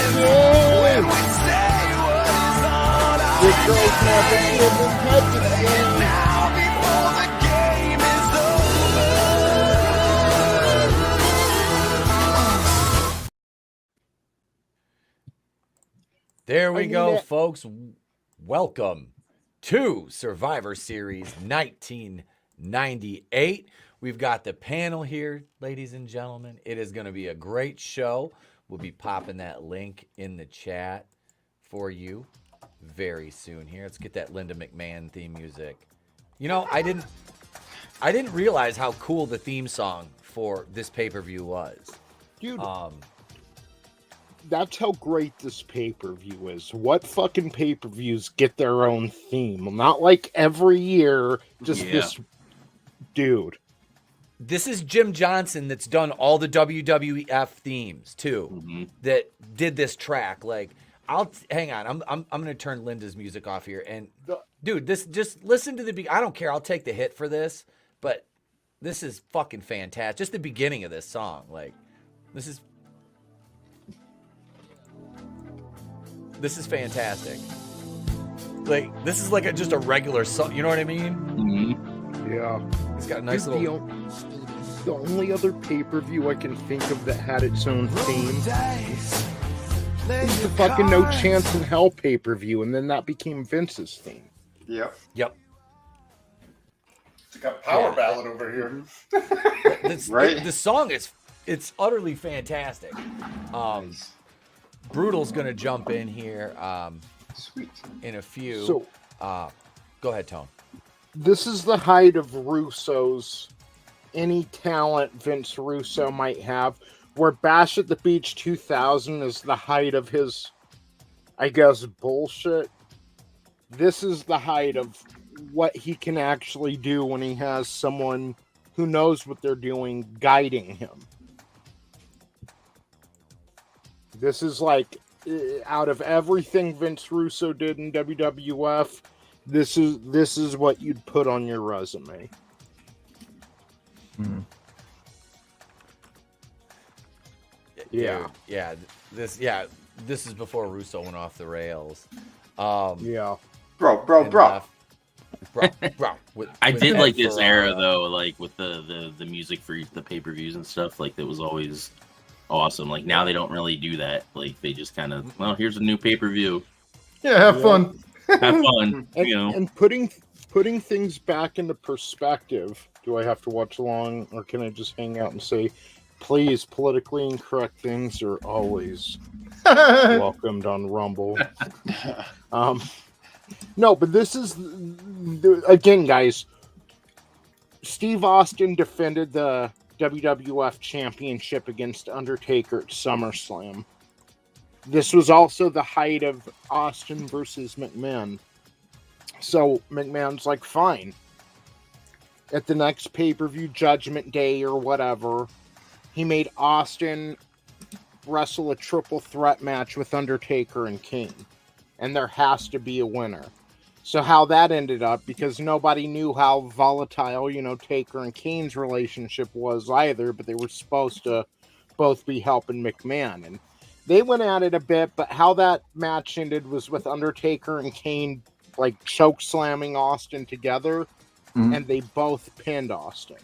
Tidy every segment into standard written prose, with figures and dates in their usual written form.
The girls never given touch again. There we go, folks. Welcome to Survivor Series 1998. We've got the panel here, ladies and gentlemen. It is going to be a great show. We'll be popping that link in the chat for you very soon here. Let's get that Linda McMahon theme music. You know, I didn't realize how cool the theme song for this pay-per-view was. Dude, that's how great this pay-per-view is. What fucking pay-per-views get their own theme? Not like every year, just this dude. This is Jim Johnson that's done all the WWF themes too. That did this track. Like, hang on. I'm gonna turn Linda's music off here. And dude, this just listen to the. I don't care. I'll take the hit for this, but this is fucking fantastic. Just the beginning of this song, like, this is fantastic. Like, this is like just a regular song. You know what I mean? Yeah. It's got a nice little. The only other pay-per-view I can think of that had its own theme is the fucking No Chance in Hell pay-per-view, and then that became Vince's theme. Yep. It's like a power ballad over here. Right? The song it's utterly fantastic. Brutal's gonna jump in here Sweet. in a few. So, go ahead, Tone. this is the height of Russo's, any talent Vince Russo might have, where Bash at the Beach 2000 is the height of his, I guess, bullshit. This is the height of what he can actually do when he has someone who knows what they're doing guiding him. This is like, out of everything Vince Russo did in WWF, this is what you'd put on your resume. Yeah. This is before Russo went off the rails. Bro. I did like this era though, like with the music for the pay-per-views and stuff. Like, that was always awesome. Like, now they don't really do that. Like, they just kind of, well, here's a new pay-per-view. Yeah, have fun. Have fun. And, you know. and putting things back into perspective. Do I have to watch along, or can I just hang out and say, please, politically incorrect things are always welcomed on Rumble. No, but this is, again, guys, Steve Austin defended the WWF Championship against Undertaker at SummerSlam. This was also the height of Austin versus McMahon. So McMahon's like, fine. At the next pay-per-view, Judgment Day or whatever, he made Austin wrestle a triple threat match with Undertaker and Kane. And there has to be a winner. So how that ended up, because nobody knew how volatile, Taker and Kane's relationship was either, but they were supposed to both be helping McMahon. And they went at it a bit, but how that match ended was with Undertaker and Kane, like, choke slamming Austin together, and they both pinned Austin.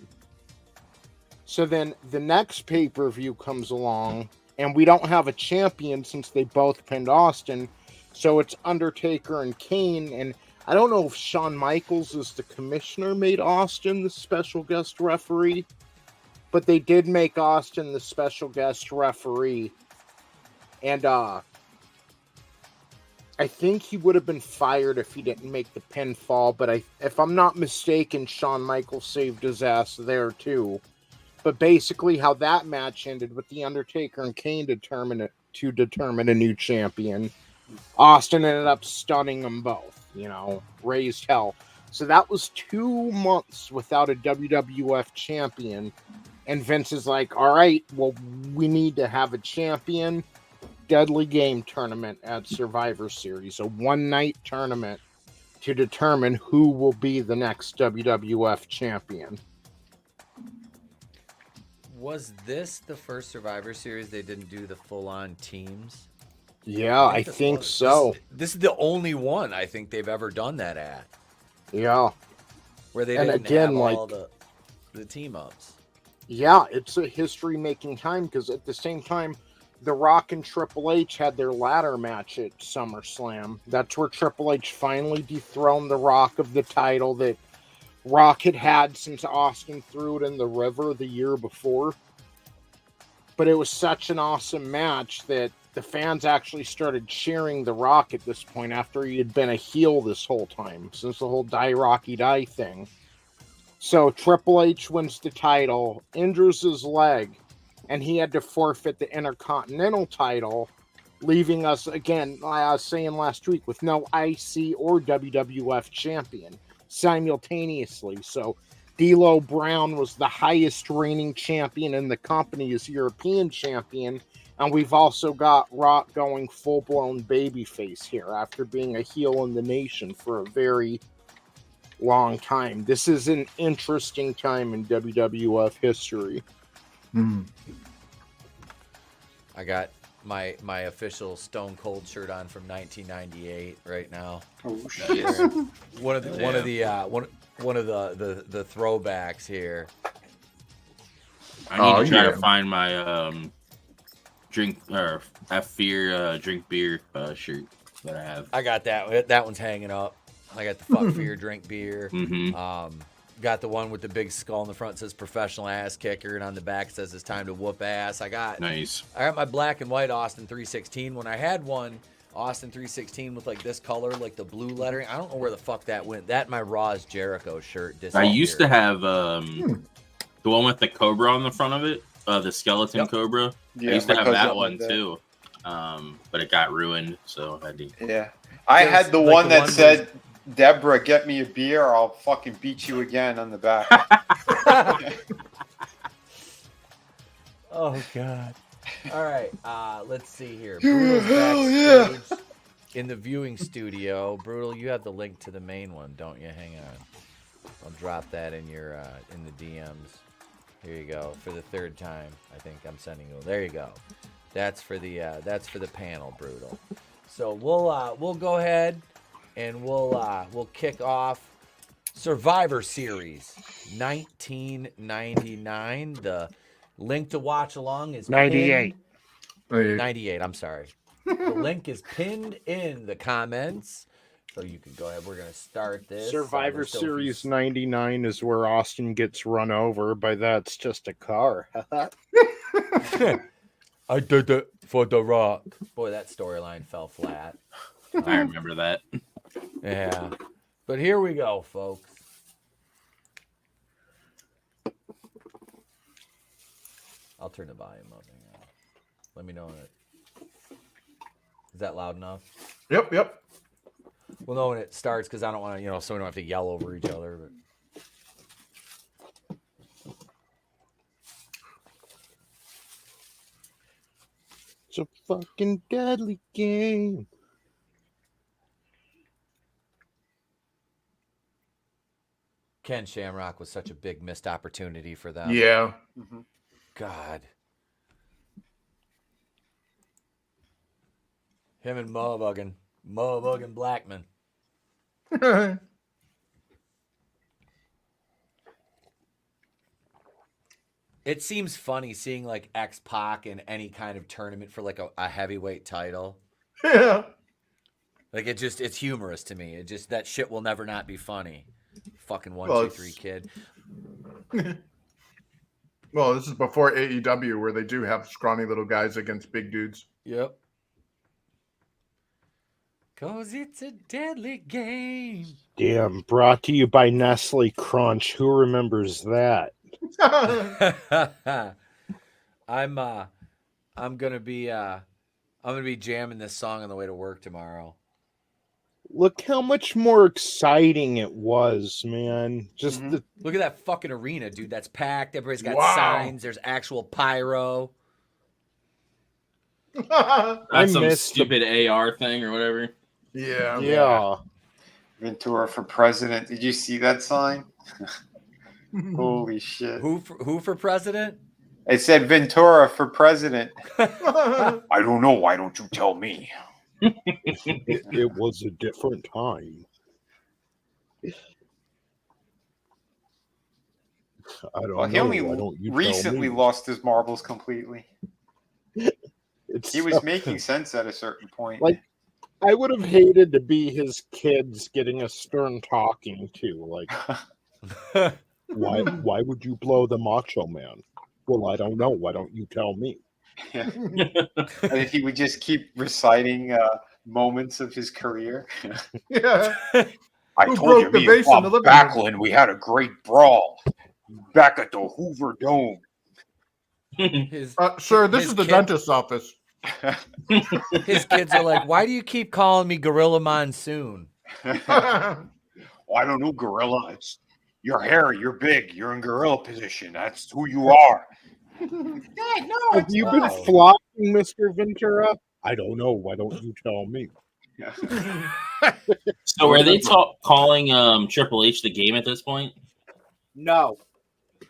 So then the next pay-per-view comes along, and we don't have a champion since they both pinned Austin, so it's Undertaker and Kane, and I don't know if Shawn Michaels is the commissioner made Austin the special guest referee, but they did make Austin the special guest referee. And I think he would have been fired if he didn't make the pinfall, but if I'm not mistaken, Shawn Michaels saved his ass there too. But basically how that match ended with the Undertaker and Kane to determine a new champion. Austin ended up stunning them both, raised hell. So that was 2 months without a WWF champion. And Vince is like, all right, well, we need to have a champion. Deadly Game tournament at Survivor Series, a one-night tournament to determine who will be the next WWF champion. Was this the first Survivor Series they didn't do the full-on teams? Yeah, I this think was. so. This is the only one I think they've ever done that at, Yeah. where they And didn't again, have like- all the team ups. Yeah, it's a history-making time because at the same time, The Rock and Triple H had their ladder match at SummerSlam. That's where Triple H finally dethroned The Rock of the title that Rock had since Austin threw it in the river the year before. But it was such an awesome match that the fans actually started cheering The Rock at this point after he had been a heel this whole time, since the whole Die Rocky Die thing. So Triple H wins the title, injures his leg, and he had to forfeit the Intercontinental title, leaving us, again, like I was saying last week, with no IC or WWF champion simultaneously. So D'Lo Brown was the highest reigning champion in the company as European champion, and we've also got Rock going full-blown babyface here after being a heel in the nation for a very long time. This is an interesting time in WWF history. I got my official Stone Cold shirt on from 1998 right now. Oh shit! One of the throwbacks here. I need to try to find my drink or drink beer shirt that I have. I got that. That one's hanging up. I got the fuck fear, drink beer. Mm-hmm. Got the one with the big skull in the front, says professional ass kicker, and on the back says it's time to whoop ass. I got my black and white Austin 316. When I had one Austin 316 with like this color, like the blue lettering, I don't know where the fuck that went. That and my Raw's Jericho shirt I used to have the one with the cobra on the front of it, the skeleton cobra. Yeah, I used to have that one like too, but it got ruined, so I had to. Yeah, I had the like one the that one said, "Deborah, get me a beer, or I'll fucking beat you again" on the back. Oh god. All right, let's see here. Brutal's backstage in the viewing studio. Brutal, you have the link to the main one, don't you? Hang on. I'll drop that in your in the DMs. Here you go. For the third time, I think I'm sending you. There you go. That's for the panel, Brutal. So we'll go ahead and we'll kick off Survivor Series 1999. The link to watch along is 98. 98, I'm sorry. The link is pinned in the comments. So you can go ahead. We're going to start this. Survivor Series 99 is where Austin gets run over, but that's just a car. I did it for The Rock. Boy, that storyline fell flat. I remember that. Yeah. But here we go, folks. I'll turn the volume up. Hang on. Let me know when is that loud enough? Yep. We'll know when it starts because I don't want to, so we don't have to yell over each other. But It's a fucking deadly game. Ken Shamrock was such a big missed opportunity for them. Yeah. God. Him and motherfucking Blackman. It seems funny seeing like X-Pac in any kind of tournament for like a heavyweight title. Yeah. Like it's humorous to me. It just, that shit will never not be funny. Fucking 1, Well, 2, 3 kid. Well, this is before AEW where they do have scrawny little guys against big dudes. Yep. 'Cause it's a deadly game. Damn, brought to you by Nestle Crunch. Who remembers that? I'm gonna be jamming this song on the way to work tomorrow. Look how much more exciting it was, man. Just Look at that fucking arena, dude. That's packed. Everybody's got Wow. signs. There's actual pyro. That's some missed stupid AR thing or whatever. yeah. Ventura for president. Did you see that sign? Holy shit! Who for president? It said Ventura for president. I don't know. Why don't you tell me? It was a different time. I don't Well, he know. only Why don't you recently tell me? lost his marbles completely. It's He was making sense at a certain point. like I would have hated to be his kids getting a stern talking to. Like, why would you blow the Macho Man? Well, I don't know. Why don't you tell me? Yeah. And if he would just keep reciting moments of his career. Yeah. I Who told broke you, the me vase and in the Bob living room? Backlund, we had a great brawl back at the Hoover Dome. Sir, this his is the kid- dentist's office. His kids are like, why do you keep calling me Gorilla Monsoon? Well, I don't know, Gorilla. It's your hair. You're big. You're in gorilla position. That's who you are. Dad, no, Have it's you not. been flopping, Mr. Ventura? I don't know. Why don't you tell me? So are they calling Triple H the game at this point? No.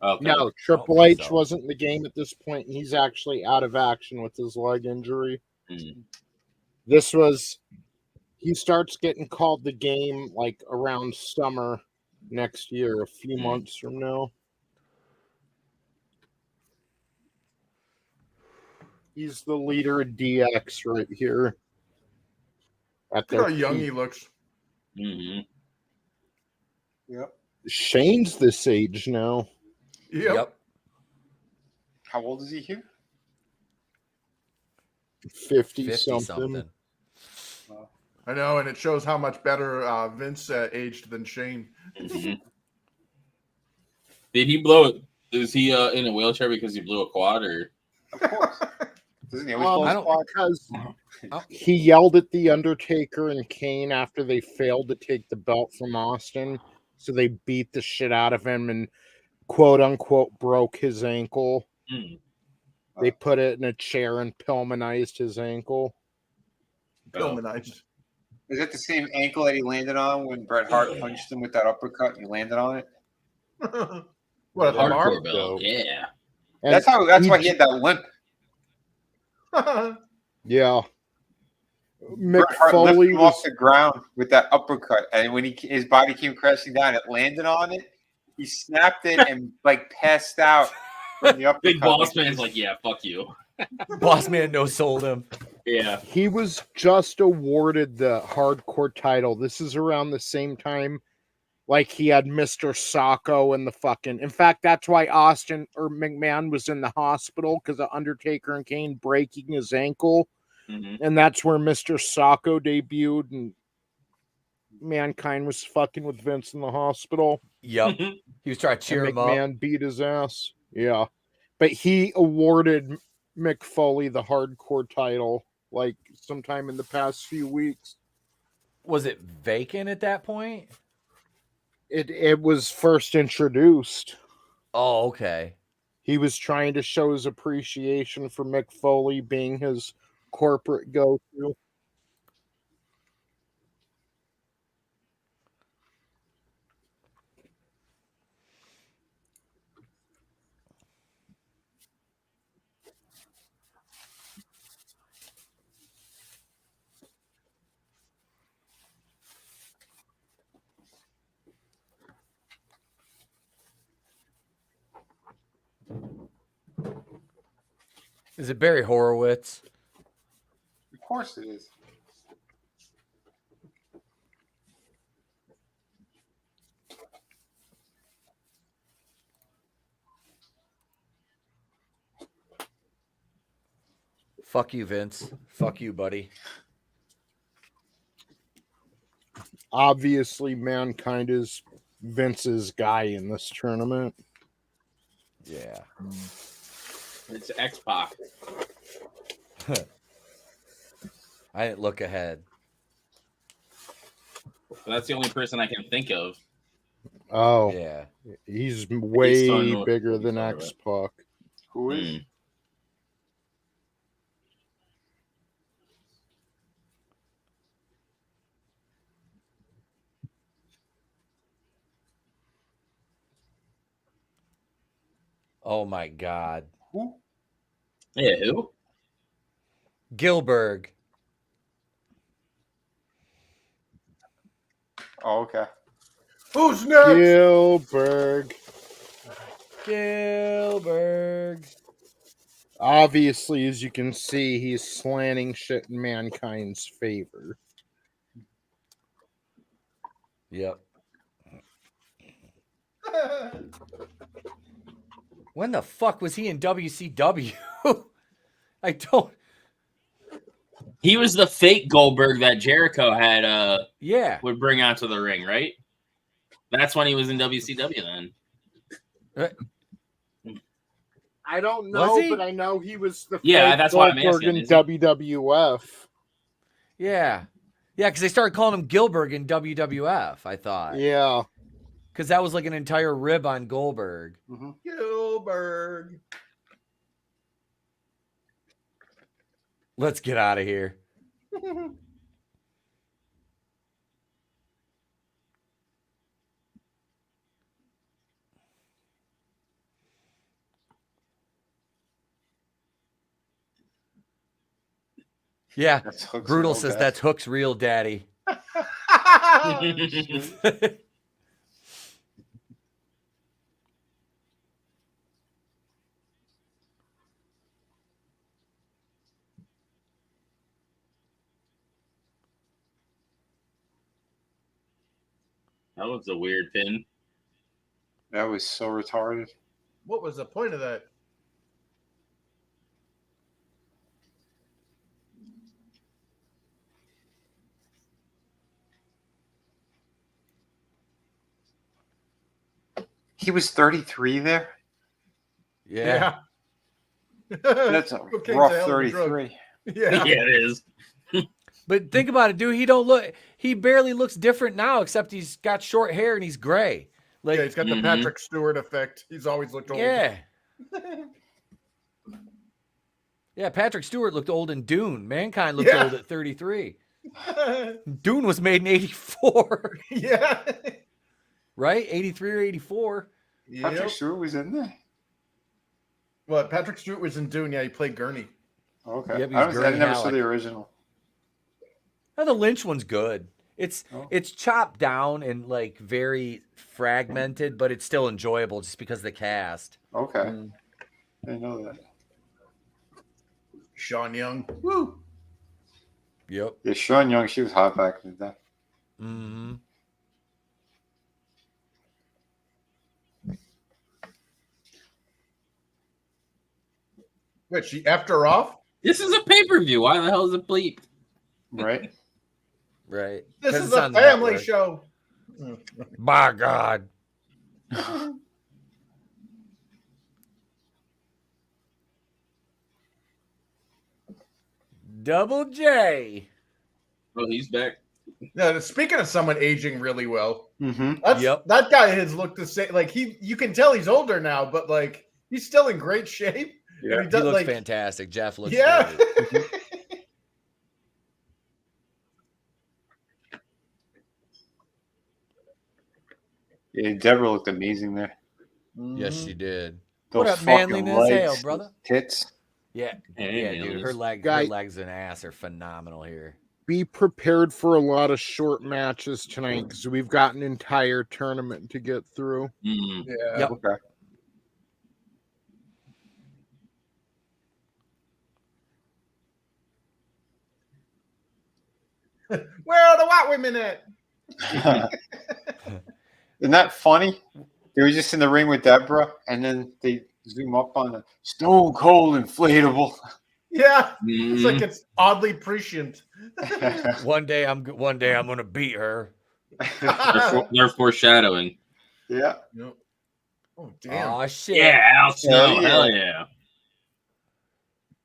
Okay. No, Triple think H so. wasn't in the game at this point. He's actually out of action with his leg injury. This was, he starts getting called the game like around summer next year, a few months from now. He's the leader of DX right here. At Look how their young peak. he looks. Mm-hmm. Yep. Shane's this age now. Yep. How old is he here? 50 50 something. something. I know, and it shows how much better Vince aged than Shane. Mm-hmm. Did he blow it? Is he in a wheelchair because he blew a quad, or? Of course. Doesn't he always blow I his don't- quad? Because he yelled at The Undertaker and Kane after they failed to take the belt from Austin. So they beat the shit out of him and quote unquote broke his ankle. They put it in a chair and Pillmanized his ankle. Pillmanized. Is that the same ankle that he landed on when Bret Hart punched him with that uppercut and he landed on it? What a Hardcore mark? belt, yeah. And That's why he had that limp. Yeah. Bret Mick Hart lifted Foley him was off the ground with that uppercut, and when his body came crashing down, it landed on it. He snapped it and like passed out from the uppercut. Big Boss Man's like, yeah, fuck you. Boss Man no sold him. Yeah. he was just awarded the hardcore title. This is around the same time like he had Mr. Sacco and the fucking. In fact, that's why Austin or McMahon was in the hospital because of Undertaker and Kane breaking his ankle. Mm-hmm. And that's where Mr. Sacco debuted, and Mankind was fucking with Vince in the hospital. Yep. He was trying to cheer And him up. McMahon beat his ass. Yeah. But he awarded Mick Foley the hardcore title like sometime in the past few weeks. Was it vacant at that point? It was first introduced. Oh, okay. He was trying to show his appreciation for Mick Foley being his corporate go-to. Is it Barry Horowitz? Of course it is. Fuck you, Vince. Fuck you, buddy. Obviously, Mankind is Vince's guy in this tournament. Yeah. It's X-Pac. I didn't look ahead. That's the only person I can think of. Oh, Yeah. he's way talking bigger about- than he's talking X-Pac. Who is? Mm. Oh my God. Who? Yeah, who? Gilbert. Oh, okay. Who's next? Gilbert. Obviously, as you can see, he's slanting shit in Mankind's favor. Yep. When the fuck was he in WCW? I don't. He was the fake Goldberg that Jericho had Yeah. would bring out to the ring, right? That's when he was in WCW then. I don't Was know, he? but I know he was the Yeah, fake that's why I'm Goldberg asking, in is he? WWF. Yeah. Yeah, because they started calling him Gilbert in WWF, I thought. Yeah. Because that was like an entire rib on Goldberg. Gilbert. Let's get out of here. Yeah. That's Hook's Brutal real says dad. that's Hook's real daddy. That was a weird pin. That was so retarded. What was the point of that? He was 33 there. Yeah. That's a Cocaine's rough hell of a drug. 33. Yeah. Yeah, it is. But think about it, dude. He barely looks different now, except he's got short hair and he's gray. Like, Yeah, he's got the Patrick Stewart effect. He's always looked old. yeah. Yeah, Patrick Stewart looked old in Dune. Mankind looked Yeah. old at 33. Dune was made in 84, Yeah. right? 83 or 84. Patrick Yep. Stewart was in there. What? Patrick Stewart was in Dune. Yeah, he played Gurney. Okay. Yep, he's I Gurney never saw Halleck. the original. Oh, the Lynch one's good. It's chopped down and like very fragmented, but it's still enjoyable just because of the cast. Okay. I didn't know that. Sean Young. Woo. Yep. Yeah, Sean Young, she was hot back in the day. Mm-hmm. Wait, she effed her off? This is a pay-per-view. Why the hell is it bleep? Right? Right. This 'Cause is it's a on the family network. show. By God. Double J. Oh, he's back. Now, speaking of someone aging really well, Mm-hmm. that guy has looked the same. Like you can tell he's older now, but like he's still in great shape. Yeah. And He does, looks like, fantastic. Jeff looks Yeah. great. Yeah, Deborah looked amazing there. Yes, she did. Those What up, fucking manliness? Hail, legs, brother. those tits. Yeah. Hey, Yeah, man, dude. this Her legs and ass are phenomenal here. Be prepared for a lot of short matches tonight because we've got an entire tournament to get through. Mm. Yeah. Yep. Okay. Where are the white women at? Isn't that funny? They were just in the ring with Deborah, and then they zoom up on the Stone Cold Inflatable. Yeah. It's like Mm. it's oddly prescient. One day I'm gonna beat her. They're foreshadowing. Yeah. Yep. Oh damn. Oh shit. Yeah, Al Snow. Yeah. Hell yeah.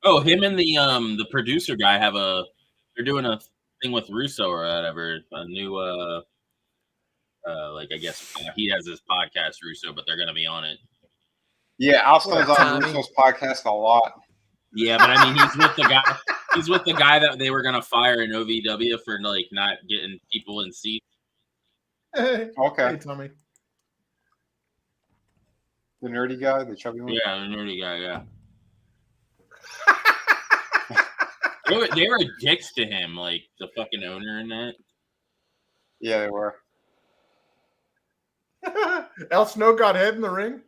Oh, him and the producer guy they're doing a thing with Russo or whatever. A new like I guess he has his podcast Russo, but they're gonna be on it. Yeah, Alston's on Tommy? Russo's podcast a lot. Yeah, but I mean he's with the guy. He's with the guy that they were gonna fire in OVW for like not getting people in seats. Okay. Hey, Tommy. The nerdy guy, the chubby one. Yeah, the nerdy guy. Yeah. they were dicks to him, like the fucking owner and that. Yeah, they were. Al Snow got head in the ring.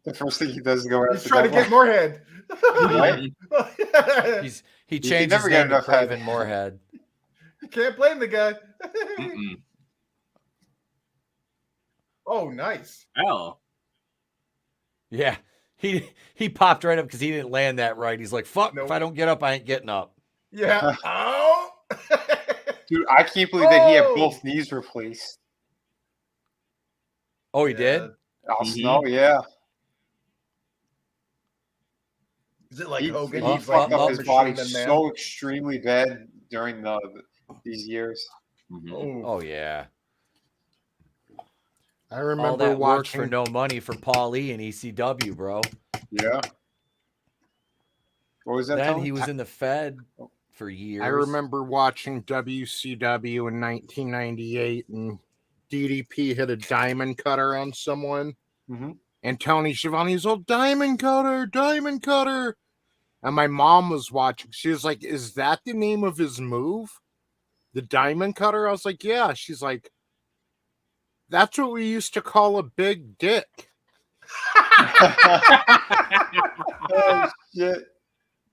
The first thing he does is go after He's trying to Devil. get more head. Right? He changed never his get name to enough head. Craven Moorhead. Can't blame the guy. Mm-mm. Oh, nice. Oh, Yeah, he popped right up because he didn't land that right. He's like, "Fuck! Nope. If I don't get up, I ain't getting up." Yeah. Oh. Dude, I can't believe that he had Oh! both knees replaced. Oh, he did. Al Mhm. Snow, yeah. Is it like He, Hogan? he Oh, fucked oh, up oh. his body Machine Man? so extremely bad during these years. Mhm. Oh. Oh yeah. I All remember that works watching. for no money for Paul E and ECW, bro. Yeah. What was that? Then Tony? he was in the Fed for years. I remember watching WCW in 1998, and DDP hit a diamond cutter on someone, Mhm. and Tony Schiavone's old diamond cutter, diamond cutter. And my mom was watching. She was like, "Is that the name of his move? The diamond cutter?" I was like, "Yeah." She's like, "That's what we used to call a big dick." Oh, shit.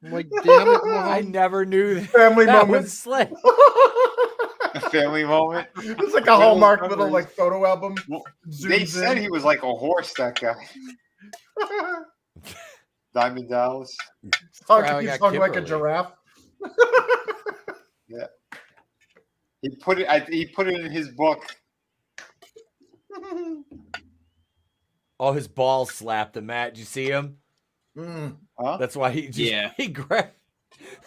I'm like, "Damn it, I Mom." never knew that. Family That moment. was slick. A family moment. It's like a Hallmark little like photo album. Well, Zooms they said in. he was like a horse, that guy. Diamond Dallas. Probably He's got hung like a Kimberly. giraffe. He put it in his book. Oh, his balls slapped the mat. Did you see him? Mm. Huh? That's why he just Yeah. he grabbed.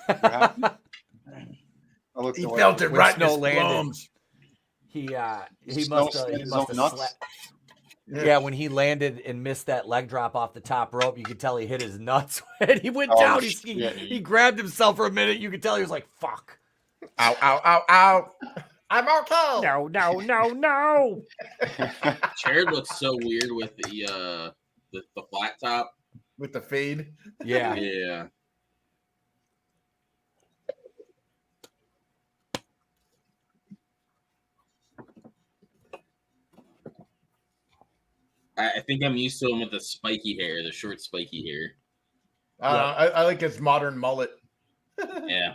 happened? I looked He away. felt it When right in Snow his landed. plums. he Snow must have slit he his must own have nuts? slapped. Yeah, when he landed and missed that leg drop off the top rope, you could tell he hit his nuts. And he went Oh, down. shit. He grabbed himself for a minute. You could tell he was like, "Fuck." Ow, ow, ow, ow. I'm okay. No. Chair looks so weird with the flat top. With the fade. Yeah. Yeah. I think I'm used to him with the spiky hair, the short spiky hair. I like his modern mullet. Yeah.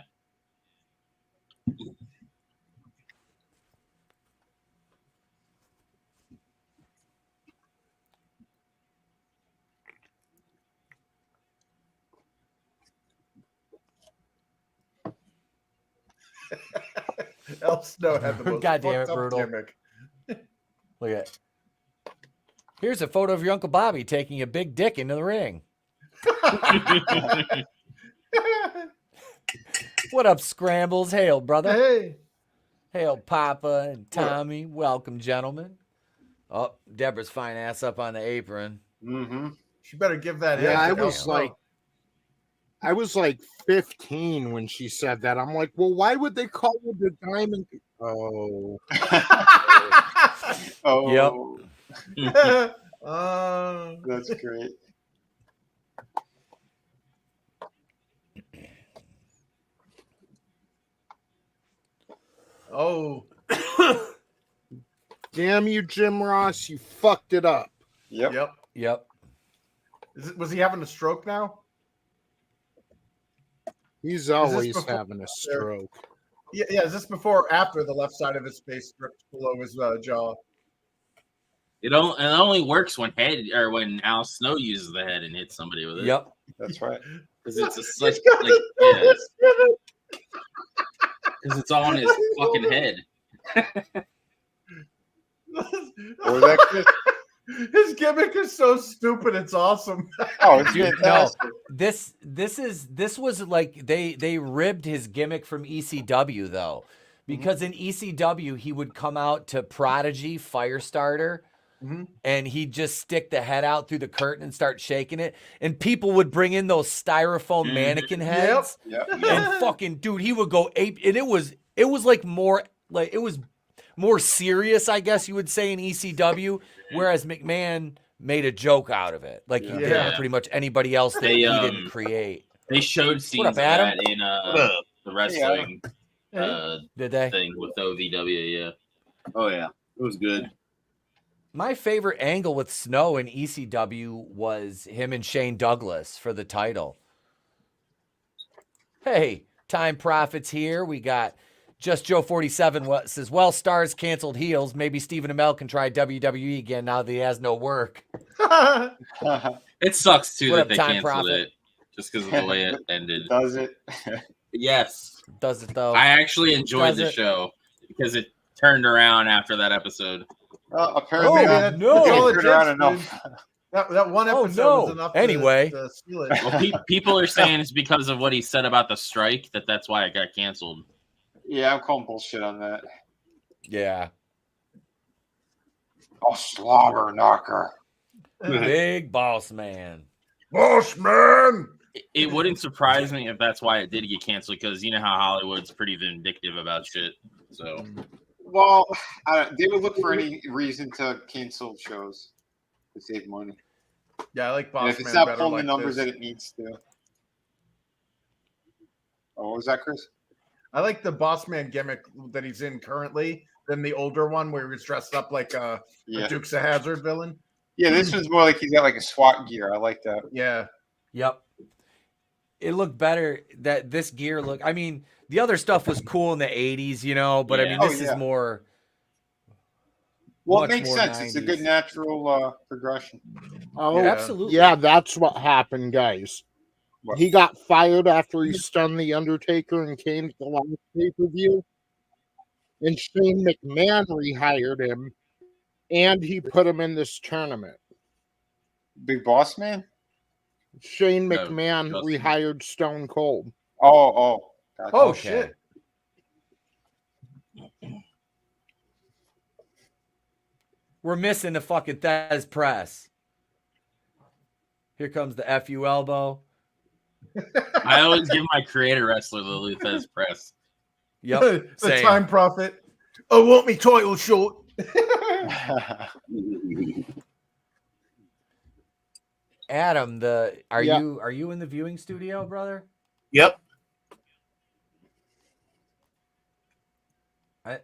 El Snow had the most God damn it, fucked up brutal. gimmick. Look at. Here's a photo of your Uncle Bobby taking a big dick into the ring. What up, Scrambles? Hail, brother. Hey. Hail, Papa and Tommy. Welcome, gentlemen. Oh, Deborah's fine ass up on the apron. Mm-hmm. She better give that Yeah, head I to El was Snow. like 15 when she said that. I'm like, well, why would they call it the diamond? Oh, Oh, Uh, that's great. oh. damn you, Jim Ross! You fucked it up. Yep. Yep. Was he having a stroke now? He's always before- having a stroke. Yeah. Is this before or after the left side of his face stripped below his jaw? It only works when Al Snow uses the head and hits somebody with it. Yep. That's right. Because it's He's like got yeah, this gimmick. because it's all on his fucking head. What was that, Chris? His gimmick is so stupid. It's awesome. Oh, it's Dude, fantastic. This was like they ribbed his gimmick from ECW though, because in ECW he would come out to Prodigy Firestarter, and he'd just stick the head out through the curtain and start shaking it, and people would bring in those styrofoam mannequin heads, Yep. and fucking dude, he would go ape, and it was like more like it was more serious, I guess you would say, in ECW, whereas McMahon made a joke out of it, like he did Yeah. pretty much anybody else that They, he didn't create. They showed scenes up, of Adam? that in the wrestling Did they? thing with OVW. Yeah. Oh yeah, it was good. My favorite angle with Snow in ECW was him and Shane Douglas for the title. Hey, Time Profits here. We got Just Joe 47 says, well, stars canceled heels. Maybe Stephen Amell can try WWE again now that he has no work. It sucks too What that up, they Time canceled Profit? it just because of the way it ended. Does it? Yes. Does it though? I actually enjoyed Does the it? show because it turned around after that episode. Well, apparently, no. it All it turned around did, enough. That one Oh, episode no. was enough Anyway. to seal it. Well, people are saying it's because of what he said about the strike that's why it got canceled. Yeah, I'm calling bullshit on that. Yeah. Oh, slobber knocker. Big boss man. Boss man. It wouldn't surprise me if that's why it did get canceled because you know how Hollywood's pretty vindictive about shit. So, Well, they would look for any reason to cancel shows to save money. Yeah, I like And Boss if it's Man not better pulling like the numbers this. that it needs to. Oh, what was that, Chris? I like the Boss Man gimmick that he's in currently than the older one where he was dressed up like a Dukes of Hazzard villain. Yeah, this one's more like he's got like a SWAT gear. I like that. Yeah. Yep. It looked better that this gear look. I mean, the other stuff was cool in the 80s, you know, but I mean, this is more. Well, much it makes more sense. It's a 90s. good natural progression. Oh, Yeah. Absolutely. Yeah, that's what happened, guys. What? He got fired after he stunned The Undertaker and came to the last pay-per-view. And Shane McMahon rehired him, and he put him in this tournament. Big Boss Man? Shane No, McMahon Justin. rehired Stone Cold. Oh. Gotcha. Oh, Okay. shit. We're missing the fucking Thez press. Here comes the FU elbow. I always give my creator wrestler the Luthez press. Yep. the same. Time Prophet. I want me title short. Adam, are Yeah. you in the viewing studio, brother? Yep.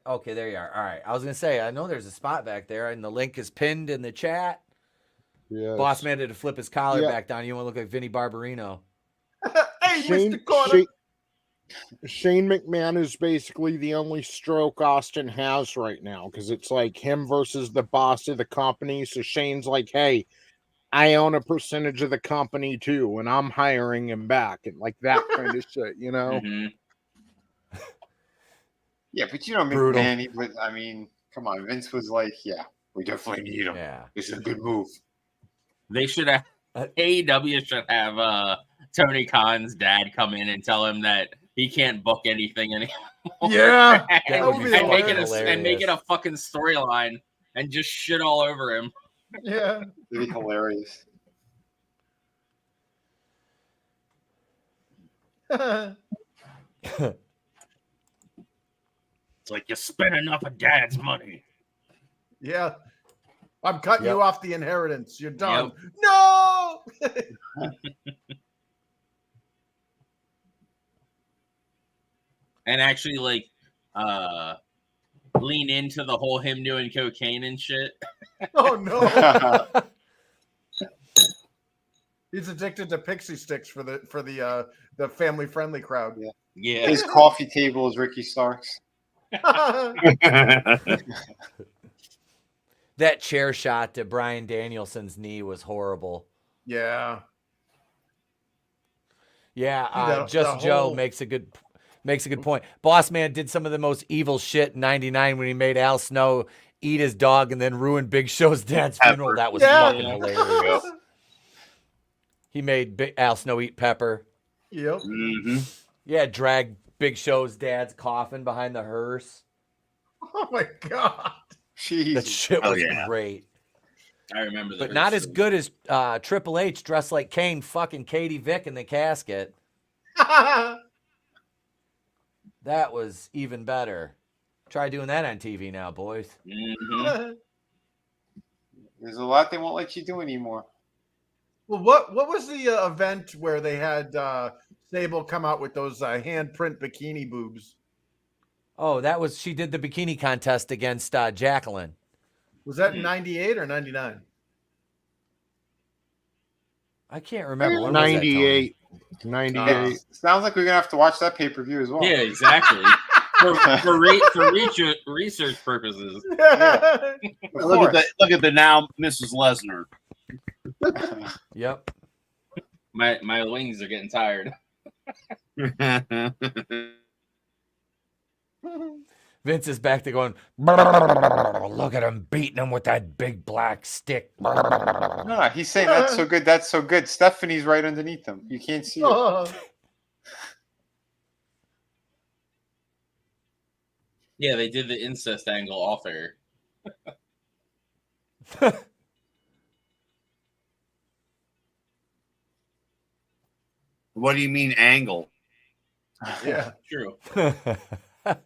Okay, there you are. All right. I was gonna say, I know there's a spot back there, and the link is pinned in the chat. Yes. Boss man had to flip his collar Yeah. back down. You want to look like Vinny Barbarino. Hey, Shane, Mr. Carter. Shane McMahon is basically the only stroke Austin has right now because it's like him versus the boss of the company. So Shane's like, hey, I own a percentage of the company too, and I'm hiring him back, and like that kind of shit, you know? Mhm. Yeah, but you know, Brutal. McMahon, I mean, come on. Vince was like, yeah, we definitely need him. Yeah. This is a good move. They should have AEW should have Tony Khan's dad come in and tell him that he can't book anything anymore. Yeah. That would and, be make hilarious. it a fucking storyline and just shit all over him. Yeah. It'd be hilarious. It's like you spent enough of dad's money. Yeah. I'm cutting Yep. you off the inheritance. You're done. Yep. No. And actually lean into the whole him doing cocaine and shit. Oh no. He's addicted to pixie sticks for the family friendly crowd. Yeah. His coffee table is Ricky Starks. That chair shot to Bryan Danielson's knee was horrible. Yeah. Yeah, The Just Joe whole- makes a good point. Boss Man did some of the most evil shit in '99 when he made Al Snow eat his dog and then ruin Big Show's dad's funeral. That was Yeah. fucking hilarious. He made Al Snow eat pepper. Yep. Mm-hmm. Yeah, drag Big Show's dad's coffin behind the hearse. Oh my god. Jeez. That shit Oh, was yeah. great. I remember that. But not as good as Triple H dressed like Kane fucking Katie Vick in the casket. That was even better. Try doing that on TV now, boys. Mm-hmm. There's a lot they won't let you do anymore. Well, what was the event where they had Sable come out with those handprint bikini boobs? Oh, that was she did the bikini contest against Jacqueline. Was that in 98 or 99? I can't remember. When was that, 98. 98. Sounds like we're gonna have to watch that pay-per-view as well. Yeah, exactly. for research purposes. Yeah. Look at the now Mrs. Lesnar. Yep. My wings are getting tired. Vince is back to going, look at him beating him with that big black stick. No, he's saying that's so good. That's so good. Stephanie's right underneath him. You can't see it. Yeah, they did the incest angle off air. What do you mean angle? Yeah, true.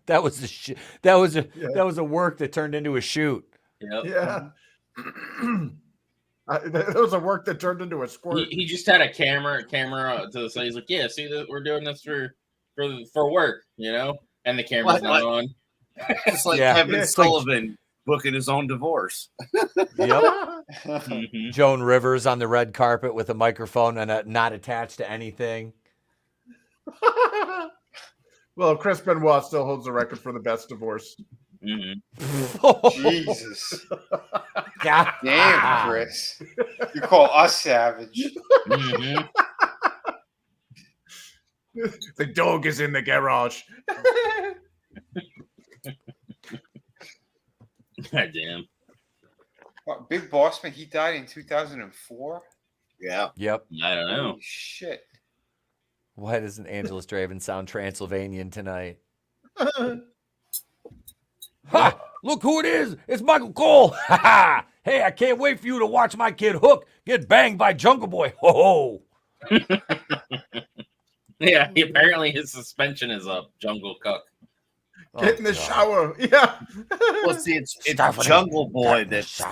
That was a work that turned into a shoot. Yep. Yeah. That was a work that turned into a squirt. He just had a camera to the side. He's like, "Yeah, see that we're doing this for work, you know." And the camera's not on. It's like Kevin Sullivan booking his own divorce. Yep. Joan Rivers on the red carpet with a microphone and not attached to anything. Well, Chris Benoit still holds the record for the best divorce. Jesus. God damn, Chris. You call us savage. The dog is in the garage. God damn. What, Big Bossman, he died in 2004? Yeah. Yep. I don't know. Holy shit. Why doesn't AngelousDraven sound Transylvanian tonight? Ha! Look who it is! It's Michael Cole! Ha ha! Hey, I can't wait for you to watch my kid Hook get banged by Jungle Boy. Ho ho! Yeah, apparently his suspension is up. Jungle Cuck. Get in the shower. Yeah. Well, see, it's Jungle Boy that's in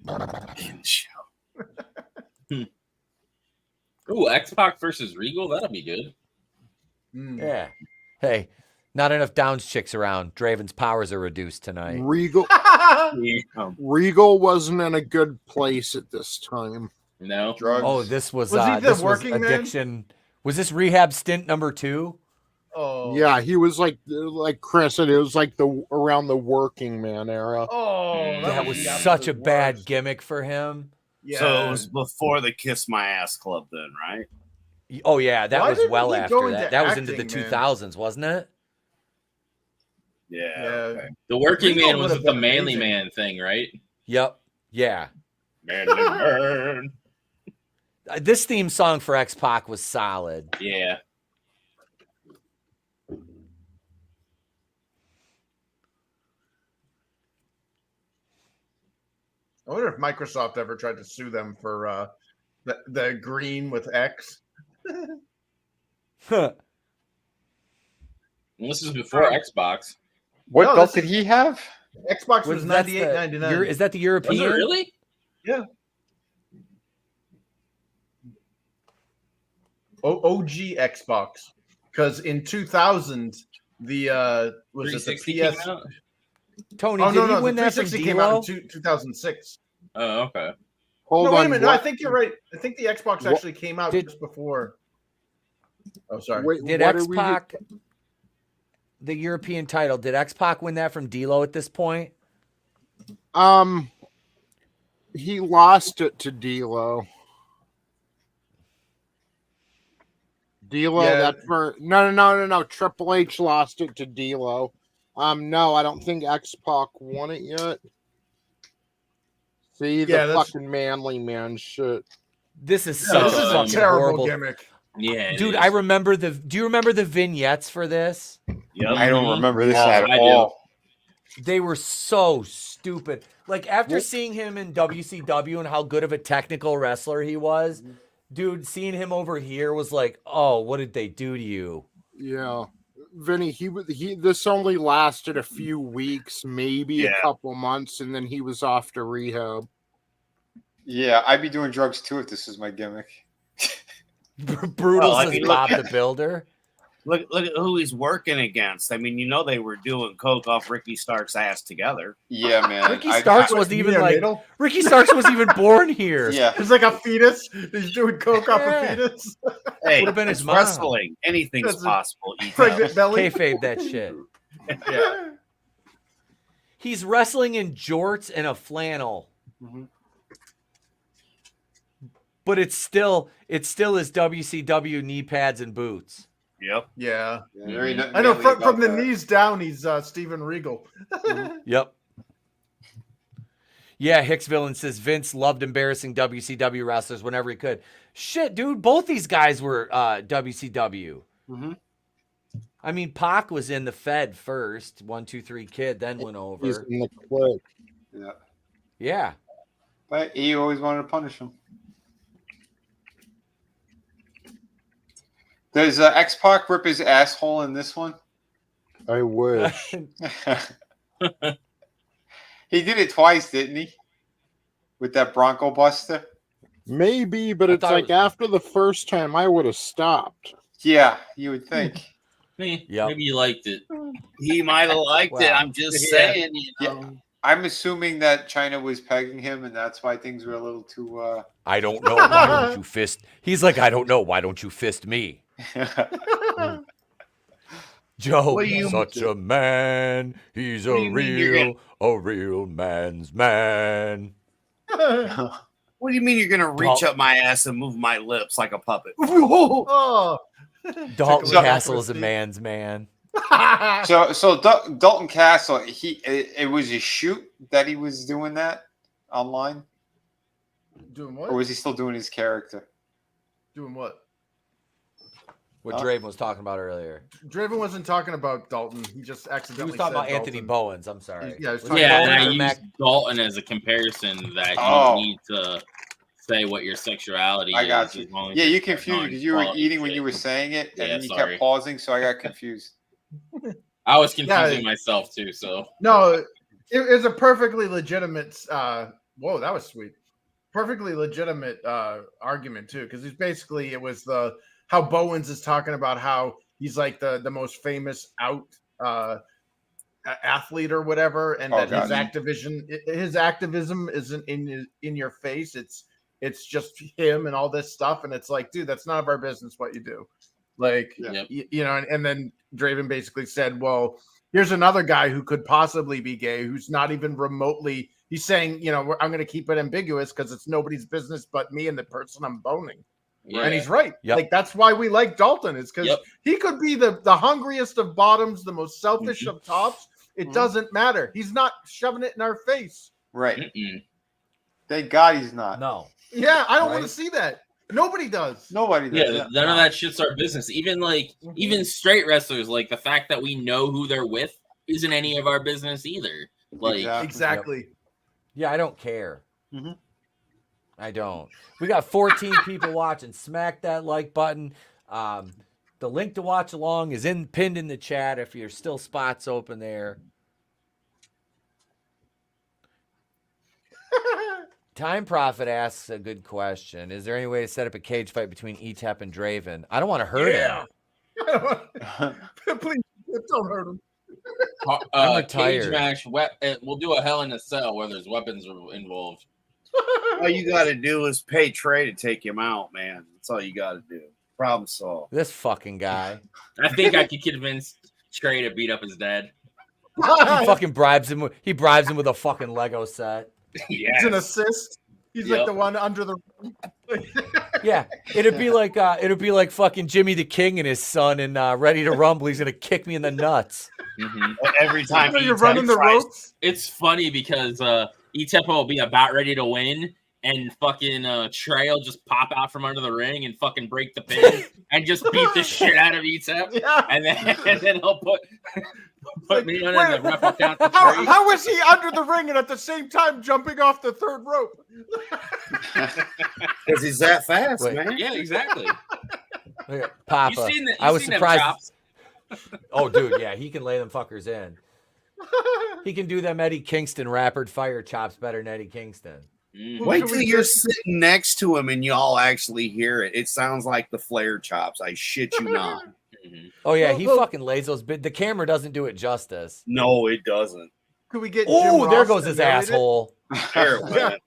the shower. Ooh, X-Pac versus Regal? That'll be good. Yeah. Hey, not enough Downs chicks around. Draven's powers are reduced tonight. Regal wasn't in a good place at this time. No. Drugs. Oh, this was he the this was working man? addiction. Was this rehab stint number 2? Oh. Yeah, he was like Chris said, it was like around the working man era. Oh, That was such a bad gimmick for him. Yeah. So it was before the Kiss My Ass Club then, right? Oh yeah, that Why was didn't well he after go that. into That was into the acting, man? 2000s, wasn't it? Yeah. Yeah. The working Regal man was would've with the been manly amazing. man thing, right? Yep. Yeah. Manly man. This theme song for X-Pac was solid. Yeah. I wonder if Microsoft ever tried to sue them for the green with X. Huh. And this is before Xbox. What No, belt this did he have? Xbox was That's 98, 99. Is that the Was European? it really? Yeah. OG Xbox. Because in 2000, the was it the 360 came PS? out? Tony, Oh did no, he no, the win that from 360 came out D'Lo? in 2006. Oh, okay. Hold No, wait a on. minute. No, I what- think you're right. I think the Xbox actually came out Did- just before. Oh, sorry. Wait, Did what are we- X-Pac, the European title, did X-Pac win that from D'Lo at this point? He lost it to D'Lo. D'Lo, Yeah. that's for no. Triple H lost it to D'Lo. No, I don't think X-Pac won it yet. See, Yeah, the that's- fucking manly man shit. This is Yeah, such this is a a fucking terrible horrible gimmick. Yeah. it Dude, is. I remember do you remember the vignettes for this? Yep. I don't remember this at I do. all. They were so stupid. Like after seeing him in WCW and how good of a technical wrestler he was, dude, seeing him over here was like, oh, what did they do to you? Yeah, Vinny, this only lasted a few weeks, maybe a Yeah. couple months, and then he was off to rehab. Yeah, I'd be doing drugs too if this was my gimmick. Brutal Well, I says mean, Bob the Builder. Look at who he's working against. I mean, they were doing coke off Ricky Stark's ass together. Yeah, man. Ricky Starks wasn't even like Ricky Starks wasn't even born here. Yeah. He's like a fetus. He's doing coke off a fetus. Hey, Would've been his it's mom. wrestling. Anything's That's a possible. Pregnant belly. Kayfabe that shit. Yeah. He's wrestling in jorts and a flannel. Mhm. But it's still his WCW knee pads and boots. Yep. Yeah. Yeah, there ain't nothing I know manly from about the that. knees down, he's Steven Regal. Yep. Yeah, Hicks Villain says Vince loved embarrassing WCW wrestlers whenever he could. Shit, dude, both these guys were WCW. Mhm. I mean, Pac was in the Fed first, 1, 2, 3 Kid, then went He's over. in the clip. Yeah. Yeah. But he always wanted to punish him. Does X-Pac rip his asshole in this one? I wish. He did it twice, didn't he? With that Bronco Buster? Maybe, but I it's thought it like was- after the first time, I would have stopped. Yeah, you would think. Yep. Maybe you liked it. He might have liked it. Wow. I'm just Yeah. saying. Yeah. I'm assuming that China was pegging him, and that's why things were a little too. I don't know. Why don't you fist? He's like, I don't know. Why don't you fist me? Joe, What do you- such a man. He's What do you mean you're a real man's man. What do you mean you're gonna reach Dal- up my ass and move my lips like a puppet? Oh. Dalton So- Castle is a man's man. so Dalton Castle, it was a shoot that he was doing that online, Doing or what? was he still doing his character? Doing what? What Draven was talking about earlier. Draven wasn't talking about Dalton. He just He accidentally was talking said about Anthony Dalton. Bowens. I'm sorry. Yeah, he was Was talking it Yeah, about and Bowens I or used Mac? Dalton as a comparison that you Oh. need to say what your sexuality I is. got you. as long as Yeah, you're you confused not because you were quality eating when shit. you were saying it, and Yeah, then you sorry. kept pausing, so I got confused. I was confusing Yeah. myself too. So No, it was a perfectly legitimate. Whoa, that was sweet. Perfectly legitimate argument too, because it was how Bowens is talking about how he's like the most famous athlete or whatever, and Oh, that God. his activism isn't in your face. It's just him and all this stuff, and it's like, dude, that's none of our business what you do. Like, Yeah. Yep. you know, and then Draven basically said, well, here's another guy who could possibly be gay, who's not even remotely. He's saying, you know, I'm going to keep it ambiguous because it's nobody's business but me and the person I'm boning. yeah. And he's right. Yep. Like, that's why we like Dalton, is because Yep. he could be the hungriest of bottoms, the most selfish of tops. It Mhm. doesn't matter. He's not shoving it in our face. Right. Mm-mm. Thank God he's not. No. Yeah, I don't want Right. to see that. Nobody does. Nobody does. Yeah, that. none of that shit's our business. Even even straight wrestlers, like the fact that we know who they're with isn't any of our business either. Like, Exactly. Exactly. Yeah, I don't care. Mhm. I don't. We got 14 people watching. Smack that like button. The link to watch along is pinned in the chat if there's still spots open there. Time Prophet asks a good question. Is there any way to set up a cage fight between Etep and Draven? I don't want to hurt him. Please don't hurt him. I'm cage retired. match. We'll do a Hell in a Cell where there's weapons involved. All you got to do is pay Trey to take him out, man. That's all you got to do. Problem solved. This fucking guy. I think I could convince Trey to beat up his dad. He fucking bribes him. He bribes him with a fucking Lego set. It's an assist. He's like Yep. the one under the. Yeah, it'd be like fucking Jimmy the King and his son and Ready to Rumble. He's gonna kick me in the nuts. Mhm. Every time So you're Etep running the tries- ropes. It's funny because Etep will be about ready to win, and fucking Trey will just pop out from under the ring and fucking break the pin and just beat the shit out of Etep, Yeah. and then he'll put me on Wait, and the ref will count to How, three. how is he under the ring and at the same time jumping off the third rope? Because he's that fast, Wait. man. Yeah, exactly. Look at Papa. You seen I was seen them surprised. chops? Oh, dude, yeah, he can lay them fuckers in. He can do them Eddie Kingston rapid fire chops better than Eddie Kingston. Wait till you're sitting next to him and y'all actually hear it. It sounds like the flare chops. I shit you not. Oh yeah, he fucking lays those. The camera doesn't do it justice. No, it doesn't. Could we get? Oh, there goes his asshole. There it went.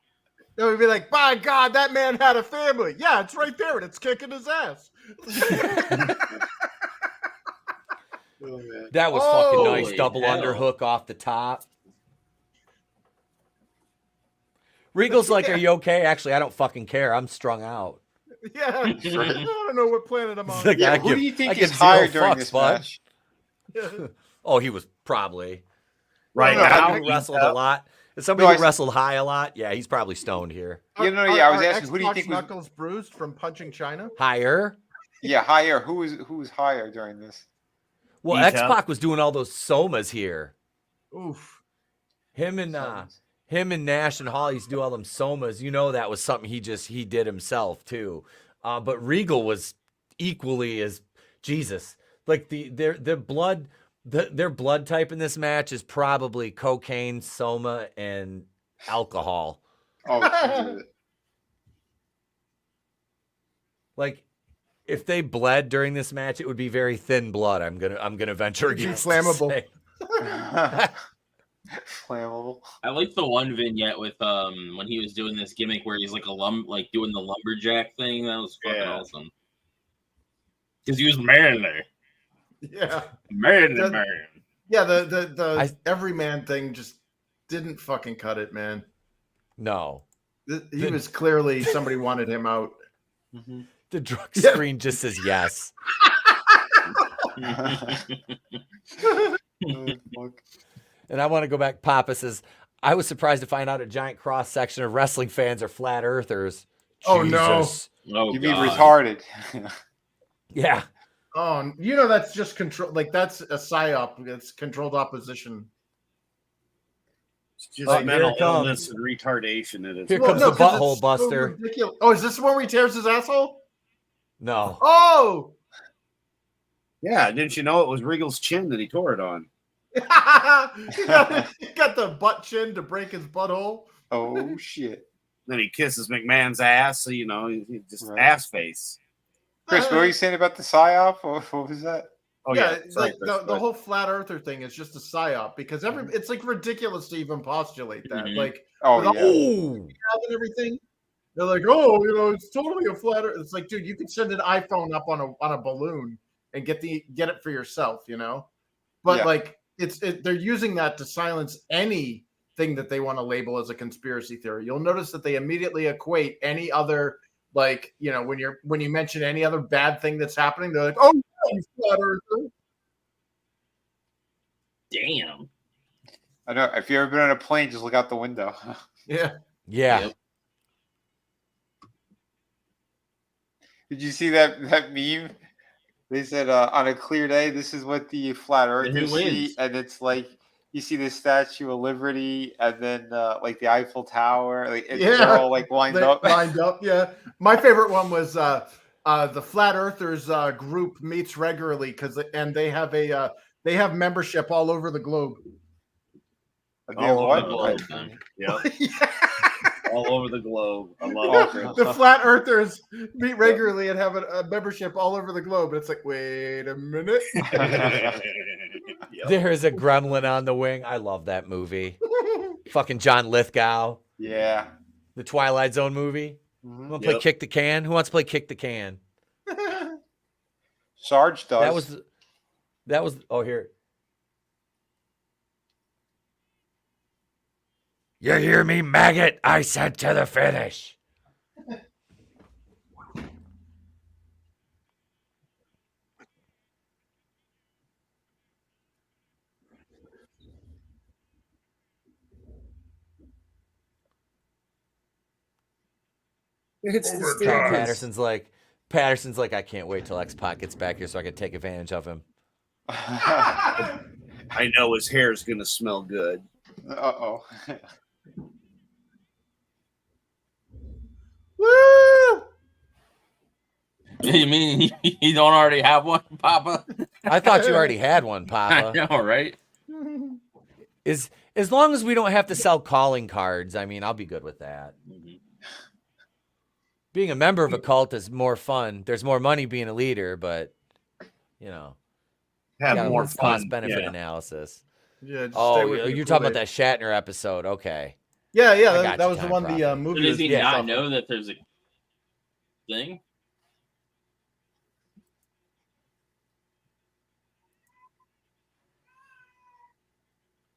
Then we'd be like, by God, that man had a family. Yeah, it's right there, and it's kicking his ass. That was fucking nice. Holy Double hell. underhook off the top. Regal's like, are you okay? Actually, I don't fucking care. I'm strung out. Yeah, I don't know what planet I'm on. Like, Yeah, I who give- do you think I is give zero higher during fucks, this bud. match? Oh, he was probably Right No, now, somebody who wrestled a lot. As somebody No, who wrestled high a lot, yeah, he's probably stoned here. You know, yeah, I was Are asking, who do you Xbox think was Knuckles bruised from punching China? Higher. higher? Who was higher during this? Well, Etep. X-Pac was doing all those somas here. Oof. Him and Nash and Hall used to do all them somas. You know that was something he did himself too. But Regal was equally as Jesus. Like their blood type in this match is probably cocaine, soma, and alcohol. Oh, Like if they bled during this match, it would be very thin blood. I'm gonna venture It'd be against flammable. to say. flammable. I like the one vignette with when he was doing this gimmick where he's like doing the lumberjack thing. That was fucking awesome. Because he was manly. Yeah. Man. Yeah, the everyman thing just didn't fucking cut it, man. No. He was clearly somebody wanted him out. The drug screen just says yes. And I want to go back. Papa says, I was surprised to find out a giant cross section of wrestling fans are flat earthers. Oh, no. Jesus. Oh, You mean God. retarded? Yeah. Oh, you know that's just control. Like that's a psyop. It's controlled opposition. It's just Oh, here mental it comes. illness and retardation. It is. Here comes the 'cause butthole it's buster. ridiculous. Oh, is this where he tears his asshole? No. Oh, Yeah, didn't you know it was Regal's chin that he tore it on? he got the butt chin to break his butthole. Oh shit! Then he kisses McMahon's ass, so he just Right. ass face. Chris, what were you saying about the psyop? What was that? Oh yeah, yeah, sorry, like Chris, the whole flat earther thing is just a psyop because it's like ridiculous to even postulate that. Mhm. Like, Oh with all yeah. Ooh. and everything. They're like, oh, it's totally a flat earth. It's like, dude, you could send an iPhone up on a balloon and get it for yourself, But Yeah. like they're using that to silence anything that they want to label as a conspiracy theory. You'll notice that they immediately equate any other, like, when you mention any other bad thing that's happening, they're like, oh, yeah, you flat earther. Damn. I know. If you've ever been on a plane, just look out the window. Yeah. Yeah. Yep. Did you see that meme? They said on a clear day, this is what the flat earthers see, wins? and it's like you see the Statue of Liberty, and then like the Eiffel Tower. Like they're all like lined They up. lined up, yeah. My favorite one was the Flat Earthers group meets regularly and they have membership all over the globe. All over the What? globe. Yep, Yeah. all over the globe. I love it. The Flat Earthers meet regularly and have a membership all over the globe. And it's like, wait a minute. Yep. There is a gremlin on the wing. I love that movie. Fucking John Lithgow. Yeah. The Twilight Zone movie. Mhm. Want to play Yep. Kick the Can? Who wants to play Kick the Can? Sarge does. That was oh here. You hear me, maggot? I said to the finish. It's the Patterson's like, I can't wait till X-Pac gets back here so I can take advantage of him. I know his hair is gonna smell good. Uh-oh. Woo! You mean you don't already have one, Papa? I thought you already had one, I Papa. know, right? Is As long as we don't have to sell calling cards, I mean, I'll be good with that. Being a member of a cult is more fun. There's more money being a leader, but you know, Have more fun. cost-benefit analysis. Yeah. Just Oh, stay with you're your talking about Kool-Aid. that Shatner episode. Okay. Yeah, I got that you, was the Time one Prophet. the So movie does was he based not off of. know that there's a thing?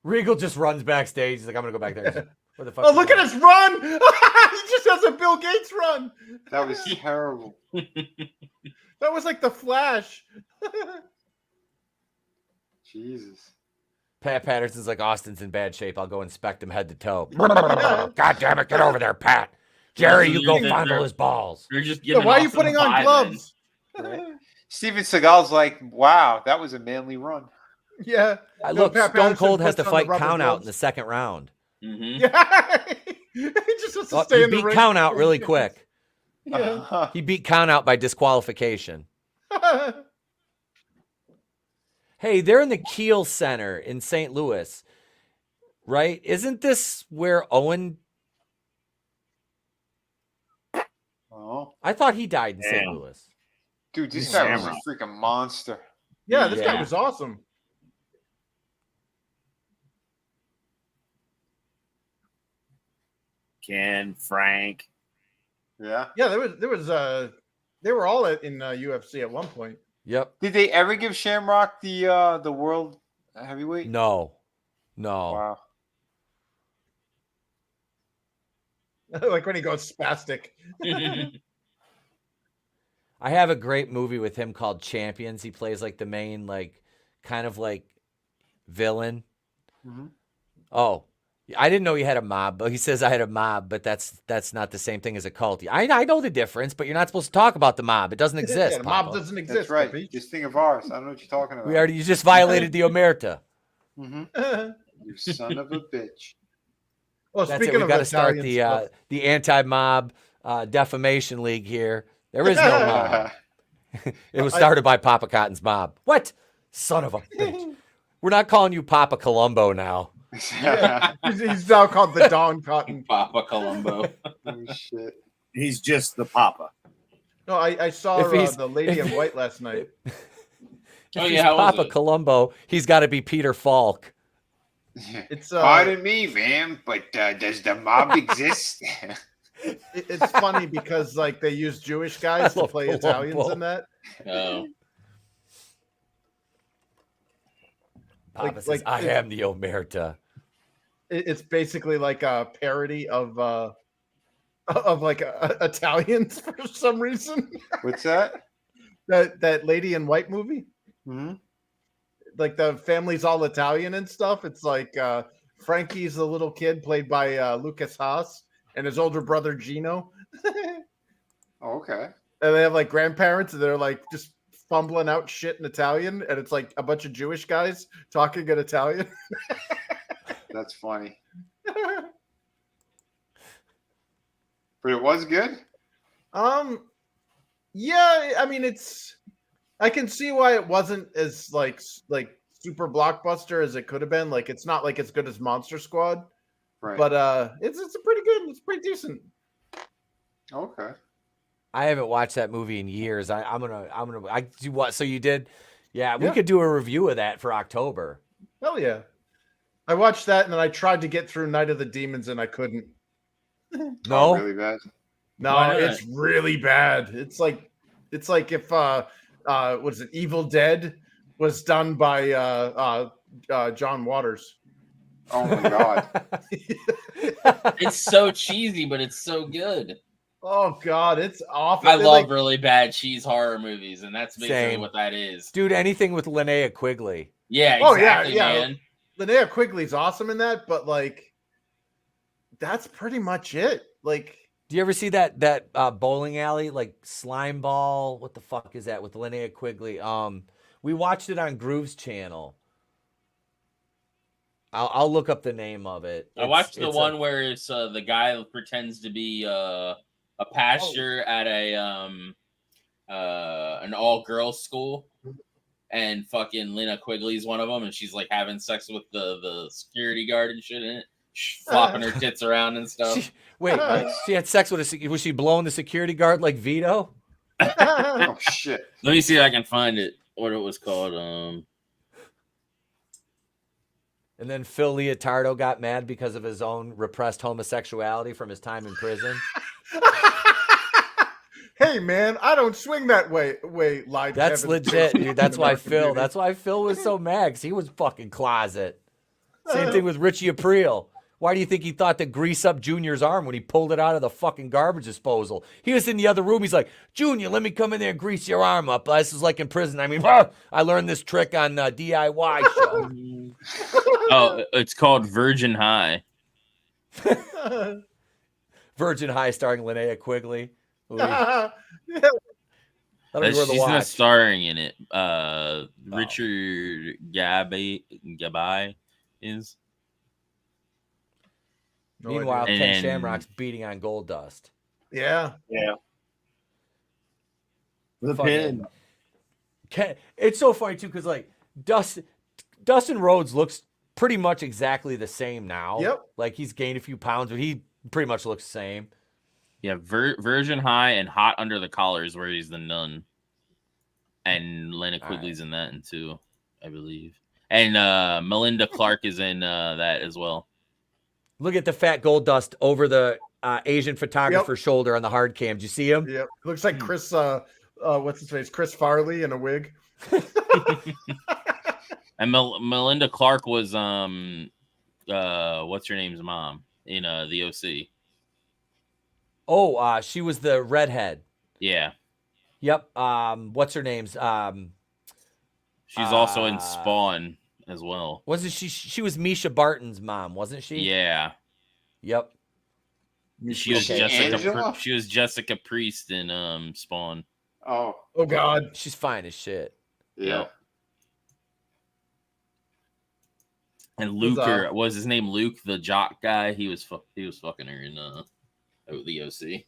Regal just runs backstage. He's like, I'm gonna go back there. He's like, where the fuck? Oh, you look at going? us run! He just has a Bill Gates run. That was terrible. That was like the Flash. Jesus. Pat Patterson's like, Austin's in bad shape. I'll go inspect him head to toe. God damn it, get over there, Pat. Jerry, you go fondle his balls. You're just Yeah, giving why are you Austin putting a on bye gloves? Steven Seagal's like, wow, that was a manly run. Yeah. I No, look, Pat Stone Patterson Cold has puts to on the fight rubber Count Out gloves. in the second round. Then. Yeah. He just has to Oh, stay he in the beat ring. Count Out really quick. Yeah. He beat Count Out by disqualification. Hey, they're in the Kiel Center in St. Louis, right? Isn't this where Owen? Oh, I thought he died in St. Damn. Louis. dude, this Yeah. guy was a freaking monster. Yeah, this guy Yeah. was awesome. Ken, Frank. Yeah. Yeah, there was they were all in UFC at one point. Yep. Did they ever give Shamrock the world heavyweight? No. Wow. Like when he goes spastic. I have a great movie with him called Champions. He plays like the main, like, kind of like villain. Mhm. Oh, I didn't know he had a mob, but he says I had a mob, but that's not the same thing as a cult. I know the difference, but you're not supposed to talk about the mob. It doesn't exist. Yeah, the mob Papa. doesn't exist. That's right. Peach. This thing of ours. I don't know what you're talking about. You just violated the omerta. You son of a bitch. Well, That's it. speaking We've of got to start Italian the anti-mob defamation league here. There is no mob. It was started by Papa Cotton's mob. What? Son of a bitch. We're not calling you Papa Colombo now. Yeah, he's now called the Don Cotton. Papa Colombo. Oh shit. He's just the Papa. No, I saw If he's- the Lady if- in White last night. Oh, If yeah, he's how was Papa it? Colombo, he's got to be Peter Falk. It's Pardon me, ma'am, but does the mob exist? it's funny because like they use Jewish guys to love play Columbo. Italians in that. Oh. Papa Like- says, like I it's- am the omerta. It's basically like a parody of like Italians for some reason. What's that? That Lady in White movie, Hmm. like the family's all Italian and stuff. It's like Frankie's the little kid played by Lucas Haas and his older brother Gino. Oh, okay. And they have like grandparents and they're like just fumbling out shit in Italian, and it's like a bunch of Jewish guys talking in Italian. That's funny. But it was good. Yeah, I mean I can see why it wasn't as like super blockbuster as it could have been. Like it's not like as good as Monster Squad, Right. but it's a pretty good. It's pretty decent. Okay. I haven't watched that movie in years. I'm gonna. I do what? So you did? Yeah, we Yeah. could do a review of that for October. Hell yeah. I watched that and then I tried to get through Night of the Demons and I couldn't. No, Oh, really bad. No, Why not? it's really bad. It's like if what is it, Evil Dead was done by John Waters. Oh my god. It's so cheesy, but it's so good. Oh god, it's awful. I They're love like- really bad cheese horror movies, and that's basically Same. what that is. dude, anything with Linnea Quigley. Yeah, Oh, yeah, exactly, yeah. man. Linnea Quigley's awesome in that, but like that's pretty much it. Like Do you ever see that bowling alley, like Slime Ball? What the fuck is that with Linnea Quigley? We watched it on Groove's channel. I'll look up the name of it. I watched the one where it's the guy that pretends to be a pastor at a an all girls school, and fucking Lena Quigley's one of them, and she's like having sex with the security guard and shit in it, flopping her tits around and stuff. She had sex with was she blowing the security guard like Vito? Oh shit! Let me see if I can find it. What it was called. And then Phil Leotardo got mad because of his own repressed homosexuality from his time in prison. Hey man, I don't swing that way. Lied. That's Kevin legit, Spacey dude. That's in why American Phil. Beauty. That's why Phil was so mad. 'Cause he was fucking closet. Same thing with Richie Aprile. Why do you think he thought to grease up Junior's arm when he pulled it out of the fucking garbage disposal? He was in the other room. He's like, Junior, let me come in there and grease your arm up. This is like in prison. I mean, I learned this trick on DIY show. Oh, it's called Virgin High. Virgin High starring Linnea Quigley. Yeah. She's not starring in it. Richard Gabay is. Meanwhile, idea. Ken And- Shamrock's beating on Goldust. Yeah. The Fucking- pin. It's so funny too because like Dustin Rhodes looks pretty much exactly the same now. Yep. Like he's gained a few pounds, but he pretty much looks the same. Yeah, Virgin High and Hot Under the Collar is where he's the nun. And Lena Quigley's in that one too, I believe. And Melinda Clark is in that as well. Look at the fat Goldust over the Asian photographer's shoulder on the hard cam. Did you see him? Yep. Looks like Chris. What's his face? Chris Farley in a wig. And Melinda Clark was what's her name's mom in the OC. Oh, she was the redhead. Yeah. Yep. What's her name's? She's also in Spawn as well. Wasn't she? She was Misha Barton's mom, wasn't she? Yeah. Yep. She was Okay. Jessica. Angela? She was Jessica Priest in Spawn. Oh, Oh God. She's fine as shit. yeah. And Luke, or was his name Luke, the jock guy? He was fucking her in the OC.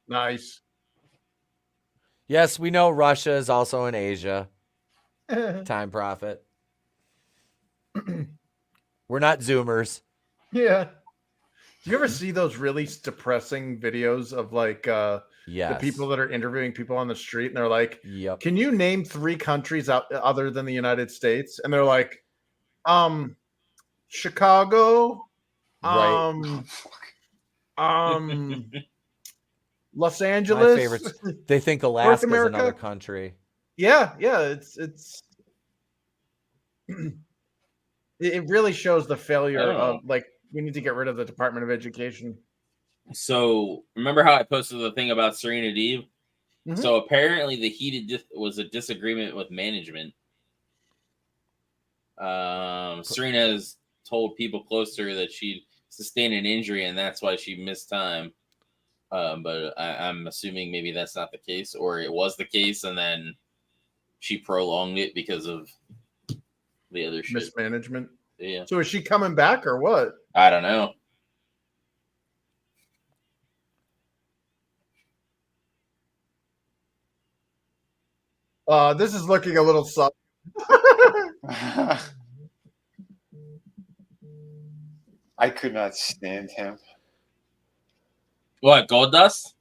Nice. Yes, we know Russia is also in Asia. Time Prophet. We're not Zoomers. Yeah. Do you ever see those really depressing videos of like the Yes. people that are interviewing people on the street and they're like, Yep. can you name 3 countries other than the United States? And they're like, Chicago, Right. Los My Angeles. favorites. They think Alaska's America? another country. Yeah, it's it really shows the failure Oh. of like we need to get rid of the Department of Education. So remember how I posted the thing about Serena Deeb? Mhm. So apparently the heated was a disagreement with management. Serena has told people close to her that she sustained an injury and that's why she missed time. But I'm assuming maybe that's not the case, or it was the case and then she prolonged it because of the other shit. Mismanagement. Yeah, So is she coming back or what? I don't know. This is looking a little soft. I could not stand him. What, Goldust?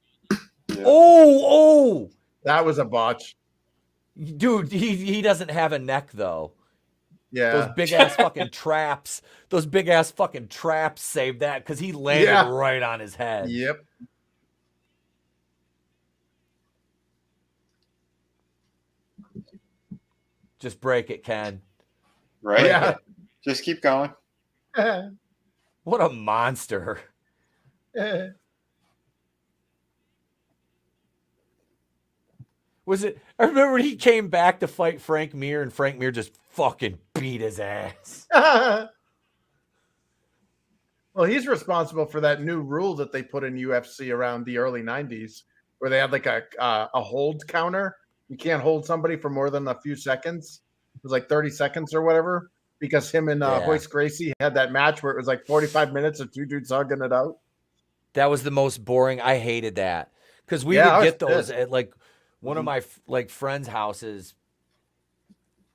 Yeah. Oh, That was a botch. dude, he doesn't have a neck though. Yeah. Those big ass fucking traps. Those big ass fucking traps saved that because he landed Yeah. right on his head. Yep. Just break it, Ken. Right? Yeah. Just keep going. What a monster. Was it? I remember when he came back to fight Frank Mir, and Frank Mir just fucking beat his ass. Well, he's responsible for that new rule that they put in UFC around the early 90s where they had like a hold counter. You can't hold somebody for more than a few seconds. It was like 30 seconds or whatever because him and Yeah. Hoist Gracie had that match where it was like 45 minutes of 2 dudes hugging it out. That was the most boring. I hated that because we Yeah, I would was get those pissed. at like one of my like friends' houses,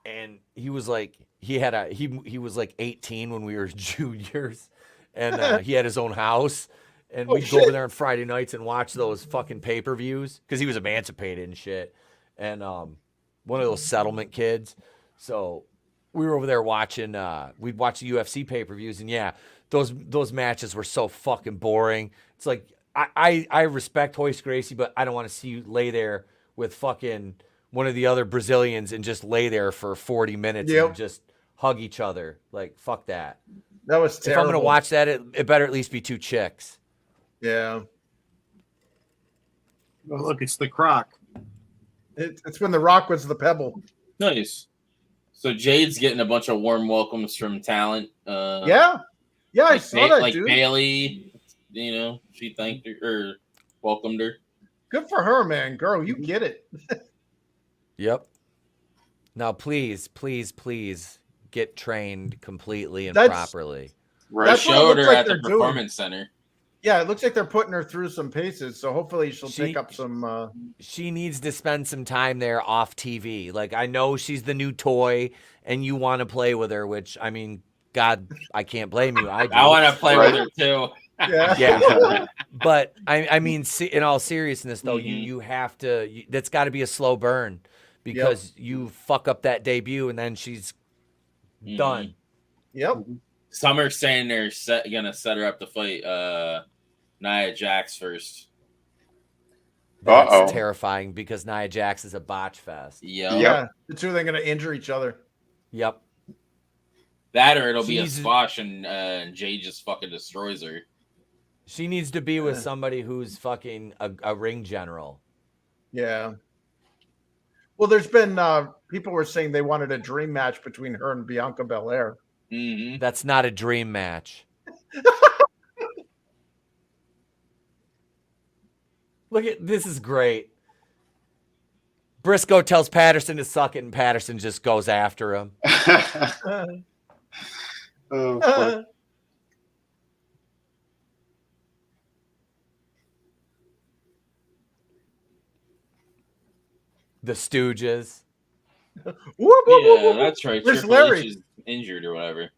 and he was like he was like 18 when we were juniors, and he had his own house, and Oh, we'd go over shit. there on Friday nights and watch those fucking pay-per-views because he was emancipated and shit, and one of those settlement kids. So we were over there watching. We'd watch the UFC pay-per-views, and yeah, those matches were so fucking boring. It's like I respect Hoist Gracie, but I don't want to see you lay there with fucking one of the other Brazilians and just lay there for 40 minutes Yep. and just hug each other. Like, fuck that. That was If terrible. I'm going to watch that, it better at least be two chicks. Yeah. Oh, look, it's the Croc. It's when the Rock was the pebble. Nice. So Jade's getting a bunch of warm welcomes from talent. Yeah. Yeah, I like saw that, like dude. Bailey, she thanked her or welcomed her. Good for her, man. Girl, you get it. Yep. Now, please get trained completely and That's- properly. They That's what it showed looks her like at the they're doing. performance center. Yeah, it looks like they're putting her through some paces, so hopefully she'll She- pick up some She needs to spend some time there off TV. Like, I know she's the new toy and you want to play with her, which, I mean, God, I can't blame you. I do. I want to play with her too. yeah. Yeah. But I mean, in all seriousness, though, Mhm. you have to. That's got to be a slow burn because you fuck up that debut and then she's done. Yep. Summer's saying they're gonna set her up to fight Nia Jax first. That's Uh-oh. terrifying because Nia Jax is a botch fest. Yep. Yeah. The two are gonna injure each other. Yep. That or it'll be a She's- squash and Jade just fucking destroys her. She needs to be with somebody who's fucking a ring general. Yeah. Well, there's been people were saying they wanted a dream match between her and Bianca Belair. Mm-hmm. That's not a dream match. Look at this is great. Briscoe tells Patterson to suck it, and Patterson just goes after him. Oh, fuck. The Stooges. Whoop, whoop, whoop, Yeah, whoop. that's right. Where's Triple Larry? H is injured or whatever.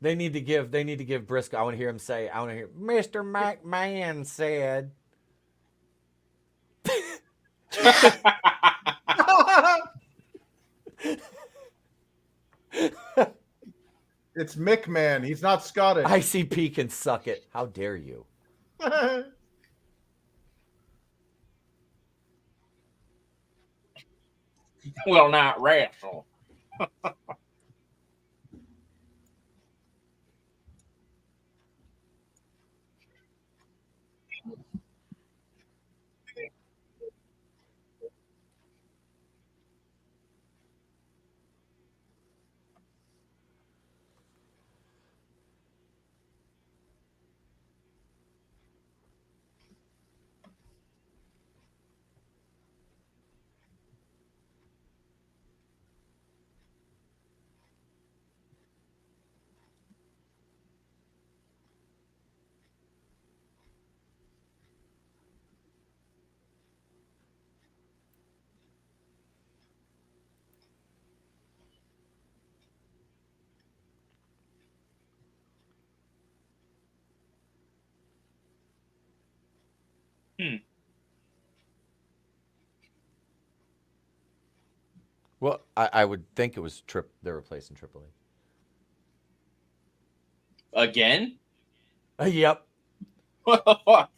They need to give Briscoe. I want to hear him say, I want to hear Mr. McMahon said. It's Mick Man. He's not Scottish. ICP can suck it. How dare you? Will not wrestle. Well, I would think it was they're replacing Triple Again? H. Yep. What the fuck?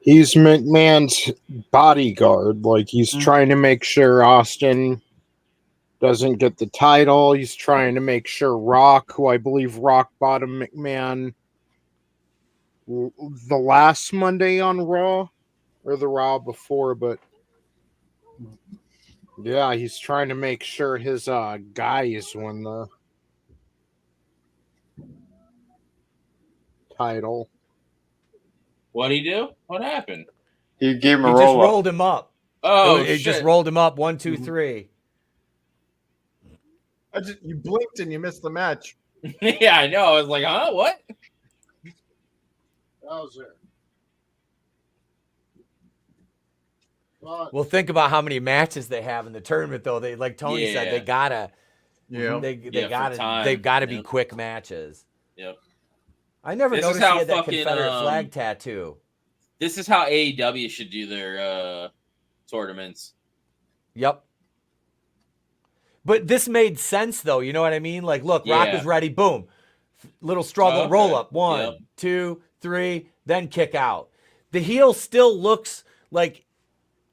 He's McMahon's bodyguard. Like, he's trying to make sure Austin doesn't get the title. He's trying to make sure Rock, who I believe Rock bottom McMahon the last Monday on Raw, or the Raw before, but yeah, he's trying to make sure his guys win the title. What'd he do? What happened? He gave him He a just roll up. rolled him up. Oh, It shit. just rolled him up. 1, 2, 3. You blinked and you missed the match. Yeah, I know. I was like, huh? What? Bowser. Well, think about how many matches they have in the tournament, though. They, like Tony said, they gotta, they've got to be quick matches. Yep. I never noticed he had that Confederate flag tattoo. This is how AEW should do their tournaments. Yep. But this made sense, though. You know what I mean? Like, look, Rock is ready. Boom. Little struggle, roll up. 1, 2, 3, then kick out. The heel still looks like,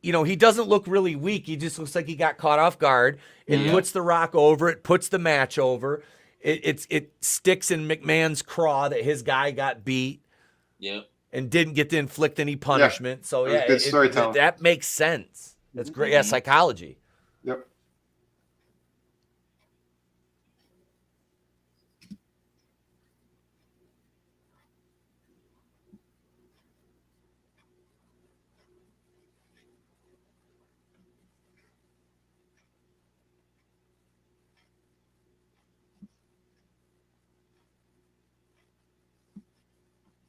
you know, he doesn't look really weak. He just looks like he got caught off guard. It puts the Rock over. It puts the match over. It sticks in McMahon's craw that his guy got beat. Yep. And didn't get to inflict any punishment. Yeah. So, good storytelling. That makes sense. That's great. Yeah, psychology. Yep.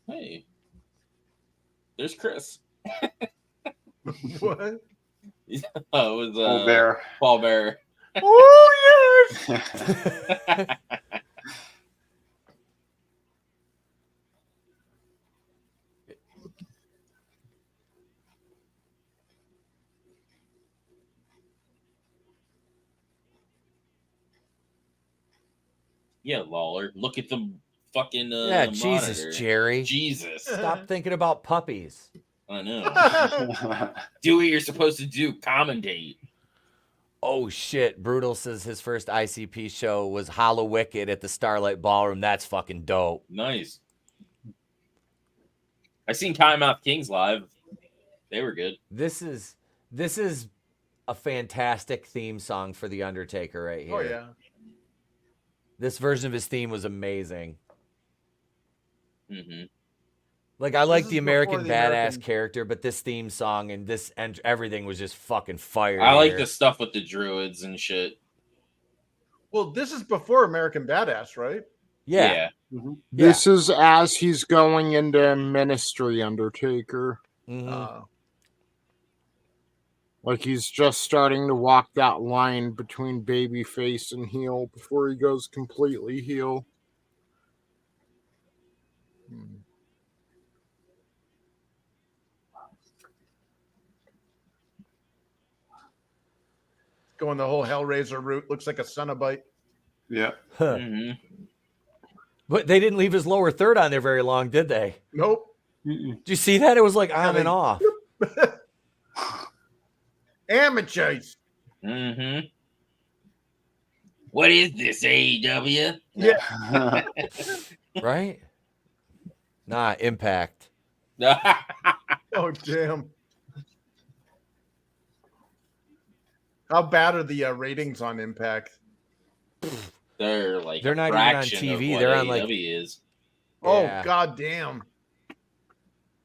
Hey. There's Chris. What? It was Paul Bear. Paul Bear. Oh yes. Yeah, Lawler. Look at the fucking Jesus, monitor. Jerry. Jesus. Stop thinking about puppies. I know. Do what you're supposed to do. Commentate. Oh, shit. Brutal says his first ICP show was Hollow Wicked at the Starlight Ballroom. That's fucking dope. Nice. I seen Kymouth Kings live. They were good. This is a fantastic theme song for The Undertaker right here. Oh yeah. This version of his theme was amazing. Mm-hmm. Like, I like This the is American before the Badass American- character, but this theme song and this and everything was just fucking fire. I like here. the stuff with the druids and shit. Well, this is before American Badass, right? Yeah. This is as he's going into Ministry Undertaker. Mhm. Like he's just starting to walk that line between babyface and heel before he goes completely heel. Going the whole Hellraiser route. Looks like a Cenobite. Yeah. Huh. Mm-hmm. But they didn't leave his lower third on there very long, did they? Nope. Did you see that? It was like on and off. Amateurs. Mm-hmm. What is this, AEW? Yeah. Right? Nah, Impact. Oh damn. How bad are the ratings on Impact? They're like They're a not even on fraction of TV. what They're on, like- AEW is. Oh Yeah. god damn.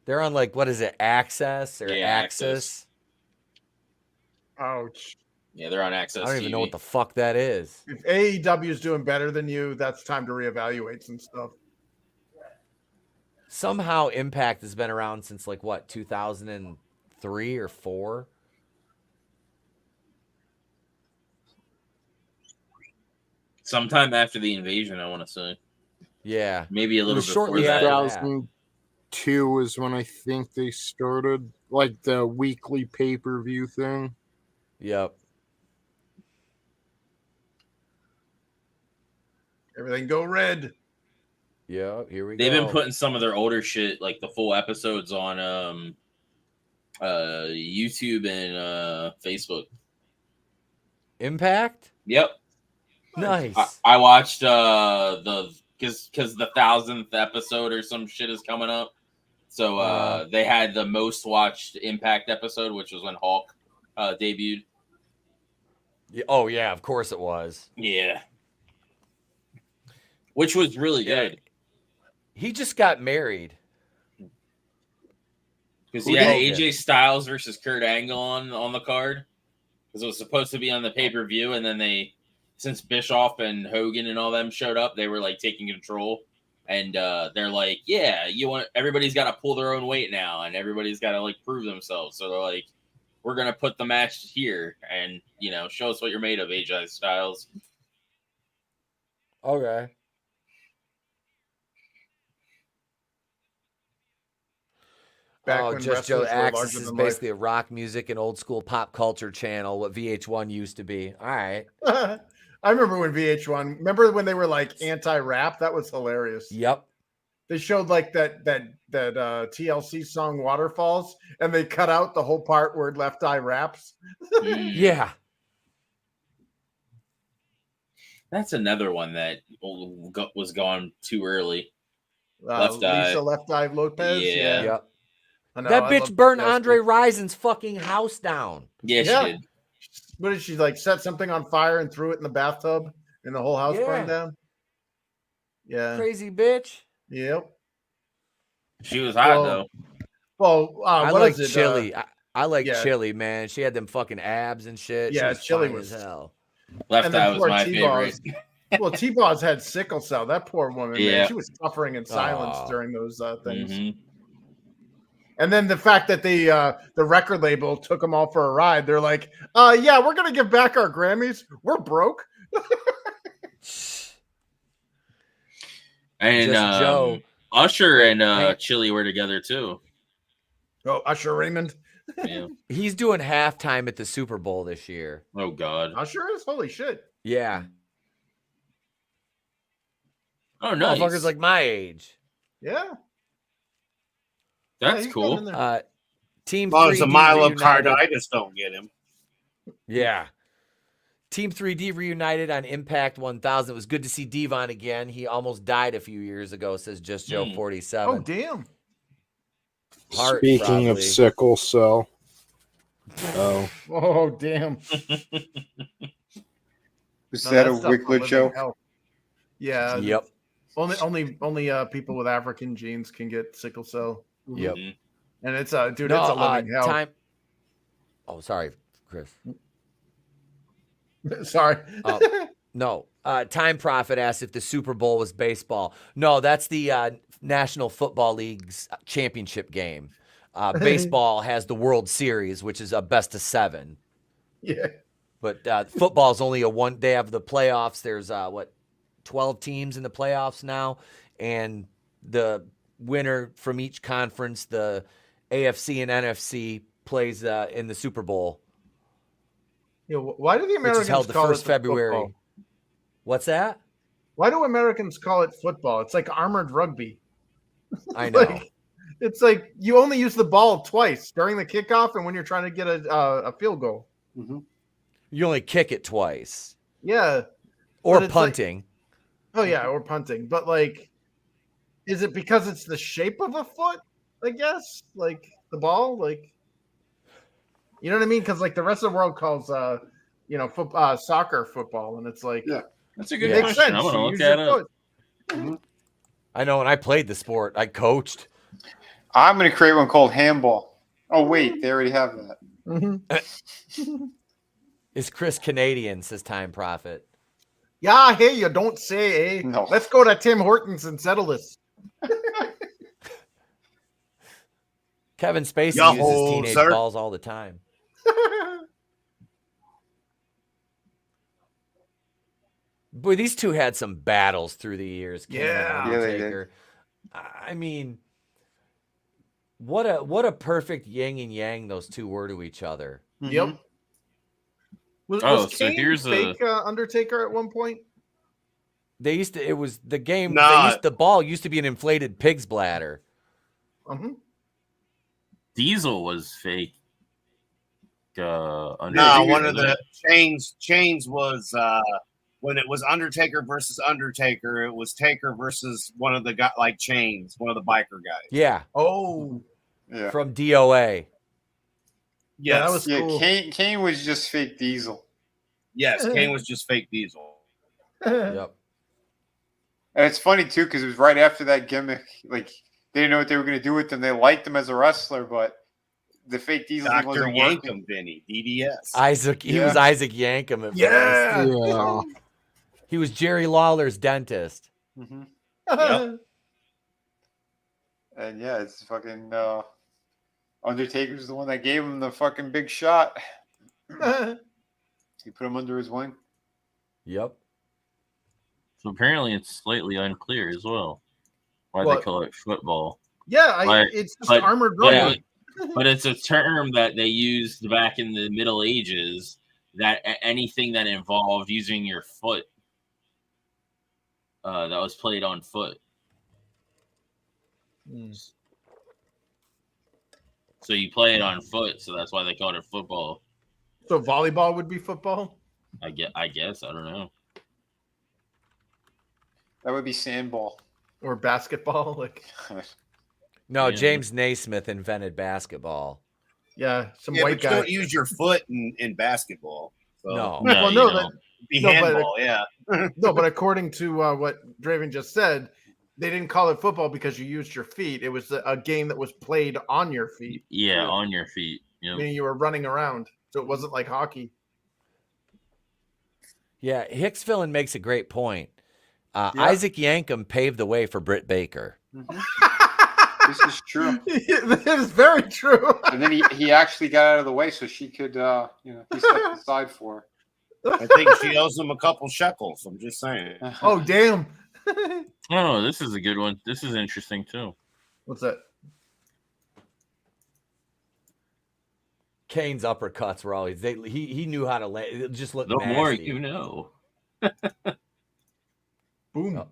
They're on, like, what is it, Access or Yeah, Axis? Ouch. Yeah, they're on Access I don't even TV. know what the fuck that is. If AEW is doing better than you, that's time to reevaluate some stuff. Somehow Impact has been around since, like, what, 2003 or 4? Sometime after the invasion, I want to say. Yeah. Maybe a little Shortly before that. after. 2002 is when I think they started, like the weekly pay-per-view thing. Yep. Everything go red. Yeah, here we They've go. been putting some of their older shit, like the full episodes, on YouTube and Facebook. Impact? Yep. Nice. I watched the because the 1000th episode or some shit is coming up. So they had the most watched Impact episode, which was when Hulk debuted. Oh, yeah, of course it was. Yeah. Which was really good. He just got married. Because Who he had did? AJ Styles versus Kurt Angle on the card. Because it was supposed to be on the pay-per-view, and then since Bischoff and Hogan and all them showed up, they were like taking control And they're like, yeah, everybody's got to pull their own weight now, and everybody's got to like prove themselves. So they're like, we're gonna put the match here, and show us what you're made of, AJ Styles. Okay. Just Joe Axis is basically a rock music and old school pop culture channel, what VH1 used to be. All right. I remember when VH1, remember when they were like anti-rap? That was hilarious. Yep. They showed like that TLC song Waterfalls, and they cut out the whole part where Left Eye raps. Yeah. That's another one that was gone too early. Left Eye Lopez. Yeah. Yep. That bitch burned Andre Rison's fucking house down. Yeah, she did. What did she like? Set something on fire and threw it in the bathtub, and the whole house burned down. Yeah, crazy bitch. Yep. She was hot though. Well, I like Chili. I like Chili, man. She had them fucking abs and shit. Yeah, Chili was as hell. Left Eye was my favorite. Well, T-Boz had sickle cell. That poor woman, yeah. man, she was suffering in silence during those things. Mm-hmm. And then the fact that the record label took them all for a ride, they're like, yeah, we're going to give back our Grammys. We're broke. And Joe. Usher and Chili were together too. Oh, Usher Raymond. Yeah. He's doing halftime at the Super Bowl this year. Oh, God. Usher is? Holy shit. Yeah. Oh, nice. Motherfuckers like my age. Yeah. That's cool. Team 3D well, it's a myocarditis, don't get him. Yeah. Team 3D reunited on Impact 1000. It was good to see Devon again. He almost died a few years ago, says Just Joe 47. Oh, damn. Speaking of sickle cell. Oh, damn. Is that a Wicklet show? Hell. Yeah. Yep. Only people with African genes can get sickle cell. Yep. And it's it's a living hell. Oh, sorry, Chris. Sorry. No. Time Prophet asked if the Super Bowl was baseball. No, that's the National Football League's championship game. Baseball has the World Series, which is a best of 7. Yeah. But football is only a one. They have the playoffs. There's 12 teams in the playoffs now, and the winner from each conference, the AFC and NFC, plays in the Super Bowl. Yeah, why do the Americans which is held the call first it February? Football? What's that? Why do Americans call it football? It's like armored rugby. I know. It's like you only use the ball twice during the kickoff and when you're trying to get a field goal. Mm-hmm. You only kick it twice. Yeah. Or punting. Or punting. But like, is it because it's the shape of a foot? I guess like the ball, like, you know what I mean? Because like the rest of the world calls soccer football, and it's like, yeah, that's a good question. Sense. I'm gonna look at it. Mm-hmm. I know when I played the sport, I coached. I'm gonna create one called handball. Oh wait, they already have that. Mm-hmm. Is Chris Canadian? Says Time Prophet. Yeah, hey, you don't say, eh? No. Let's go to Tim Hortons and settle this. Kevin Spacey uses teenage balls all the time. Boy, these two had some battles through the years. Yeah, they did. I mean, what a perfect yin and yang those two were to each other. Mm-hmm. Yep. Was Kane here's fake Undertaker at one point? They used to. It was the game. Nah. The ball used to be an inflated pig's bladder. Mm-hmm. Diesel was fake. No, one of the chains was when it was Undertaker versus Undertaker. It was Taker versus one of the guy like Chains, one of the biker guys. Yeah. Oh, Yeah. From DOA. yeah, that was cool. Kane was just fake Diesel. Yes, Kane was just fake Diesel. Yep. And it's funny too because it was right after that gimmick. Like they didn't know what they were going to do with him. They liked him as a wrestler, but the fake Diesel Dr. wasn't Yankum, working. Vinny, DDS. Isaac. He was Isaac Yankum at Yeah. first. He was Jerry Lawler's dentist. Mm-hmm. Yep. And yeah, it's fucking Undertaker's the one that gave him the fucking big shot. He put him under his wing. Yep. So apparently it's slightly unclear as well why What? they call it football. Yeah, it's just armored robot. But it's a term that they used back in the Middle Ages, that anything that involved using your foot that was played on foot. So you play it on foot, so that's why they called it football. So volleyball would be football? I guess. I don't know. That would be sandball. Or basketball? Like No, Yeah. James Naismith invented basketball. yeah, some Yeah, white but you guy. don't use your foot in basketball. So No. No, Well, you no, don't. be No, but- handball, yeah. No, but according to what Draven just said, they didn't call it football because you used your feet. It was a game that was played on your feet, Yeah, on your feet. Yep. meaning you were running around. So it wasn't like hockey. Yeah, Hicks Villain makes a great point. Yeah. Isaac Yankem paved the way for Britt Baker. This is true. That is very true. And then he actually got out of the way so she could, he stepped aside for I think she owes him a couple shekels. I'm just saying. her. Oh, damn. Oh, this is a good one. This is interesting too. What's that? Kane's uppercuts were always he knew how to land. It just looked The nasty. more you know. Boom. Oh.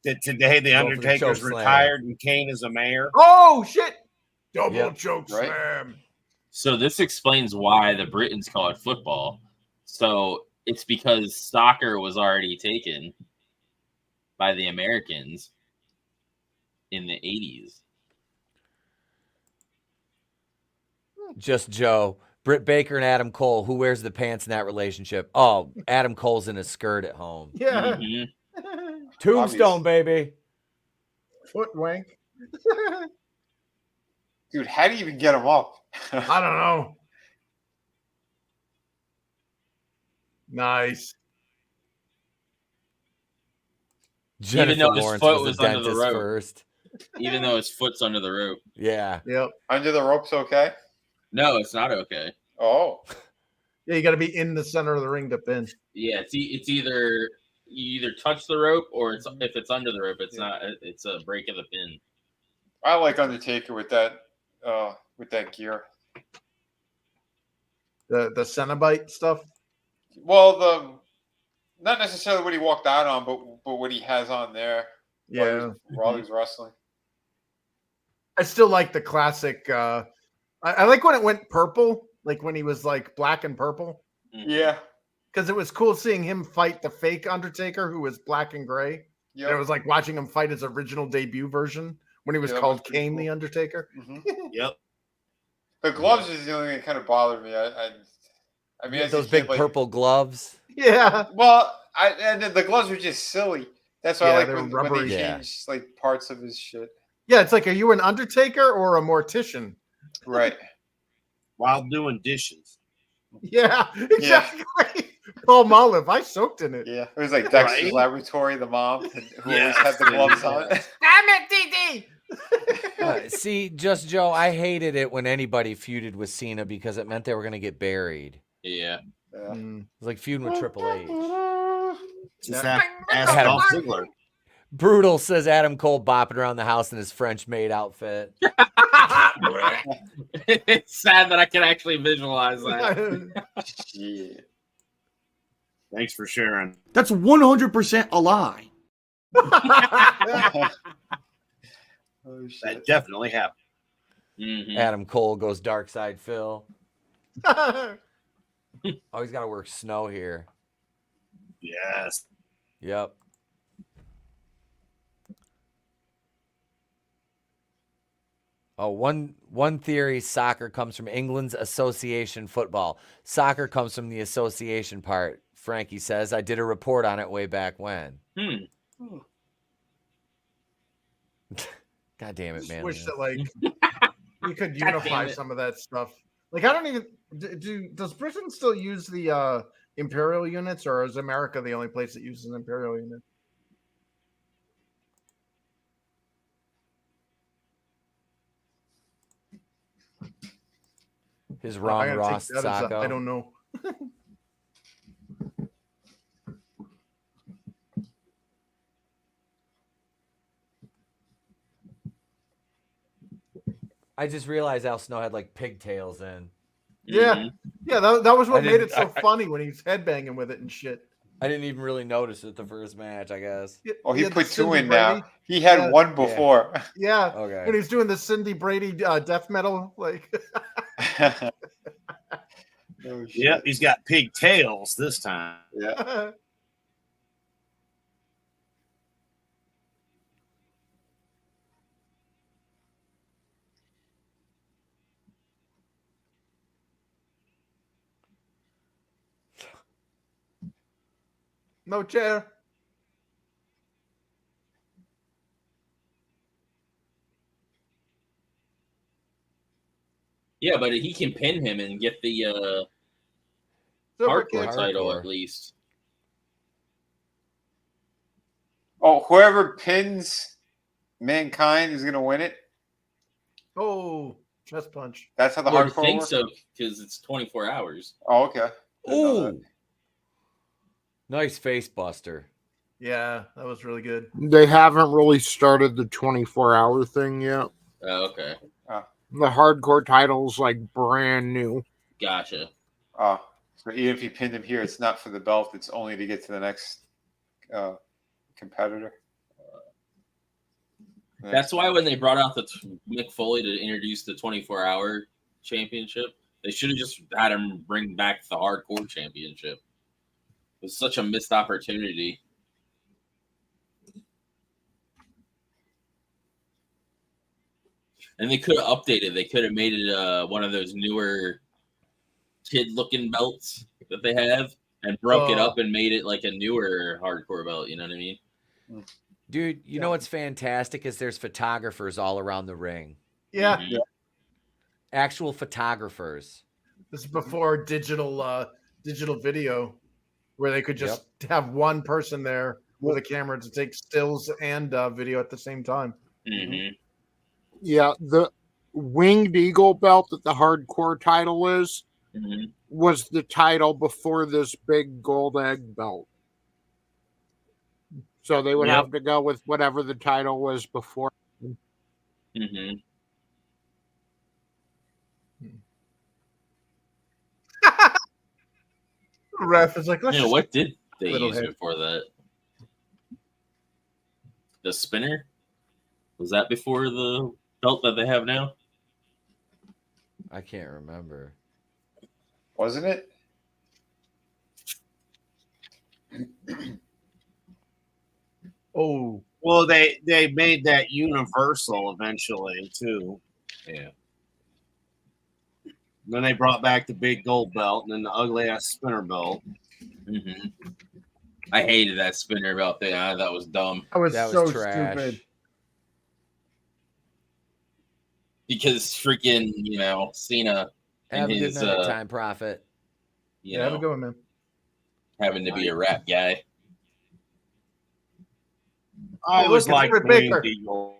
Today, the Go for the Undertaker's choke slam. retired and Kane is a mayor. Oh, shit. Double Yep. choke Right. slam. So this explains why the Britons call it football. So it's because soccer was already taken by the Americans in the 80s. Just Joe. Britt Baker and Adam Cole. Who wears the pants in that relationship? Oh, Adam Cole's in a skirt at home. Yeah. Mhm. Tombstone, baby. Foot wank. Dude, how do you even get him up? I don't know. Nice. Jennifer though his Lawrence foot was was a under the dentist rope. first. Even though his foot's under the rope. Yeah. Yep. Under the rope's okay? No, it's not okay. Oh. Yeah, you got to be in the center of the ring to pin. Yeah, it's either you either touch the rope or it's if it's under the rope, it's not. It's a break of the pin. I like Undertaker with that gear. The Cenobite stuff. Well, not necessarily what he walked out on, but what he has on there. Yeah. While he's wrestling. I still like the classic. I like when it went purple, like when he was like black and purple, Yeah. because it was cool seeing him fight the fake Undertaker who was black and gray. Yeah. And it was like watching him fight his original debut version when he was Yeah, that called was pretty Kane cool. the Undertaker. Yep. The gloves is the only thing that kind of bothered me. I mean, as a Those kid, big like- purple gloves. Yeah. Well, and the gloves were just silly. That's why Yeah, I like they were when rubbery. they Yeah. changed like parts of his shit. Yeah, it's like, are you an Undertaker or a mortician? Right. While doing dishes. Yeah, exactly. Paul Olive, I soaked in it. Yeah. It was like Dexter's Right. Laboratory, the mom, who Yes. always had the gloves on. Damn it, DD! See, Just Joe, I hated it when anybody feuded with Cena because it meant they were going to get buried. Yeah. Yeah. Mm. It was like feuding with Triple H. Just Yeah. ask Adam- Dolph Ziggler. Brutal says Adam Cole bopping around the house in his French maid outfit. It's sad that I can actually visualize that. Shit. Thanks for sharing. That's 100% a lie. Oh, shit. That definitely happened. Mhm. Adam Cole goes dark side Phil. Oh, he's got to work snow here. Yes. Yep. Oh, one theory, soccer comes from England's association football. Soccer comes from the association part, Frankie says. I did a report on it way back when. God damn it, Just man. wish that like you could God unify damn it. some of that stuff. Like I don't even does Britain still use the imperial units, or is America the only place that uses an imperial unit? His I Ron gotta Ross take that as a- Sacco. I don't know. I just realized Al Snow had like pigtails in. Yeah, yeah. That was what I made it didn't- so funny when he's headbanging with it and shit. I didn't even really notice it the first match, I guess. Oh, he had the put two Cindy in now. Brady. He had Yeah. one before. Yeah. Okay. When he's doing the Cindy Brady death metal, like. Oh, shit. Yep, he's got pigtails this time. Yeah. No chair. Yeah, but he can pin him and get the Super hardcore kick. title Hardcore. at least. Oh, whoever pins Mankind is gonna win it. Oh, chest punch. That's how the I hardcore think works? so because it's 24 hours. Oh, okay. Didn't know that. Ooh. Nice face buster. Yeah, that was really good. They haven't really started the 24-hour thing yet. Oh, okay, The hardcore title's like brand new. gotcha. Oh, so even if you pinned him here, it's not for the belt. It's only to get to the next competitor. That's why when they brought out the Mick Foley to introduce the 24-hour championship, they should have just had him bring back the hardcore championship. It was such a missed opportunity. And they could have updated. They could have made it one of those newer kid-looking belts that they have and broke it up and made it like a newer hardcore belt. You know what I mean? Dude, you know what's fantastic is there's photographers all around the ring. Yeah, Mhm. Actual photographers. this is before digital video, where they could just have one person there with a camera to take stills and video at the same time. Mhm. Yeah, the Winged Eagle belt that the hardcore title is Mhm. was the title before this big gold egg belt. So they would Yep. have to go with whatever the title was before. Mhm. Ref is like, let's Yeah, just what did they little use head. before that? The spinner? Was that before the belt that they have now? I can't remember. Wasn't it? Oh, Well, they made that universal eventually too. Yeah. Then they brought back the big gold belt and then the ugly ass spinner belt. Mm-hmm. I hated that spinner belt thing. That was dumb. that was That so was trash. stupid. Because freaking, Cena Have and a good his, night, Time Prophet. Have a good one, man. having to be a rap guy. I Hey, always look, liked it's Britt Baker. Winged Eagle.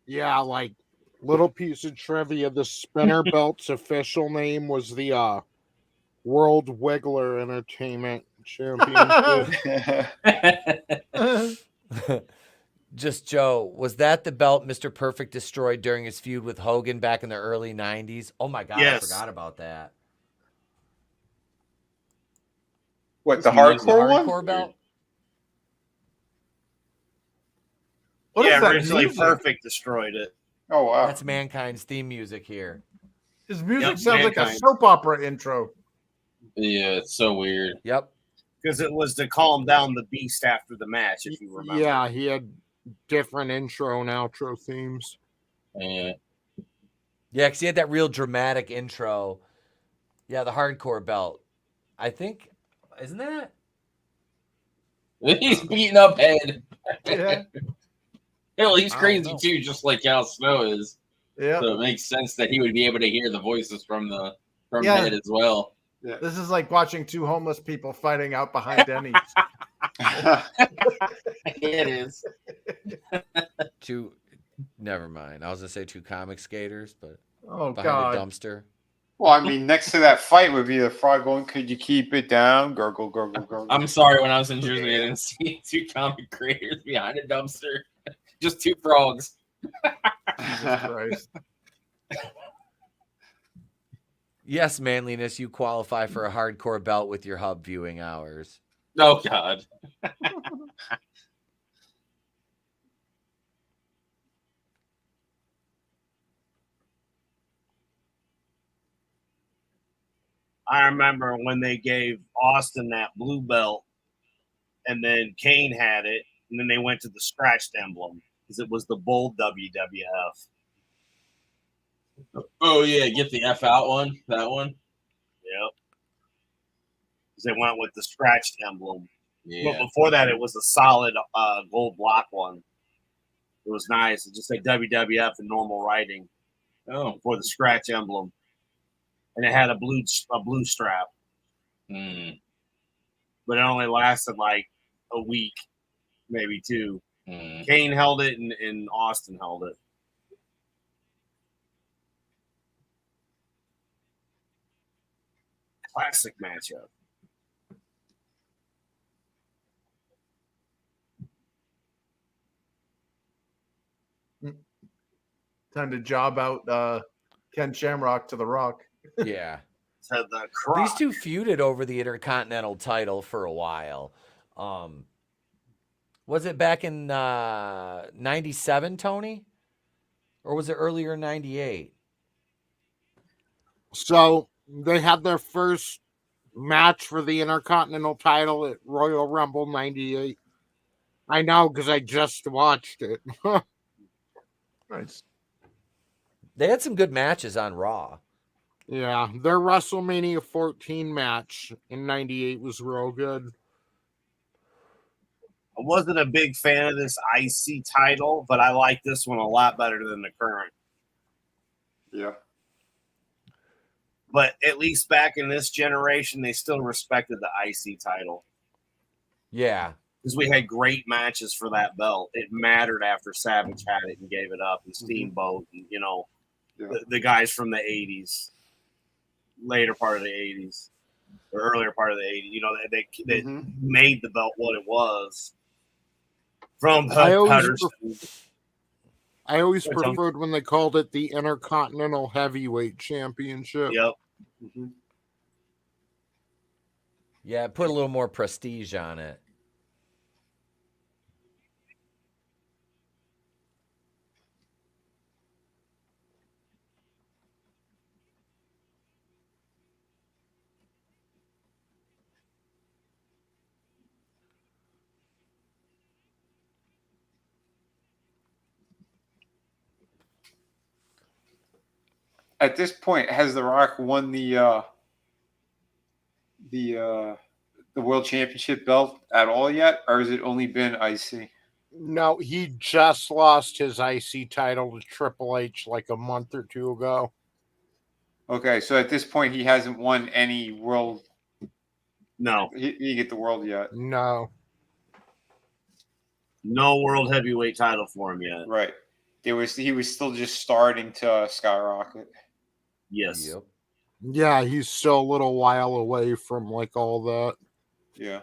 Yeah, like little piece of trivia. The spinner belt's official name was the World Wiggler Entertainment Championship. Just Joe, was that the belt Mr. Perfect destroyed during his feud with Hogan back in the early 90s? Oh my God, Yes. I forgot about that. What, the This music- The hardcore one? hardcore belt? What yeah, is that originally music? Perfect destroyed it. Oh, wow. That's Mankind's theme music here. His music Yep, sounds like a Mankind. soap opera intro. Yeah, it's so weird. Yep. Because it was to calm down the beast after the match, if you remember. Yeah, he had different intro and outro themes. Yeah. Yeah, because he had that real dramatic intro. Yeah, the hardcore belt. I think, isn't that? He's beating up Ed. Yeah, Hell, he's I don't crazy know. too, just like Al Snow is. yeah. So it makes sense that he would be able to hear the voices from Yeah. Ed as well. Yeah. This is like watching two homeless people fighting out behind Denny's. It is. Never mind. I was gonna say two comic skaters, but Oh behind a God! dumpster. Well, I mean, next to that fight would be the frog going, "Could you keep it down?" Gurgle, gurgle, gurgle. I'm sorry, when I was in Jersey, I didn't see two comic creators behind a dumpster. Just two frogs. Jesus Christ! Yes, manliness, you qualify for a hardcore belt with your hub viewing hours. Oh God. I remember when they gave Austin that blue belt, and then Kane had it, and then they went to the scratched emblem because it was the bold WWF. Oh yeah, get the F out one. That one. Yep. Because they went with the scratched emblem. Yeah. But before that, it was a solid gold block one. It was nice. It just said WWF in normal writing. Oh. For the scratch emblem, and it had a blue strap. Mm. But it only lasted like a week, maybe two. Mm. Kane held it, and Austin held it. Classic matchup. Time to job out Ken Shamrock to the Rock. Yeah. To the Croc. These two feuded over the Intercontinental title for a while. Was it back in 97, Tony? Or was it earlier in 98? So they had their first match for the Intercontinental title at Royal Rumble 98. I know because I just watched it. Nice. They had some good matches on Raw. Yeah, their WrestleMania 14 match in 98 was real good. I wasn't a big fan of this IC title, but I like this one a lot better than the current. Yeah. But at least back in this generation, they still respected the IC title. Yeah. Because we had great matches for that belt. It mattered after Savage had it and gave it up, and Steamboat, and, you know, the guys from the 80s, later part of the 80s, or earlier part of the 80s, you know, they made the belt what it was. From Patterson. I always preferred when they called it the Intercontinental Heavyweight Championship. Yep. Yeah, put a little more prestige on it. At this point, has The Rock won the World Championship belt at all yet, or has it only been IC? No, he just lost his IC title to Triple H like a month or two ago. Okay, so at this point, he hasn't won any world. No. He didn't get the world yet. No. No world heavyweight title for him yet. Right. He was still just starting to skyrocket. Yes. Yep. Yeah, he's still a little while away from like all that. Yeah.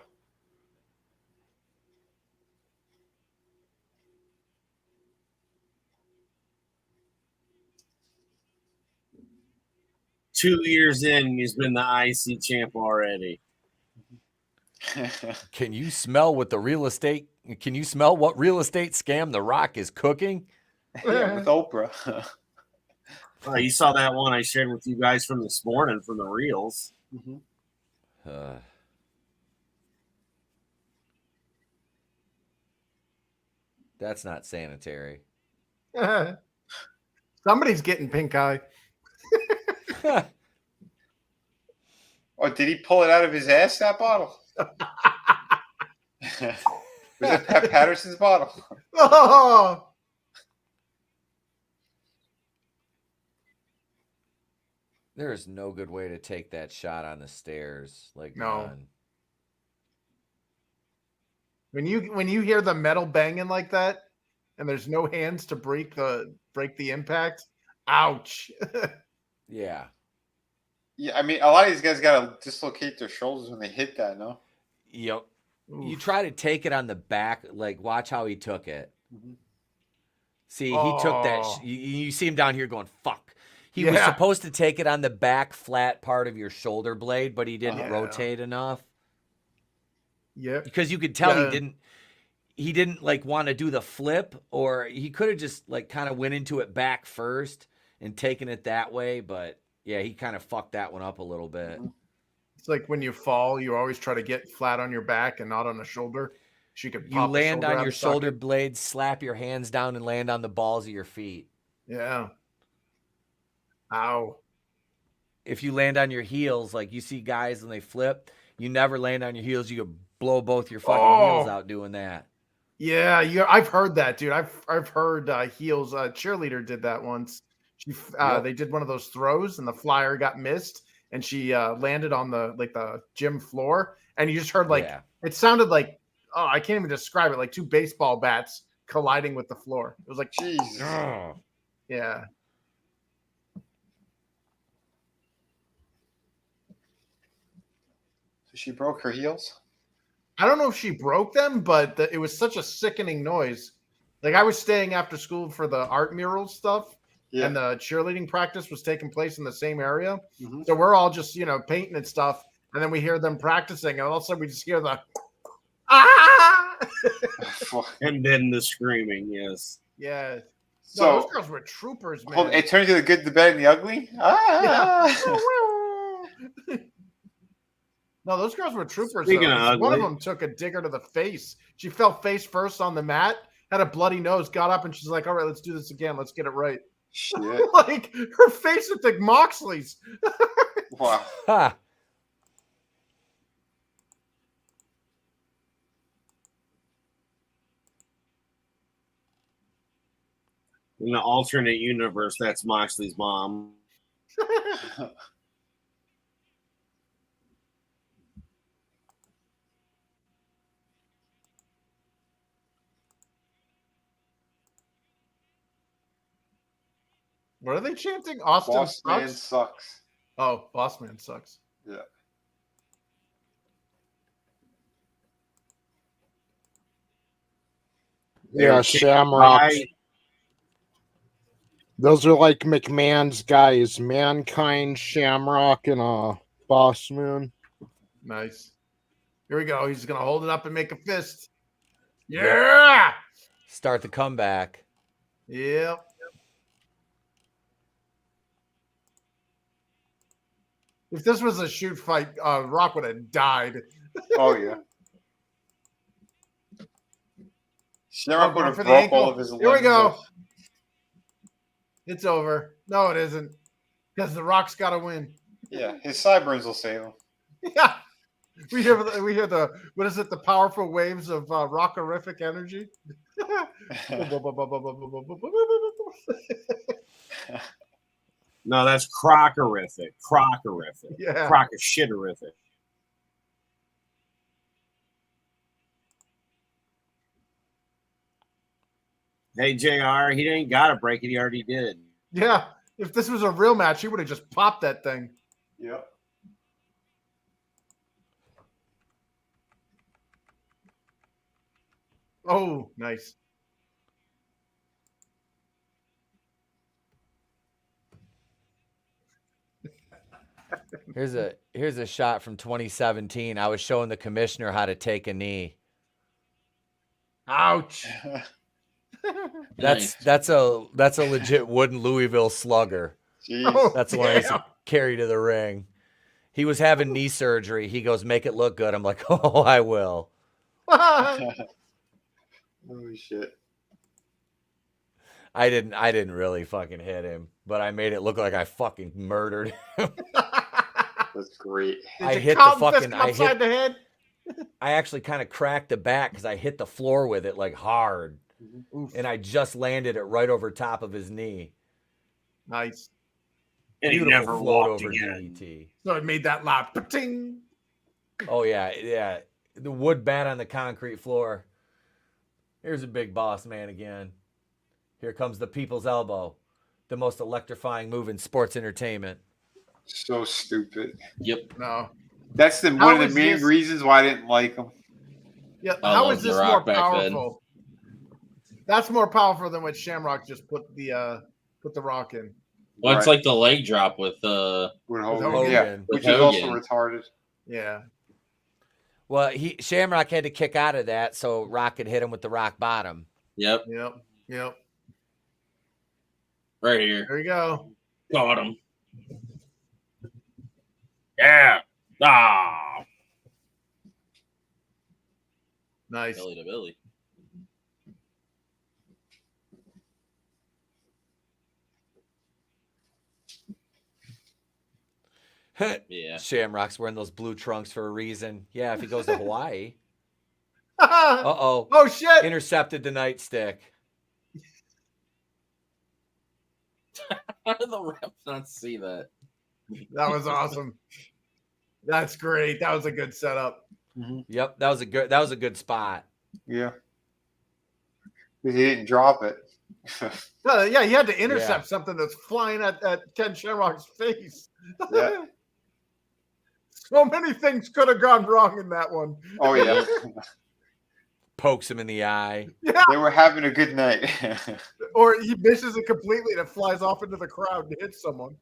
Two years in, he's been the IC champ already. Can you smell what real estate scam The Rock is cooking? Yeah, with Oprah. You saw that one I shared with you guys from this morning from the reels. That's not sanitary. Somebody's getting pink eye. Oh, did he pull it out of his ass, that bottle? Was it Pat Patterson's bottle? There is no good way to take that shot on the stairs. Like, No. none. When you hear the metal banging like that, and there's no hands to break the impact, ouch. Yeah. Yeah, I mean, a lot of these guys got to dislocate their shoulders when they hit that, no? Yep. Oof. You try to take it on the back, like, watch how he took it. Mhm. See, he took that. Oh. You see him down here going, fuck. He was Yeah. supposed to take it on the back flat part of your shoulder blade, but he didn't Yeah. rotate enough. Yep. Because you could tell Yeah. he didn't like want to do the flip, or he could have just like kind of went into it back first and taken it that way. But yeah, he kind of fucked that one up a little bit. It's like when you fall, you always try to get flat on your back and not on the shoulder. So you could You pop a land shoulder on out your of socket. shoulder blades, slap your hands down, and land on the balls of your feet. Yeah. Ow. If you land on your heels, like you see guys when they flip, you never land on your heels. You could blow both your fucking heels out doing that. Yeah, I've heard that, dude. I've heard heels. Cheerleader did that once. She they did one of those throws, and the flyer got missed, and she landed on the gym floor, and you just heard it sounded like, oh, I can't even describe it, like two baseball bats colliding with the floor. It was like, Jesus. yeah. So she broke her heels? I don't know if she broke them, but it was such a sickening noise. Like, I was staying after school for the art mural stuff, and the cheerleading practice was taking place in the same area. Mhm. So we're all just, painting and stuff, and then we hear them practicing, and all of a sudden we just hear the ah! And then the screaming, yes. Yeah. So No, those girls were troopers, man. it turned to the good, the bad, and the ugly? Ah! Yeah. No, those girls were troopers. Speaking Though. of One of ugly. them took a digger to the face. She fell face first on the mat, had a bloody nose, got up, and she's like, all right, let's do this again. Let's get it right. Shit. Like, her face looked like Moxley's. Wow. Ha! In the alternate universe, that's Moxley's mom. What are they chanting? Austin Boss man sucks? sucks. Oh, Boss Man sucks. Yeah. Yeah, Shamrocks. Those are like McMahon's guys. Mankind, Shamrock, and Boss Man. Nice. Here we go. He's going to hold it up and make a fist. Yeah! Start the comeback. Yep. If this was a shoot fight, Rock would have died. Oh, yeah. Shamrock would Going have for the broke ankle. all of his Here we limbs go. off. It's over. No, it isn't. Because the Rock's got to win. Yeah, his sideburns will save him. Yeah. We hear the what is it? The powerful waves of rockerific energy. No, that's Crockerific. Crockerific. Yeah. Crocker shitterific. Hey, JR, he ain't got to break it. He already did. Yeah. If this was a real match, he would have just popped that thing. Yep. Oh, nice. Here's a shot from 2017. I was showing the commissioner how to take a knee. Ouch. That's a legit wooden Louisville Slugger. Jeez. Oh, That's the one I used to carry to the ring. He was having knee surgery. He goes, "Make it look good." I'm like, "Oh, I will." Holy shit. I didn't really fucking hit him, but I made it look like I fucking murdered him. That's great. I Did you hit the Carlton fist fucking. him upside the head? I actually kind of cracked the back because I hit the floor with it like hard, Oof. and I just landed it right over top of his knee. Nice. And he Beautiful never float walked over again. DDT. So it made that loud pa-ting. Oh yeah, yeah. The wood bat on the concrete floor. Here's a big boss man again. Here comes the people's elbow, the most electrifying move in sports entertainment. So stupid. Yep. No. That's How one of is the main this- reasons why I didn't like him. Yeah, I how loved is The this Rock more back then. powerful? That's more powerful than what Shamrock just put the Rock in. Well, it's Right. like the leg drop with With Hogan. Hogan. Yeah, With which is also Hogan. retarded. Yeah. Well, Shamrock had to kick out of that so Rock could hit him with the rock bottom. Yep. Yep. Right here. There you go. Got him. Yeah. Ah. Nice. Belly to belly. Yeah. Shamrock's wearing those blue trunks for a reason. Yeah, if he goes to Hawaii. Uh-oh. Oh shit. Intercepted the nightstick. How did the refs not see that? That was awesome. That's great. That was a good setup. Yep, that was a good spot. Yeah. He didn't drop it. Yeah, he had to intercept something that's flying at Ken Shamrock's face. Yeah. So many things could have gone wrong in that one. Oh yeah. Pokes him in the eye. Yeah. They were having a good night. Or he misses it completely and it flies off into the crowd and hits someone.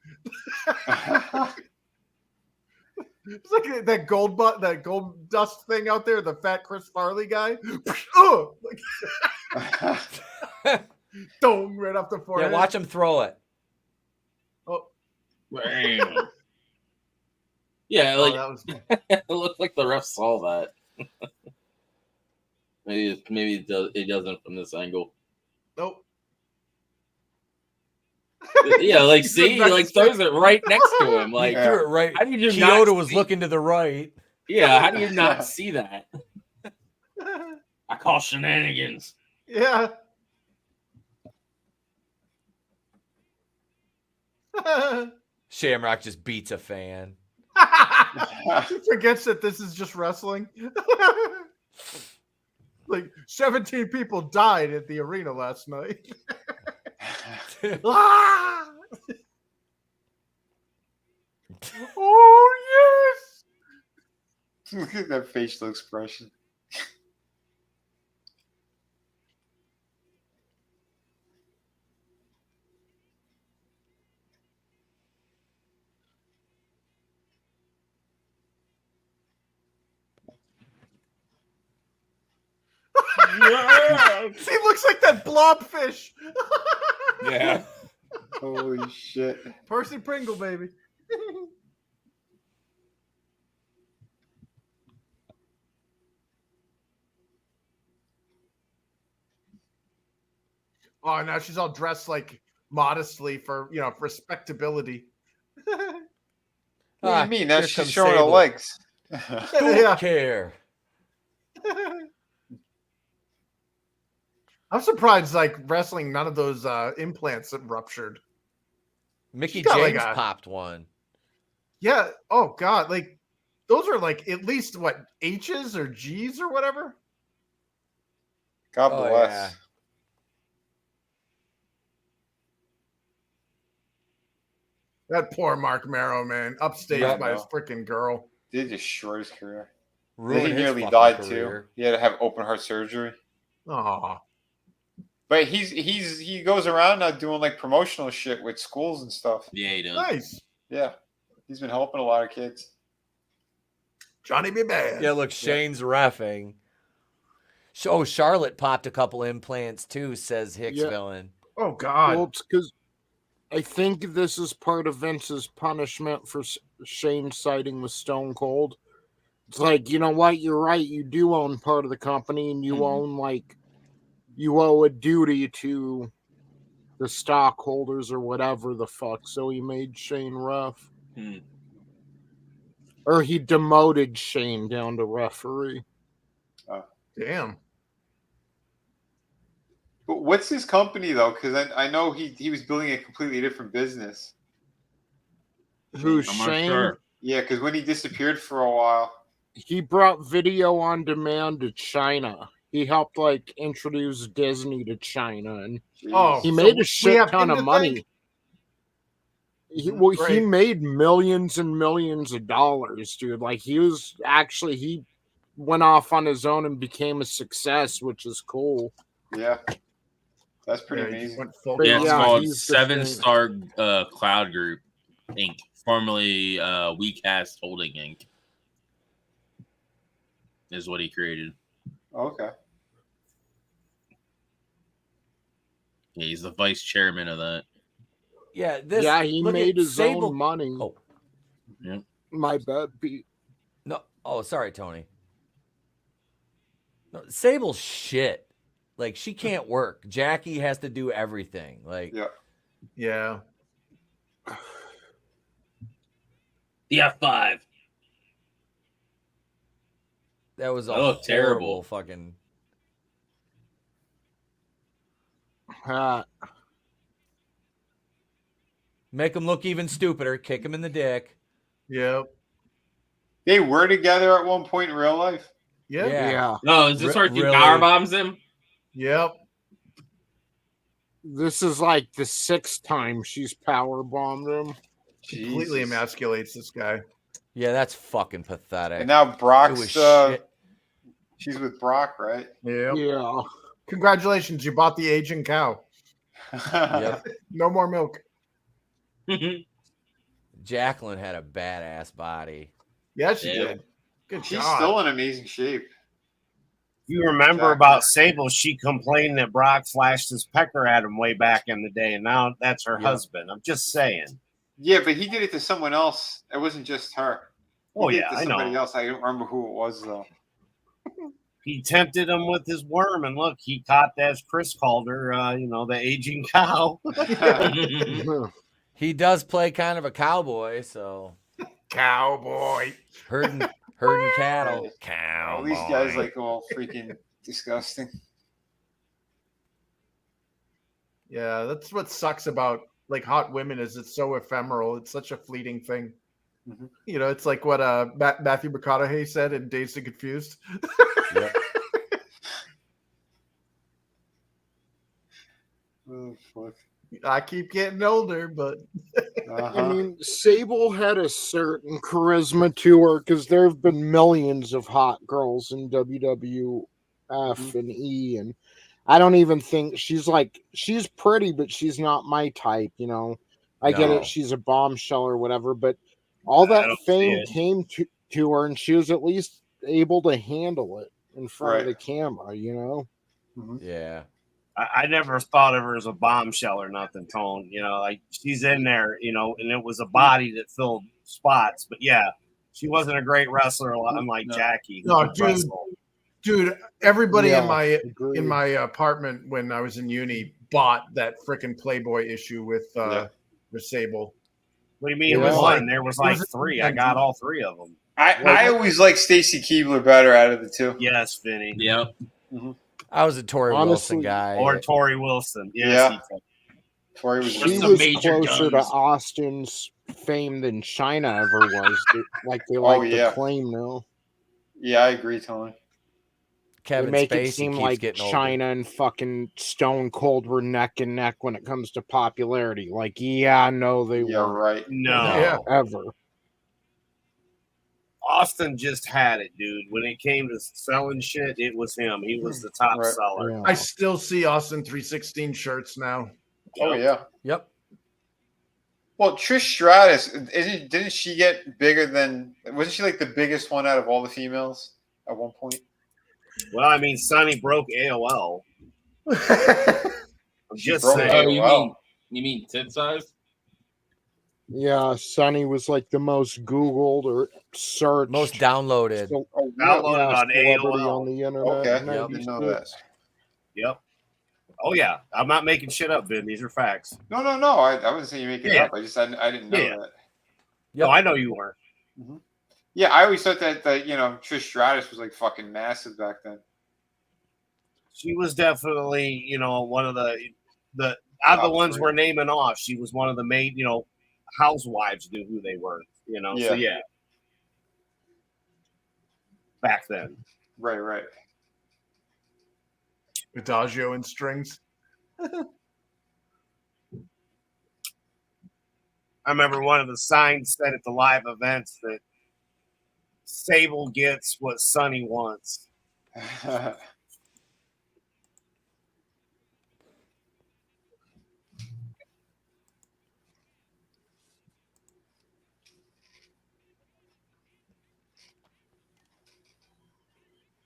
It's like that gold dust thing out there, the fat Chris Farley guy. Oh, dome right off the Yeah, forehead. watch him throw it. Oh, Bam. Yeah, like that was it looked like the ref saw that. maybe it doesn't from this angle. nope. Yeah, like see, he like throws it right next to him. Like, He threw it right. how did you Kyoto not was see- looking to the right. Yeah, how do you not see that? I call shenanigans. Yeah. Shamrock just beats a fan. He forgets that this is just wrestling. Like 17 people died at the arena last night. Ah! Oh yes! Look at that facial expression. He looks like that blobfish. Yeah. Holy shit. Percy Pringle, baby. Oh, now she's all dressed like modestly for respectability. What do you mean? Now here she's comes showing her Sable. legs. Don't Yeah. care. I'm surprised, like wrestling, none of those implants that ruptured. Mickey She's got, James like, popped one. Yeah. Oh God, like those are like at least what H's or G's or whatever. God Oh, bless. yeah. That poor Mark Marrow, man, upstaged Yeah, by no. his freaking girl. They destroyed his career. Ruined He his nearly fucking died career. too. He had to have open heart surgery. Oh, But he goes around now doing like promotional shit with schools and stuff. Yeah, he does. nice, Yeah. He's been helping a lot of kids. Johnny be bad. Yeah, look, Shane's reffing. Oh, Charlotte popped a couple implants too, says Hicks Yeah. villain. Oh God. Well, it's because I think this is part of Vince's punishment for Shane siding with Stone Cold. It's like, you know what? You're right. You do own part of the company, and you own you owe a duty to the stockholders or whatever the fuck. So he made Shane ref, or he demoted Shane down to referee. Damn. But what's his company though? Because I know he was building a completely different business. Who's I'm not Shane? sure. Yeah, because when he disappeared for a while, He brought video on demand to China. He helped like introduce Disney to China, and Oh, he so made a we shit have ton him of to money. thank? He Great. made millions and millions of dollars, dude. Like he went off on his own and became a success, which is cool. yeah, that's pretty Yeah, he amazing. went full But Yeah, it's yeah, called he's the Seven thing. Star Cloud Group Inc., formerly WeCast Holding Inc. is what he created. Okay. Yeah, he's the vice chairman of that. Yeah, this. Yeah, he look made at his Sable. own money. Oh Yep. My bad, Pete. no! Oh, sorry, Tony. No, Sable's shit. Like she can't work. Jackie has to do everything. Like Yeah. Yeah. The F5. that was a That looked terrible. horrible fucking. Make him look even stupider. Kick him in the dick. Yep. They were together at one point in real life. Yep. Yeah. No, is this where he Really? power bombs him? Yep. This is like the 6th time she's power bombed him. Completely Jesus. emasculates this guy. Yeah, that's fucking pathetic. And now it was Brock's shit. she's with Brock, right? Yep. Yeah. Congratulations, you bought the aging cow. Yep. No more milk. Jacqueline had a badass body. Yeah, she Yeah. did. Good She's job. still in amazing shape. If you remember about Sable, she complained that Brock flashed his pecker at him way back in the day, and now that's her Yeah. husband. I'm just saying. Yeah, but he did it to someone else. It wasn't just her. He Oh did it yeah, to I somebody know. else. I don't remember who it was though. He tempted him with his worm, and look, he caught that, as Chris called her, the aging cow. He does play kind of a cowboy, so Cowboy. herding cattle. All Cowboy. these guys like all freaking disgusting. Yeah, that's what sucks about like hot women is it's so ephemeral. It's such a fleeting thing. Mhm. You know, it's like what Matthew McConaughey said in Dazed and Confused. Yep. Oh, fuck. I keep getting older, but I Uh-huh. mean, Sable had a certain charisma to her because there have been millions of hot girls in WWF and E, and I don't even think she's pretty, but she's not my type, you know. I get No. it, she's a bombshell or whatever, but all I that don't see fame it. came to her, and she was at least able to handle it in front of the Right. camera, you know. Yeah. I never thought of her as a bombshell or nothing, Tone. You know, like she's in there, and it was a body that filled spots. But yeah, she wasn't a great wrestler, unlike Jackie. who No, could dude. wrestle. dude, everybody Yeah, in agreed. my apartment when I was in uni bought that freaking Playboy issue with Sable. What do you mean? Yeah. It was one. There was like It was- three. I got all three of them. I always like Stacy Keibler better out of the two. Yes, Vinny. Yep. I was a Tori Honestly, Wilson guy. Or Tori Wilson. Yes, Yeah. he- Tori was She the was major closer to guns. Austin's fame than China ever was. Like they Oh, like yeah. to claim now. Yeah, I agree, Tony. Kevin They make Spacey it seem keeps like getting China and fucking Stone Cold were neck and neck when it comes to popularity. Like, yeah, no, they Yeah, weren't right. No. Yeah. ever. Austin just had it, dude. When it came to selling shit, it was him. He was the top Right. seller. Yeah. I still see Austin 316 shirts now. Oh yeah. Yep. Well, Trish Stratus, didn't she get bigger than? Wasn't she like the biggest one out of all the females at one point? Well, I mean, Sonny broke AOL. I'm She just broke saying. AOL. You mean tit size? Yeah, Sonny was like the most Googled or searched. Most downloaded. Downloaded on celebrity AOL. on the internet. Okay, in didn't know 96. that. Yep. Oh yeah, I'm not making shit up, Ben. These are facts. No. I wasn't saying you make it Yeah. up. I didn't know Yeah. that. Yep. No, I know you weren't. Yeah, I always thought that Trish Stratus was like fucking massive back then. She was definitely, one of the out of the Top ones three. we're naming off. She was one of the main, housewives knew who they were, you know. So yeah, back then. Right. Adagio and strings. I remember one of the signs said at the live events that Sable gets what Sonny wants.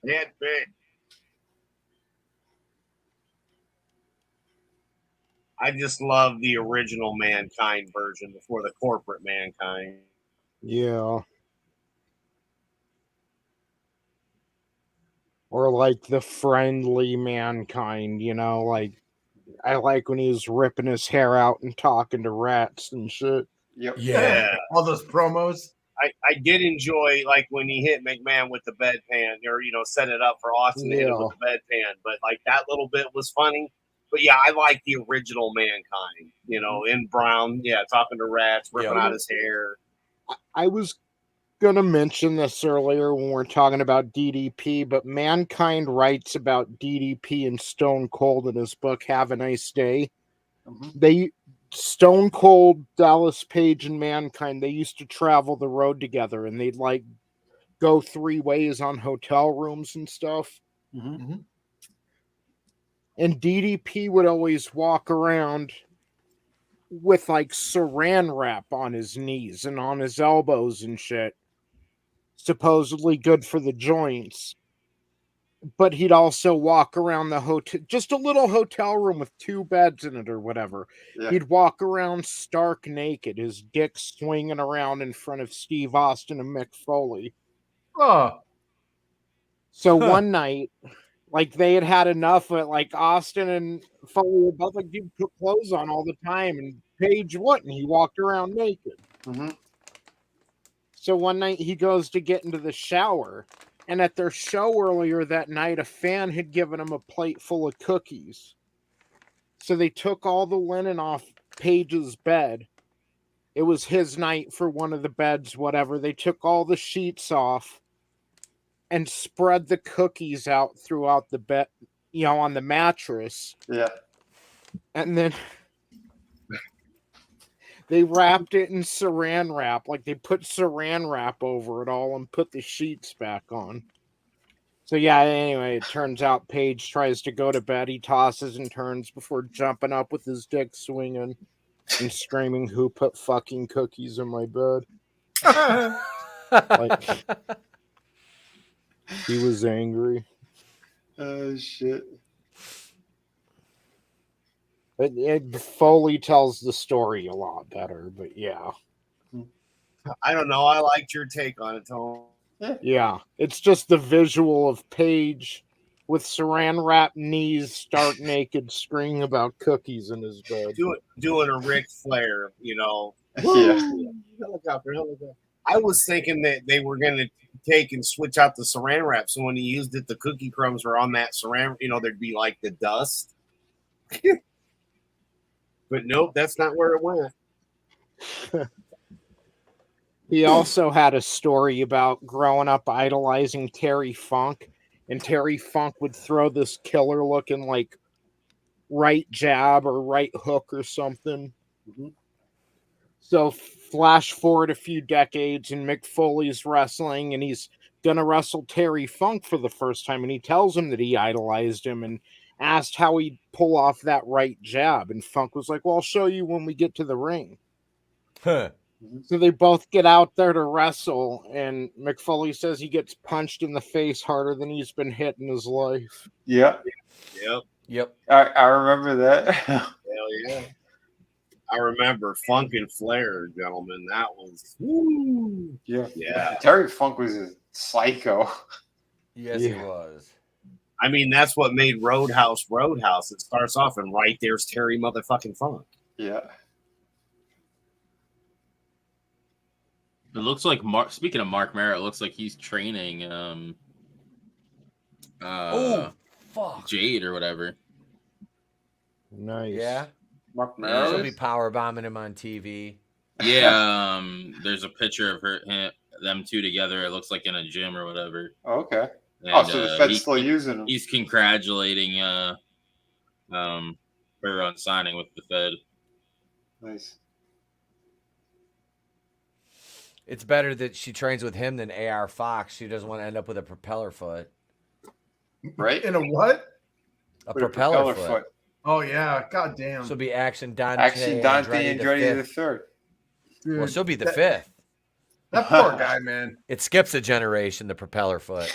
Dead big. I just love the original Mankind version before the corporate Mankind. Yeah. Or like the friendly Mankind, you know, like I like when he was ripping his hair out and talking to rats and shit. Yep. Yeah. All those promos. I did enjoy like when he hit McMahon with the bedpan, or set it up for Austin to hit him with the bedpan. But like that little bit was funny. But yeah, I like the original Mankind, in brown, talking to rats, ripping out his hair. I was gonna mention this earlier when we're talking about DDP, but Mankind writes about DDP and Stone Cold in his book Have a Nice Day. They Stone Cold, Dallas Page, and Mankind, they used to travel the road together, and they'd like go 3 ways on hotel rooms and stuff. And DDP would always walk around with like saran wrap on his knees and on his elbows and shit, supposedly good for the joints. But he'd also walk around the hotel, just a little hotel room with 2 beds in it or whatever. Yeah. He'd walk around stark naked, his dick swinging around in front of Steve Austin and Mick Foley. Oh. So one night, like they had enough of it, like Austin and Foley were both like, dude, put clothes on all the time, and Page wouldn't. He walked around naked. So one night he goes to get into the shower, and at their show earlier that night, a fan had given him a plate full of cookies. So they took all the linen off Page's bed. It was his night for one of the beds, whatever. They took all the sheets off and spread the cookies out throughout the bed, on the mattress. Yeah. And then they wrapped it in saran wrap. Like they put saran wrap over it all and put the sheets back on. So yeah, anyway, it turns out Page tries to go to bed. He tosses and turns before jumping up with his dick swinging and screaming, "Who put fucking cookies in my bed?" Like, he was angry. Oh, shit. Foley tells the story a lot better, but yeah. I don't know. I liked your take on it, Tom. Yeah, it's just the visual of Page with saran wrap knees, stark naked, screaming about cookies in his bed. Doing a Ric Flair, Yeah. Helicopter. I was thinking that they were going to take and switch out the saran wrap, so when he used it, the cookie crumbs were on that saran. There'd be like the dust. But nope, that's not where it went. He also had a story about growing up idolizing Terry Funk, and Terry Funk would throw this killer looking like right jab or right hook or something. So flash forward a few decades, and Mick Foley's wrestling, and he's going to wrestle Terry Funk for the first time, and he tells him that he idolized him and asked how he'd pull off that right jab, and Funk was like, well, I'll show you when we get to the ring. So they both get out there to wrestle, and Mick Foley says he gets punched in the face harder than he's been hit in his life. Yeah. Yep. I remember that. Hell yeah. I remember Funk and Flair, gentlemen. That was yeah. Terry Funk was a psycho. Yes, he was. I mean, that's what made Roadhouse. It starts off, and right there's Terry motherfucking Funk. Yeah. It looks like Speaking of Mark Merritt, it looks like he's training Jade or whatever. Nice. Yeah. Mark Merritt. She'll be power bombing him on TV. Yeah, there's a picture of them two together. It looks like in a gym or whatever. Oh, okay. And, So the Fed's still using them. He's congratulating her on signing with the Fed. Nice. It's better that she trains with him than AR Fox. She doesn't want to end up with a propeller foot. Right? In a what? A propeller foot. Oh yeah, god damn. She'll be Action Dante. Action Dante Andretti the third. Dude, well, she'll be the fifth. That poor guy, man. It skips a generation, the propeller foot.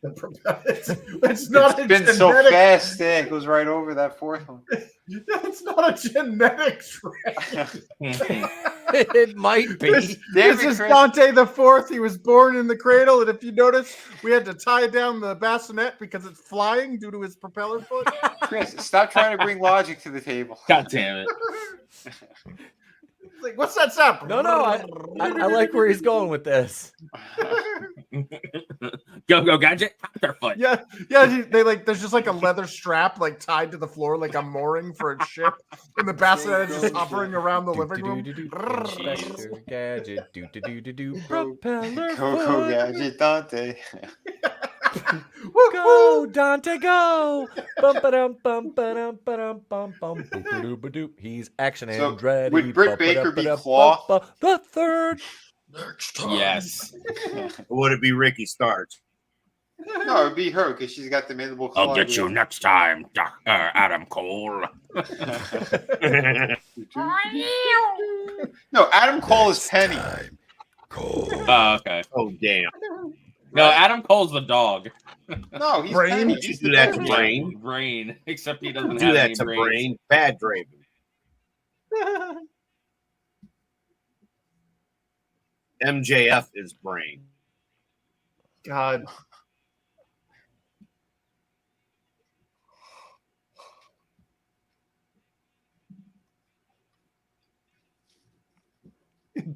It's not it's been so fast, it goes right over that fourth one. It's not a genetic trait. It might be. This is Dante the Fourth. He was born in the cradle, and if you notice, we had to tie down the bassinet because it's flying due to his propeller foot. Chris, stop trying to bring logic to the table. God damn it. Like, what's that sound? No, I like where he's going with this. Go, gadget. Their foot. Yeah. They like. There's just like a leather strap like tied to the floor, like a mooring for a ship, and the bassinet is just hovering around the living room. Inspector Gadget. Propeller Go, Gadget Dante. Go, Dante, go! He's Action Andretti. Would Britt Baker be Claw? The third. Next time. Yes. Would it be Ricky Starks? No, it'd be her because she's got the mandible claw. I'll get you next time, Adam Cole. No, Adam Cole is Penny. Oh, okay. Oh, damn. No, Adam Cole's the dog. No, he's Brain? Penny. You He's do the that to Penny. Brain. Brain, except he doesn't Do have that any to brains. Brain. Bad Draven. MJF is Brain. God.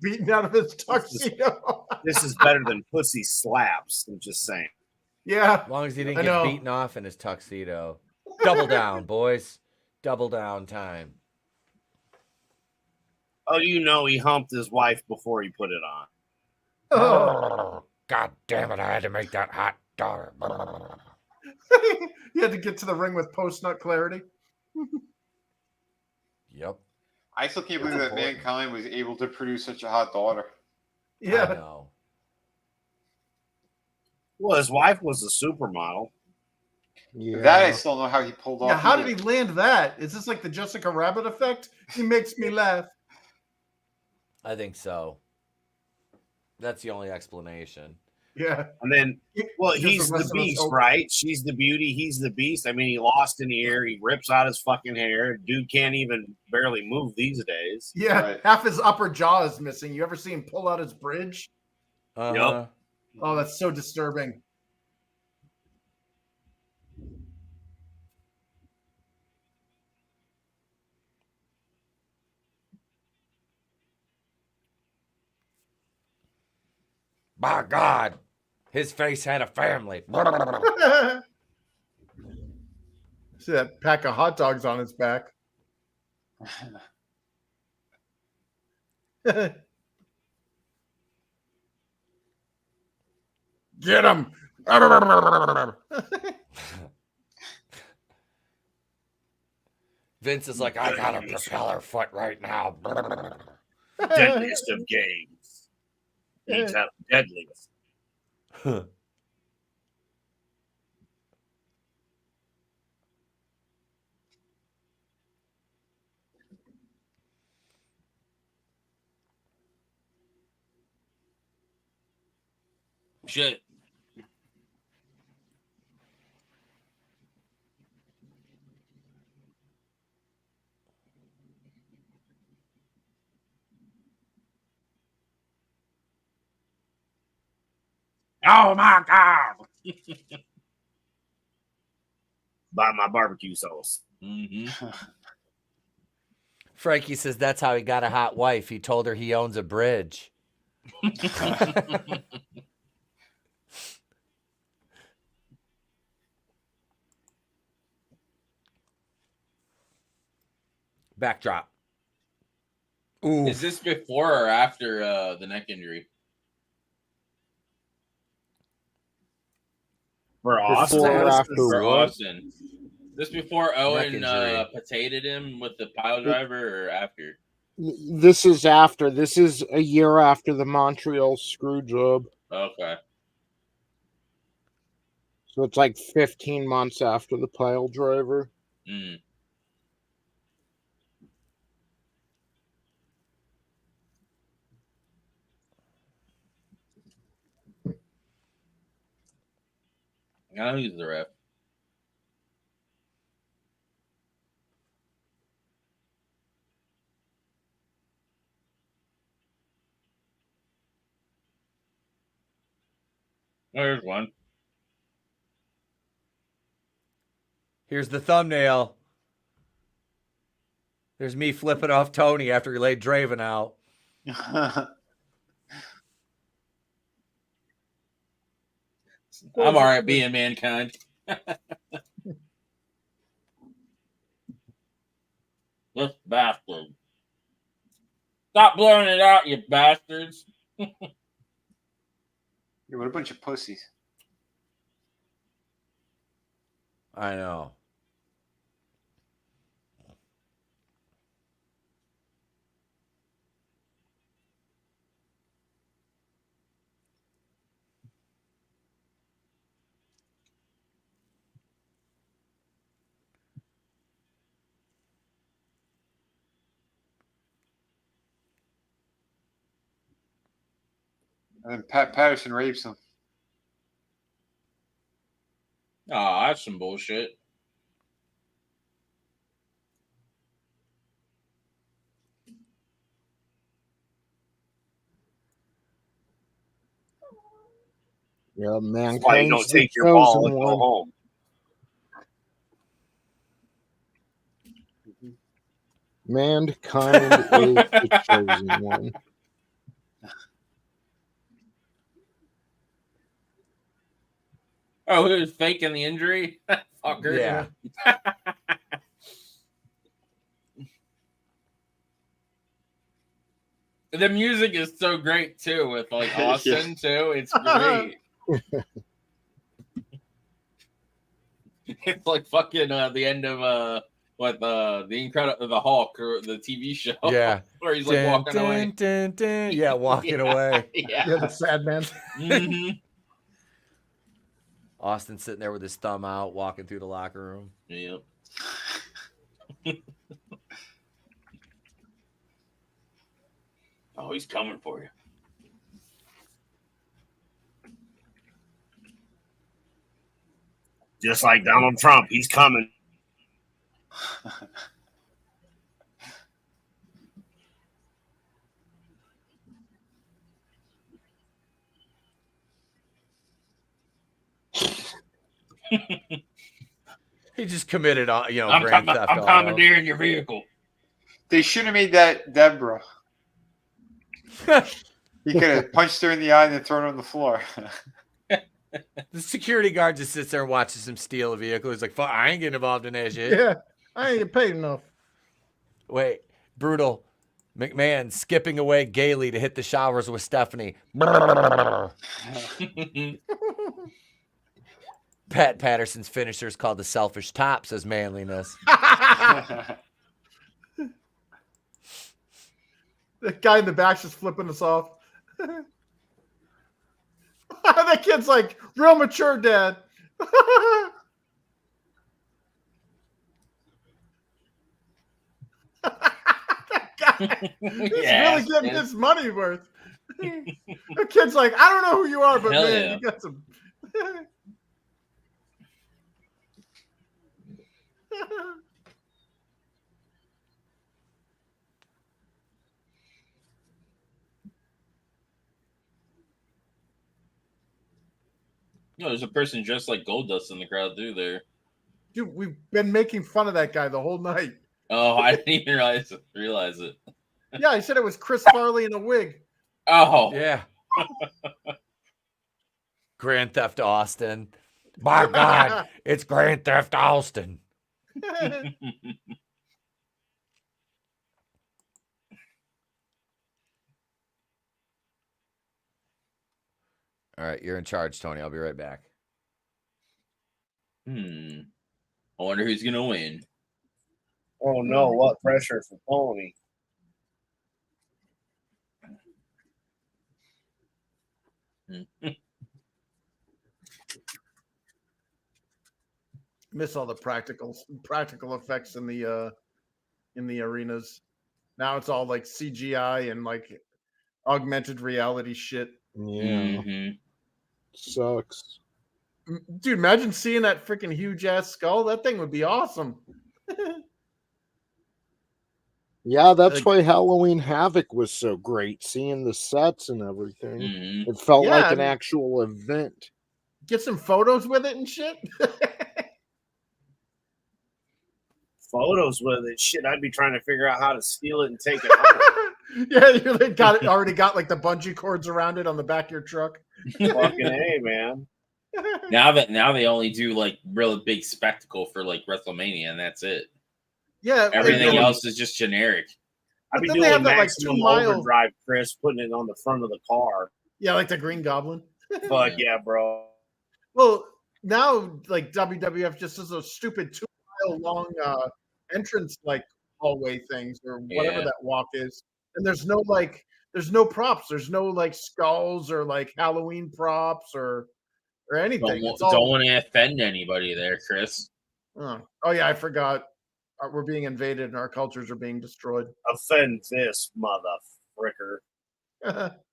Beaten out of his tuxedo. This is better than Pussy Slaps. I'm just saying. Yeah. As long as he didn't I get know. beaten off in his tuxedo. Double down, boys. Double down time. Oh, you know he humped his wife before he put it on. Oh. God damn it, I had to make that hot dog. You had to get to the ring with post-nut clarity. Yep. I still can't believe that Mankind was able to produce such a hot daughter. I Yeah. know. Well, his wife was a supermodel. Yeah. That I still know how he pulled off. Yeah, how either. did he land that? Is this like the Jessica Rabbit effect? He makes me laugh. I think so. That's the only explanation. Yeah. And then, well, Just he's the the rest of us beast, hope. right? She's the beauty. He's the beast. I mean, he lost in the air. He rips out his fucking hair. Dude can't even barely move these days. Yeah. Right. Half his upper jaw is missing. You ever see him pull out his bridge? Uh-huh. Oh, that's so disturbing. By God, his face had a family. See that pack of hot dogs on his back. Get him! Vince is like, I got a propeller foot right now. Deadliest of games. Etep deadliest. Shit. Oh my God. Buy my barbecue sauce. Mm-hmm. Frankie says that's how he got a hot wife. He told her he owns a bridge. Backdrop. Ooh. Is this before or after the neck injury? For Austin. Before or this after is- For what? Austin. This before Owen injury. potatoed him with the pile driver or after? This is after. This is a year after the Montreal screw job. Okay. So it's like 15 months after the pile driver. Mm. I'll use the ref. There's one. Here's the thumbnail. There's me flipping off Tony after he laid Draven out. I'm all right being mankind. This bastard. Stop blowing it out, you bastards. Yeah, what a bunch of pussies. I know. And then Pat Patterson rapes him. Oh, that's some bullshit. Yeah, man. That's why you don't take your ball and go home. Mankind is the chosen one. Oh, he was faking the injury? Fucker. Yeah. The music is so great too with like Austin too. It's great. It's like fucking the end of the Hulk or the TV show. Yeah. Where he's like walking away. Yeah, walking away. Yeah. Yeah, the sad man. Mhm. Austin sitting there with his thumb out, walking through the locker room. Yep. Oh, he's coming for you. Just like Donald Trump, he's coming. He just committed, I'm grand theft auto. commandeering your vehicle. They should have made that Deborah. He could have punched her in the eye and then thrown her on the floor. The security guard just sits there and watches him steal a vehicle. He's like, "Fuck, I ain't getting involved in that shit." Yeah, I ain't get paid enough. Wait, brutal. McMahon skipping away gaily to hit the showers with Stephanie. Pat Patterson's finisher is called the selfish top, says manliness. The guy in the back's just flipping us off. That kid's like real mature, Dad. That guy, he's really getting his money worth. The kid's like, I don't know who you are, but Hell man, yeah. you got some. No, there's a person dressed like Goldust in the crowd too there. Dude, we've been making fun of that guy the whole night. Oh, I didn't even realize it. Yeah, I said it was Chris Farley in a wig. Oh, Yeah. Grand Theft Austin. My God, it's Grand Theft Austin. All right, you're in charge, Tony. I'll be right back. I wonder who's gonna win. Oh no, what pressure for Tony. Miss all the practical effects in the arenas. Now it's all like CGI and like augmented reality shit. Yeah. Sucks. Dude, imagine seeing that freaking huge ass skull. That thing would be awesome. Yeah, that's why Halloween Havoc was so great. Seeing the sets and everything. It felt like an actual event. Get some photos with it and shit. Photos with it. Shit, I'd be trying to figure out how to steal it and take it home. Yeah, you already got like the bungee cords around it on the back of your truck. Fucking A, man. Now they only do like really big spectacle for like WrestleMania, and that's it. Yeah, everything else is just generic. I'd be doing maximum overdrive, Chris, putting it on the front of the car. Yeah, like the Green Goblin. Fuck yeah, bro. Well, now like WWF just does those stupid 2-mile long entrance like hallway things or whatever that walk is, and there's no props. There's no like skulls or like Halloween props or anything. Don't want to offend anybody there, Chris. Oh yeah, I forgot. We're being invaded and our cultures are being destroyed. Offend this mother fricker.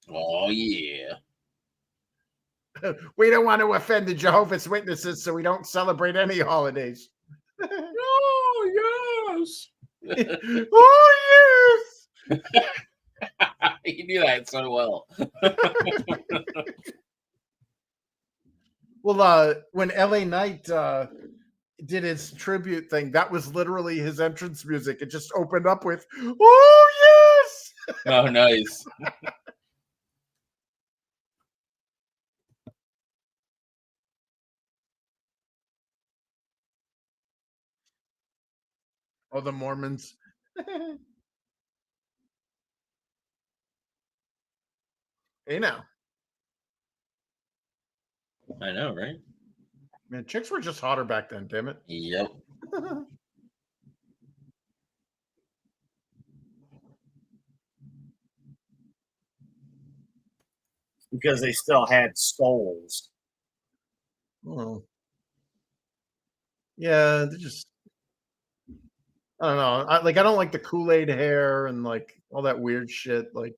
Oh yeah. We don't want to offend the Jehovah's Witnesses, so we don't celebrate any holidays. Oh yes. Oh yes. You do that so well. Well, when LA Knight did his tribute thing, that was literally his entrance music. It just opened up with "Oh yes." Oh, nice. Oh, the Mormons. Hey now. I know, right? Man, chicks were just hotter back then, damn it. Yep. Because they still had souls. Oh. Yeah, they're just I don't know. I don't like the Kool-Aid hair and like all that weird shit. Like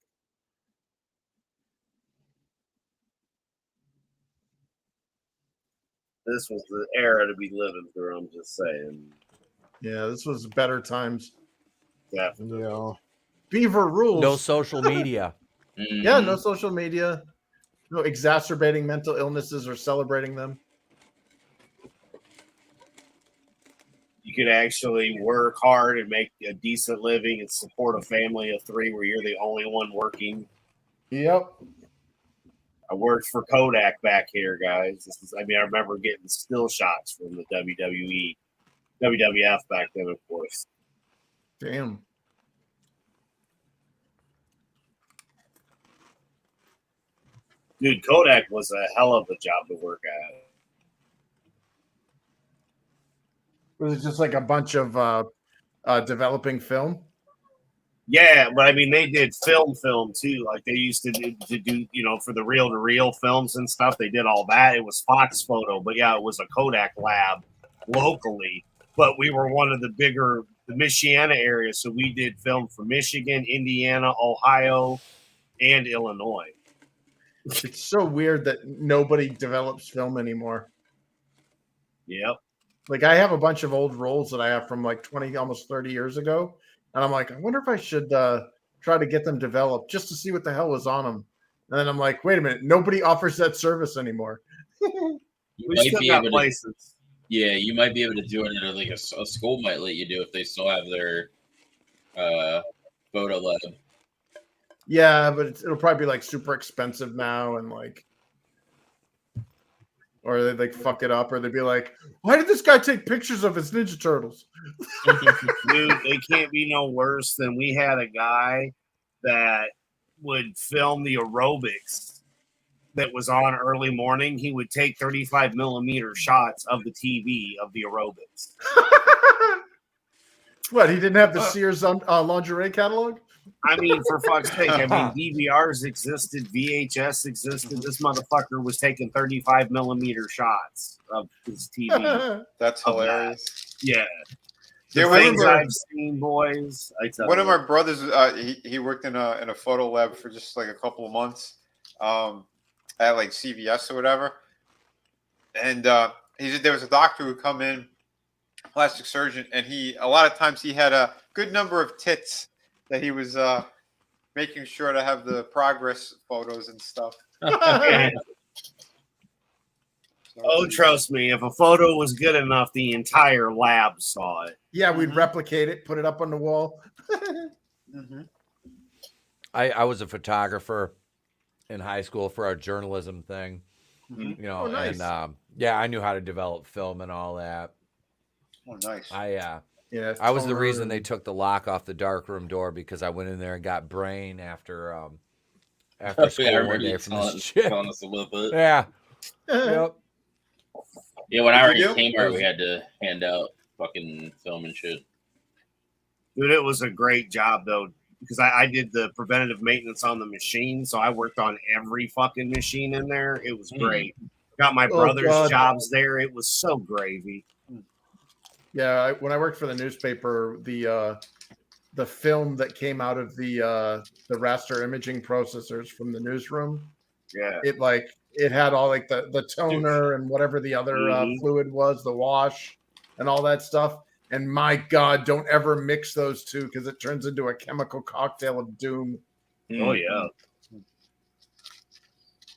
this was the era to be living through, I'm just saying. Yeah, this was better times. Definitely. Yeah. Beaver rules. No social media. Yeah, no social media. No exacerbating mental illnesses or celebrating them. You could actually work hard and make a decent living and support a family of 3 where you're the only one working. Yep. I worked for Kodak back here, guys. I remember getting still shots from the WWF back then, of course. Damn. Dude, Kodak was a hell of a job to work at. Was it just like a bunch of developing film? Yeah, but they did film too. Like they used to do for the reel-to-reel films and stuff. They did all that. It was Fox Photo, but yeah, it was a Kodak lab locally. But we were one of the Michiana area, so we did film for Michigan, Indiana, Ohio, and Illinois. It's so weird that nobody develops film anymore. Yep. Like I have a bunch of old rolls that I have from like 20, almost 30 years ago. And I'm like, I wonder if I should try to get them developed just to see what the hell was on them. And then I'm like, wait a minute, nobody offers that service anymore. We still got places. Yeah, you might be able to do it at like a school might let you do if they still have their photo lab. Yeah, but it'll probably be like super expensive now and like, or they like fuck it up, or they'd be like, why did this guy take pictures of his Ninja Turtles? Dude, they can't be no worse than we had a guy that would film the aerobics that was on early morning, he would take 35 millimeter shots of the TV of the aerobics. What, he didn't have the Sears lingerie catalog? I mean, for fuck's sake, I mean, DVRs existed, VHS existed. This motherfucker was taking 35 millimeter shots of his TV. That's hilarious. Yeah. There The things I've seen, boys. One of my brothers, he worked in a photo lab for just like a couple of months at like CVS or whatever. And he said there was a doctor who would come in, plastic surgeon, and a lot of times he had a good number of tits that he was making sure to have the progress photos and stuff. Oh, trust me, if a photo was good enough, the entire lab saw it. Yeah, we'd replicate it, put it up on the wall. I was a photographer in high school for our journalism thing, you know, nice. and yeah, I knew how to develop film and all that. Oh, nice. I was the reason they took the lock off the darkroom door because I went in there and got brain after school one day from this shit. Telling us a little bit. Yeah. Yep. Yeah, when I worked at Kmart, we had to hand out fucking film and shit. Dude, it was a great job though, because I did the preventative maintenance on the machine, so I worked on every fucking machine in there. It was great. Got my brother's jobs there. It was so gravy. Yeah, when I worked for the newspaper, the film that came out of the raster imaging processors from the newsroom, it had all like the toner and whatever the other fluid was, the wash and all that stuff. And my God, don't ever mix those two because it turns into a chemical cocktail of doom. Oh yeah.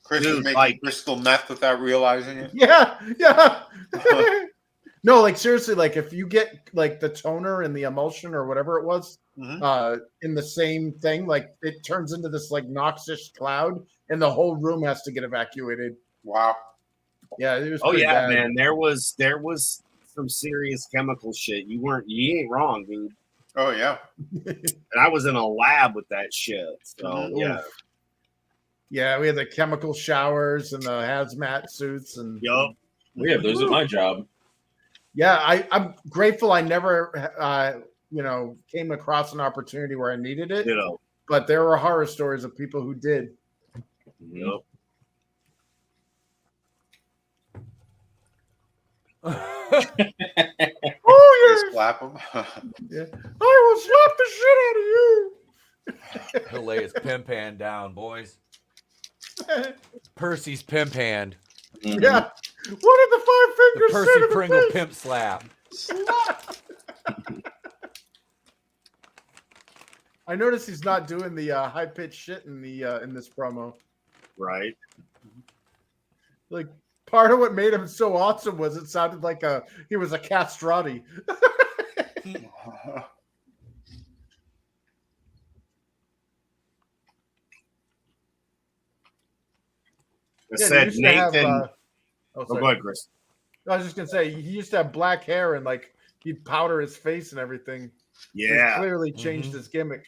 Chris was making crystal meth without realizing it. Yeah. No, like seriously, like if you get like the toner and the emulsion or whatever it was in the same thing, like it turns into this like noxious cloud and the whole room has to get evacuated. Wow. Yeah, it was bad. Man. There was some serious chemical shit. You ain't wrong, dude. Oh yeah. And I was in a lab with that shit. So yeah. Yeah, we had the chemical showers and the hazmat suits and we have those at my job. Yeah, I'm grateful I never came across an opportunity where I needed it. But there were horror stories of people who did. Yep. Oh yeah. Slap him. Yeah. I will slap the shit out of you. He'll lay his pimp hand down, boys. Percy's pimp hand. Yeah. What did the 5 fingers the Percy Pringle pimp slap. I noticed he's not doing the high pitched shit in this promo. Right. Like part of what made him so awesome was it sounded like he was a castrati. Said Nathan. Go ahead, Chris. I was just gonna say he used to have black hair and like he'd powder his face and everything. Yeah, he clearly changed his gimmick.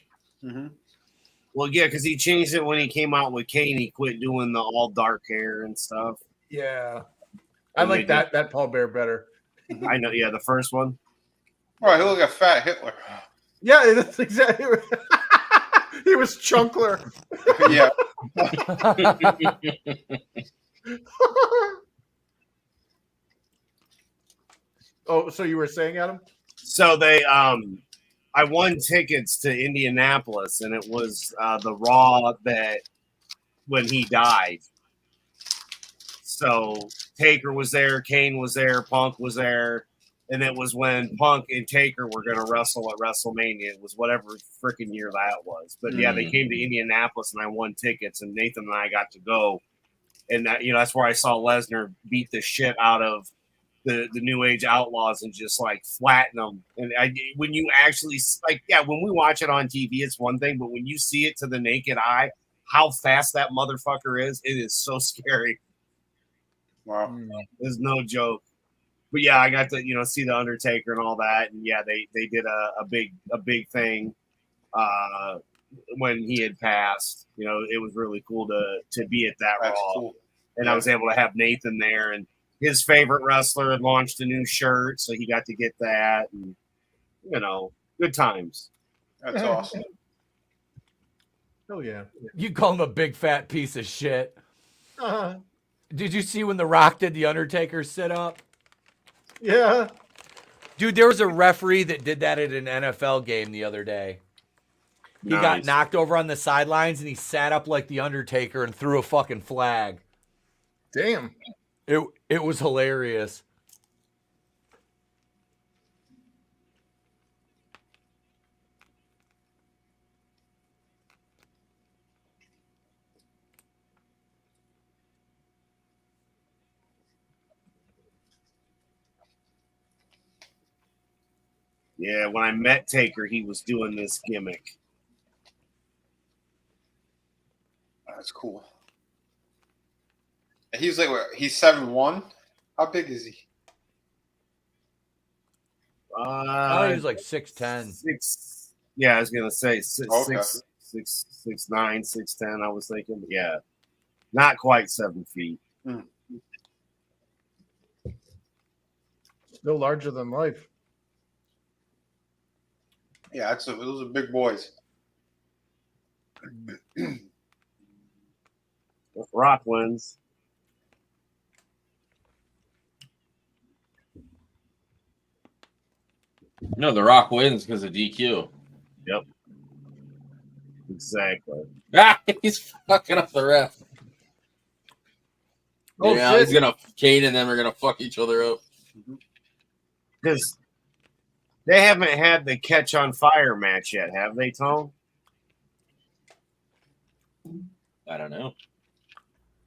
Well, yeah, because he changed it when he came out with Kane. He quit doing the all dark hair and stuff. Yeah, I like that Paul Bear better. I know. Yeah, the first one. Oh, he looked like a fat Hitler. Yeah, that's exactly. He was Chunkler. Yeah. Oh, so you were saying, Adam? So they, I won tickets to Indianapolis, and it was the Raw that when he died. So Taker was there, Kane was there, Punk was there, and it was when Punk and Taker were going to wrestle at WrestleMania. It was whatever freaking year that was. But yeah, they came to Indianapolis, and I won tickets, and Nathan and I got to go. And that, that's where I saw Lesnar beat the shit out of the New Age Outlaws and just like flatten them. And when you actually when we watch it on TV, it's one thing, but when you see it to the naked eye, how fast that motherfucker is, it is so scary. Wow, there's no joke. But yeah, I got to see the Undertaker and all that, and yeah, they did a big thing. when he had passed. You know, it was really cool to be at that That's Raw, cool. and Yeah. I was able to have Nathan there, and his favorite wrestler had launched a new shirt, so he got to get that, and you know, good times. That's awesome. Oh yeah. You call him a big fat piece of shit. Did you see when The Rock did the Undertaker sit up? Yeah. Dude, there was a referee that did that at an NFL game the other day. He got Nice. knocked over on the sidelines and he sat up like the Undertaker and threw a fucking flag. Damn. It was hilarious. Yeah, when I met Taker, he was doing this gimmick. That's cool. And he's like, what, he's 7'1"? How big is he? Oh, he was like 6'10". Six. Yeah, I was gonna say six, Okay. 6'9", 6'10". I was thinking, yeah, not quite 7 feet. Still larger than life. Yeah, those are big boys. If Rock wins, No, The Rock wins because of DQ. yep, exactly. Ah, he's fucking up the ref. Oh, yeah, shit. he's gonna Kane and them are gonna fuck each other up. Because they haven't had the catch on fire match yet, have they, Tone? I don't know.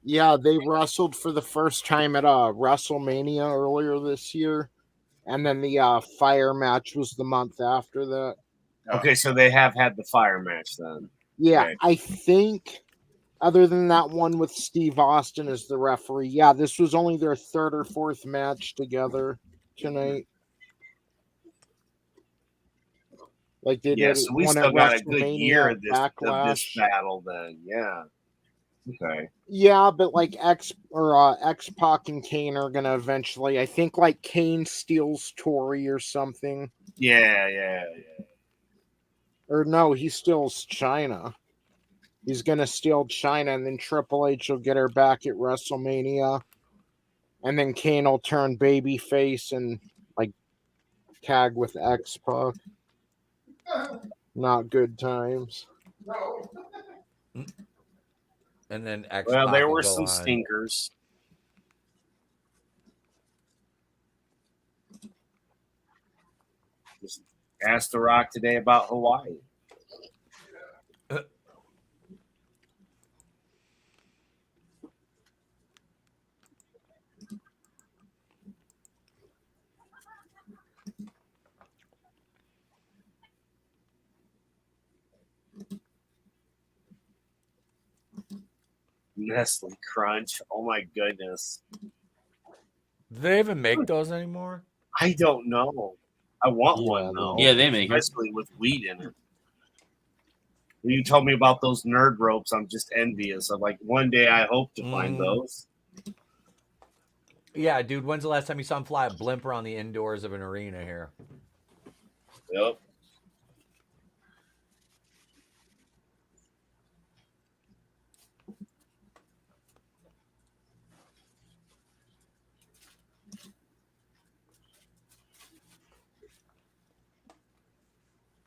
Yeah, they wrestled for the first time at WrestleMania earlier this year, and then the fire match was the month after that. Okay, so they have had the fire match then. Yeah, Okay. I think other than that one with Steve Austin as the referee, yeah, this was only their third or fourth match together tonight. Like they Yeah, did so we one still at got a good WrestleMania, year of this Backlash. battle then. Yeah. Okay. Yeah, but like X-Pac and Kane are gonna eventually. I think like Kane steals Tori or something. Yeah. Or no, he steals China. He's gonna steal China, and then Triple H will get her back at WrestleMania, and then Kane will turn babyface and like tag with X-Pac. Not good times. And then X. Well, there will were go some on. stinkers. Just asked The Rock today about Hawaii. Nestle Crunch. Oh my goodness. Do they even make those anymore? I don't know. I want Yeah, one though. Yeah, they make it. Especially with wheat in it. When you told me about those nerd ropes, I'm just envious. I'm like, one day I hope to find those. Yeah, dude. When's the last time you saw him fly a blimp around the indoors of an arena here? Yep.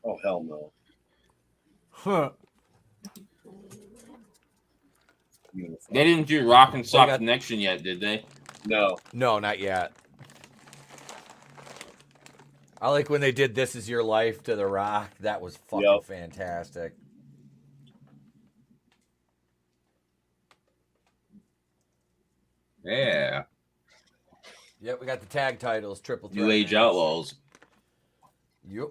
Oh hell no. Huh. Beautiful. They didn't do Rock and Sock got- Connection yet, did they? No. No, not yet. I like when they did "This Is Your Life" to The Rock. That was fucking fantastic. Yeah. Yep, we got the tag titles, triple threat. New Age match. Outlaws. Yep.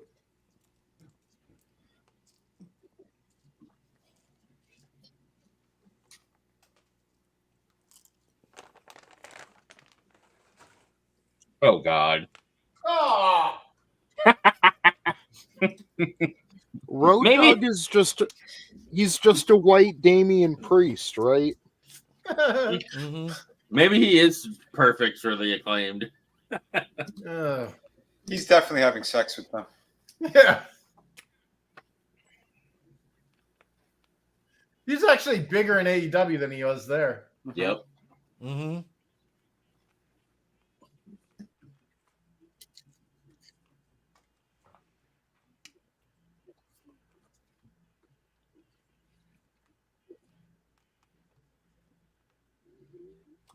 Oh God. Road Maybe- Dogg is he's just a white Damian Priest, right? Mm-hmm. Maybe he is perfect for the Acclaimed. He's definitely having sex with them. Yeah. He's actually bigger in AEW than he was there. Yep. Mm-hmm.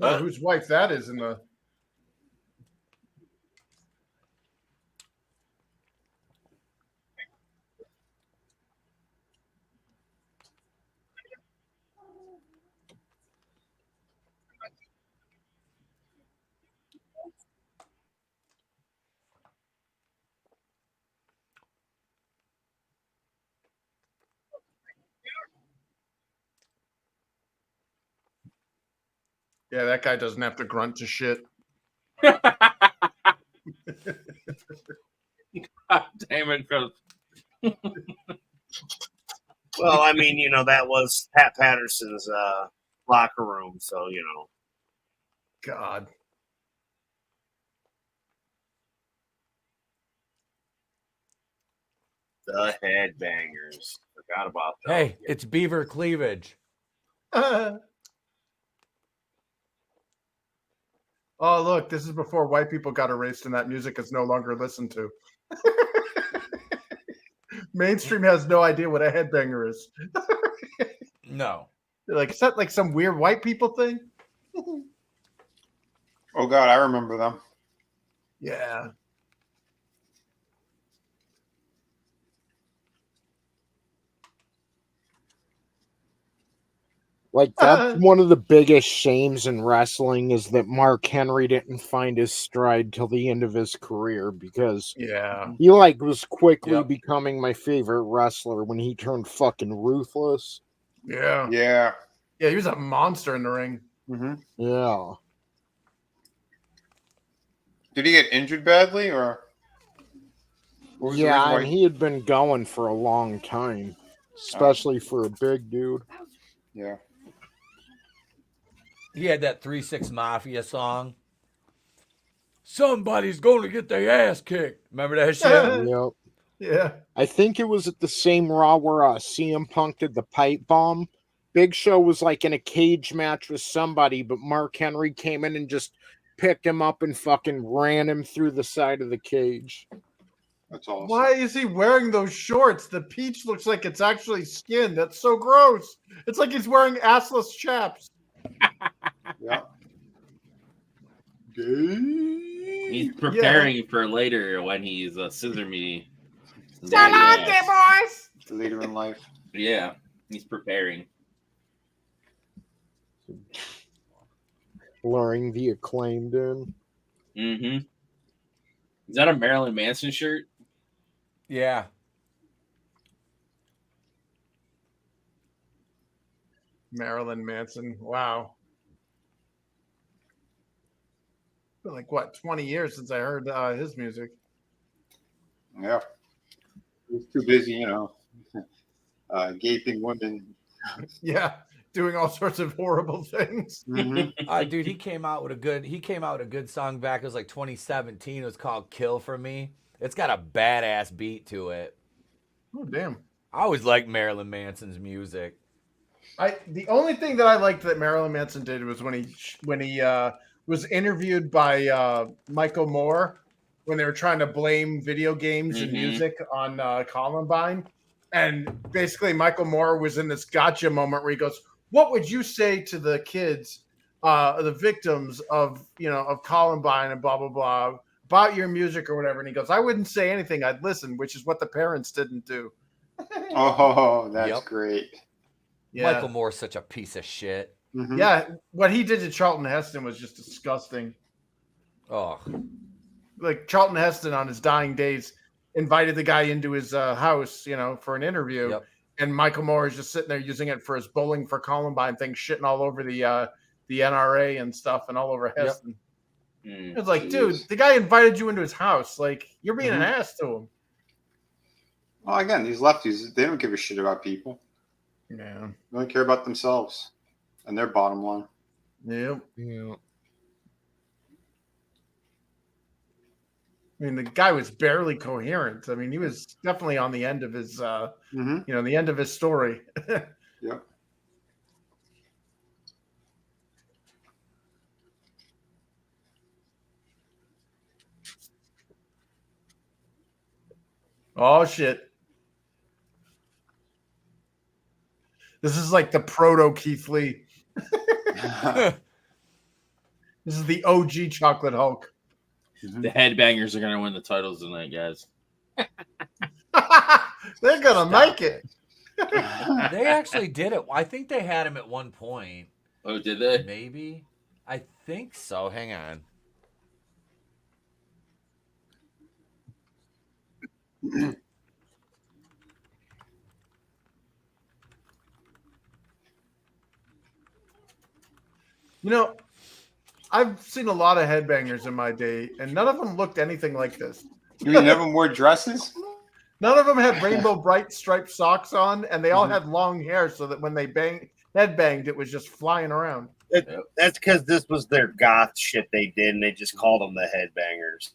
I wonder whose wife that is in the. Yeah, that guy doesn't have to grunt to shit. God damn it, Chris. Well, I mean, that was Pat Patterson's locker room, so God. the Headbangers. Forgot about that. Hey, it's Beaver Cleavage. Oh, look, this is before white people got erased and that music is no longer listened to. Mainstream has no idea what a headbanger is. No. They're like, is that like some weird white people thing? Oh God, I remember them. Yeah. Like, that's one of the biggest shames in wrestling is that Mark Henry didn't find his stride till the end of his career because Yeah. he was quickly Yep. becoming my favorite wrestler when he turned fucking ruthless. Yeah. Yeah. Yeah, he was a monster in the ring. Mm-hmm. Yeah. Did he get injured badly, or? What was the Yeah, reason why and he had been going for a long time, especially for a big dude. Yeah. He had that 3-6 Mafia song. Somebody's going to get their ass kicked. Remember that shit? Yep. Yeah. I think it was at the same Raw where CM Punk did the pipe bomb. Big Show was like in a cage match with somebody, but Mark Henry came in and just picked him up and fucking ran him through the side of the cage. That's awesome. Why is he wearing those shorts? The peach looks like it's actually skin. That's so gross. It's like he's wearing assless chaps. Yeah. He's preparing for later when he's scissor me. So long, dear boys. Later in life. Yeah, he's preparing. Luring the Acclaimed in. Mm-hmm. Is that a Marilyn Manson shirt? Yeah. Marilyn Manson. Wow. Been like, what, 20 years since I heard his music. Yeah. He's too busy, gaping women. Yeah. Doing all sorts of horrible things. Mm-hmm. Dude, he came out with a good song back. It was like 2017. It was called Kill For Me. It's got a badass beat to it. Oh, damn. I always liked Marilyn Manson's music. The only thing that I liked that Marilyn Manson did was when he was interviewed by Michael Moore when they were trying to blame video games and music on Columbine. And basically Michael Moore was in this gotcha moment where he goes, what would you say to the kids, the victims of Columbine and blah, blah, blah, about your music or whatever? And he goes, I wouldn't say anything. I'd listen, which is what the parents didn't do. Oh, that's great. Yeah. Michael Moore's such a piece of shit. Mm-hmm. Yeah, what he did to Charlton Heston was just disgusting. Oh, Like Charlton Heston on his dying days invited the guy into his house, for an interview. Yep. And Michael Moore is just sitting there using it for his Bowling for Columbine thing, shitting all over the NRA and stuff and all over Heston. Mm, It's like, dude, the guy invited you into his house. Like, you're being an ass to him. Well, again, these lefties, they don't give a shit about people. Yeah. They only care about themselves and their bottom line. Yep. Yeah. I mean, the guy was barely coherent. I mean, he was definitely on the end of his, the end of his story. Yep. Oh shit! This is like the proto Keith Lee. This is the OG Chocolate Hulk. The Headbangers are gonna win the titles tonight, guys. They're gonna make it. They actually did it. I think they had him at one point. Oh, did they? Maybe. I think so. Hang on. You know, I've seen a lot of headbangers in my day, and none of them looked anything like this. You mean never wore dresses? None of them had rainbow bright striped socks on, and they all had long hair so that when they headbanged, it was just flying around. That's because this was their goth shit they did, and they just called them the Headbangers.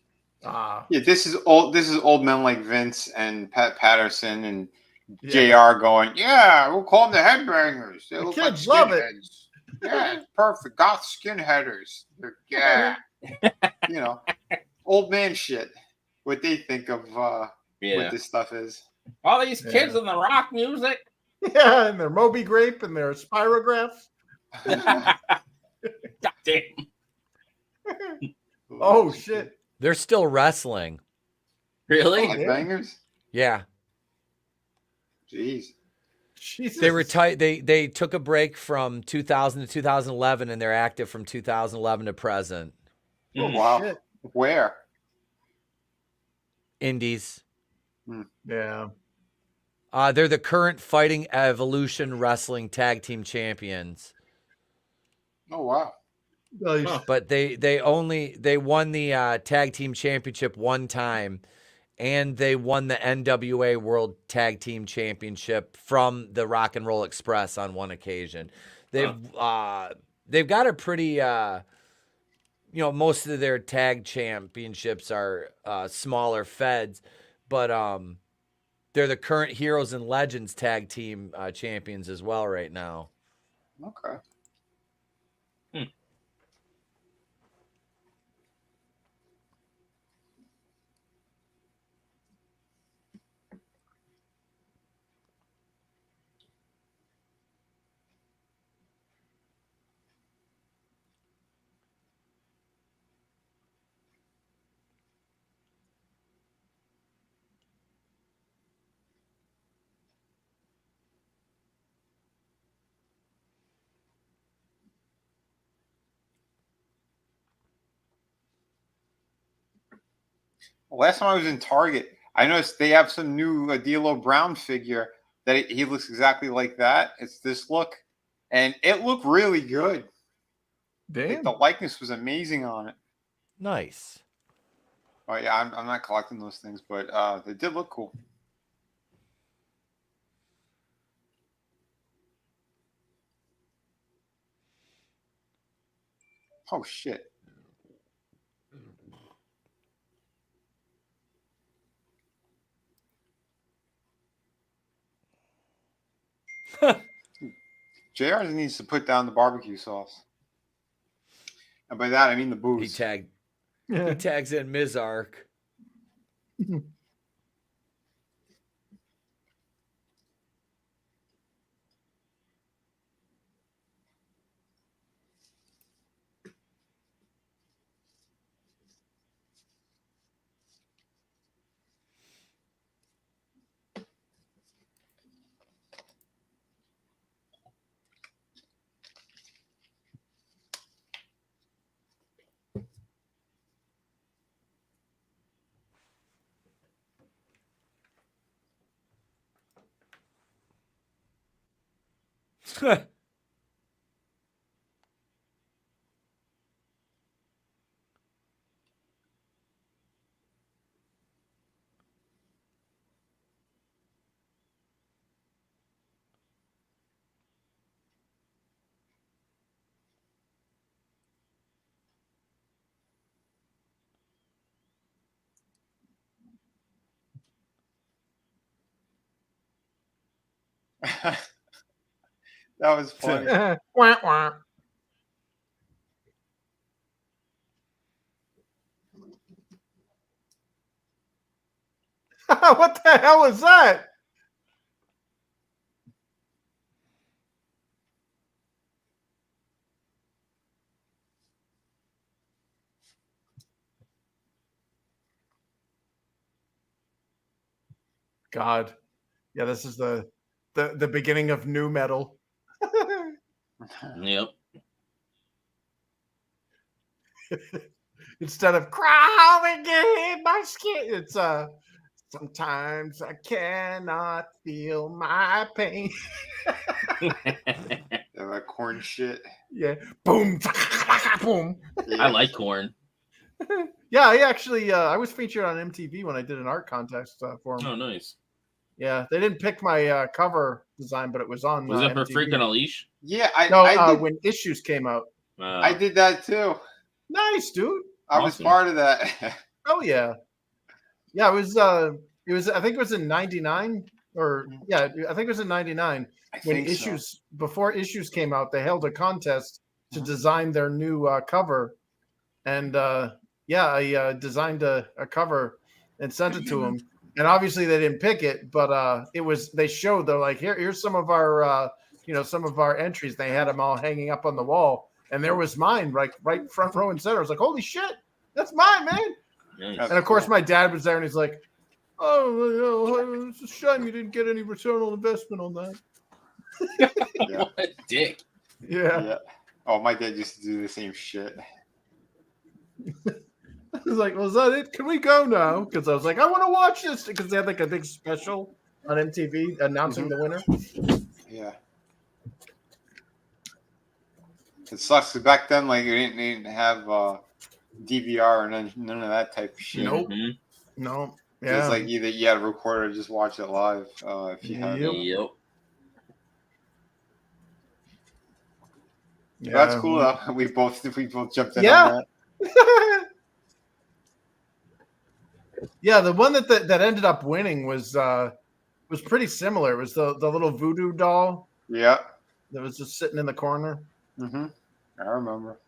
Yeah, this is old men like Vince and Pat Patterson and JR going, yeah, we'll call them the Headbangers. They look like kids love it. skinheads. Yeah, it's perfect. Goth skinheaders. Yeah. Old man shit. What they think of what this stuff is. All these kids in the rock music. Yeah, and their Moby Grape and their Spirographs. God damn. Oh, shit. They're still wrestling. Really? Headbangers? Yeah. Jeez. Jesus. They retired. They took a break from 2000 to 2011, and they're active from 2011 to present. Oh, wow. Shit. Where? Indies. Yeah. They're the current Fighting Evolution Wrestling Tag Team Champions. Oh, wow. Nice. But they won the Tag Team Championship one time, and they won the NWA World Tag Team Championship from the Rock and Roll Express on one occasion. They've got a pretty most of their tag championships are smaller feds, but they're the current Heroes and Legends Tag Team champions as well right now. Okay. Last time I was in Target, I noticed they have some new D'Lo Brown figure that he looks exactly like that. It's this look, and it looked really good. Damn. Like, the likeness was amazing on it. Nice. Oh yeah, I'm not collecting those things, but they did look cool. Oh shit. JR needs to put down the barbecue sauce. And by that I mean the booze. He tags in Mizark. That was funny. Wah, wah. What the hell is that? God. Yeah, this is the beginning of new metal. Yep. Instead of crawling in my skin, it's sometimes I cannot feel my pain. That corn shit. Yeah. Boom. Boom. I like corn. Yeah, I actually I was featured on MTV when I did an art contest for them. Oh, nice. Yeah, they didn't pick my cover design, but it was on. Was it for MTV. Freak on a Leash? Yeah, No, I did, when Issues came out. I did that too. Nice, dude. I was Awesome. part of that. Oh yeah, yeah. It was. I think it was in '99, or yeah, I think it was in '99 when Issues before Issues came out. They held a contest to design their new cover, and yeah, I designed a cover and sent it to them. And obviously they didn't pick it, but it was. They showed. They're like, here's some of our some of our entries. They had them all hanging up on the wall, and there was mine, right front row and center. I was like, holy shit, that's mine, man. Nice. And of course, my dad was there, and he's like, "Oh, it's a shame you didn't get any return on investment on that." Yeah. What a dick. Yeah. Yeah. Oh, my dad used to do the same shit. He's like, "Well, is that it? Can we go now?" Because I was like, "I want to watch this," because they had like a big special on MTV announcing the winner. Yeah. It sucks. 'Cause back then, like, you didn't have DVR and none of that type of shit. Nope. Mhm. No. It's Yeah. like either you had a recorder or just watch it live if you had Yep. it. Yep. Yeah. That's cool though. We both jumped in Yeah. on that. Yeah, the one that ended up winning was pretty similar. It was the little voodoo doll Yeah. that was just sitting in the corner. Mm-hmm. I remember.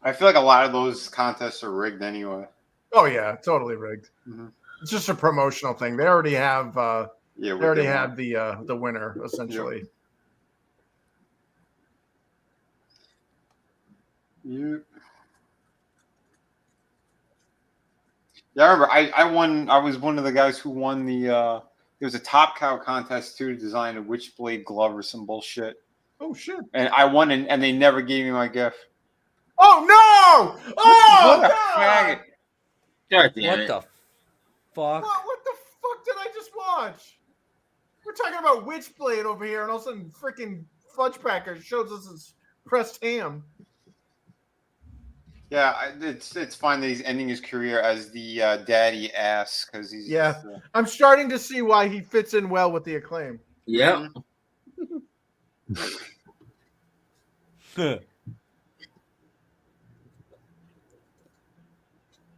I feel like a lot of those contests are rigged anyway. Oh yeah, totally rigged. Mm-hmm. It's just a promotional thing. They already have Yeah, they already have the winner essentially. Yep. Yeah, I remember. I won. I was one of the guys who won the. There was a Top Cow contest too, to design a Witchblade glove or some bullshit, Oh shit! and I won, and they never gave me my gift. Oh no! Oh What a God! faggot. God damn What it. the fuck? What the fuck did I just watch? We're talking about Witchblade over here, and all of a sudden, freaking Fudge Packer shows us his pressed ham. Yeah, it's fine that he's ending his career as the daddy ass because he's Yeah. I'm starting to see why he fits in well with the Acclaim. Yep. Did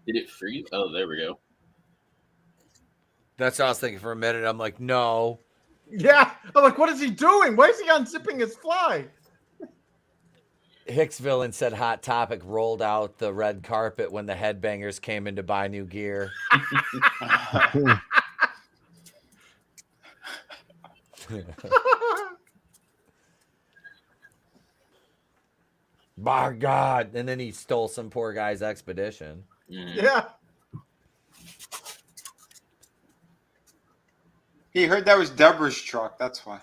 it freeze? Oh, there we go. That's what I was thinking for a minute. I'm like, no. Yeah. I'm like, what is he doing? Why is he unzipping his fly? Hicksville and said Hot Topic rolled out the red carpet when the Headbangers came in to buy new gear. By God. And then he stole some poor guy's expedition. Mhm. Yeah. He heard that was Deborah's truck. That's why.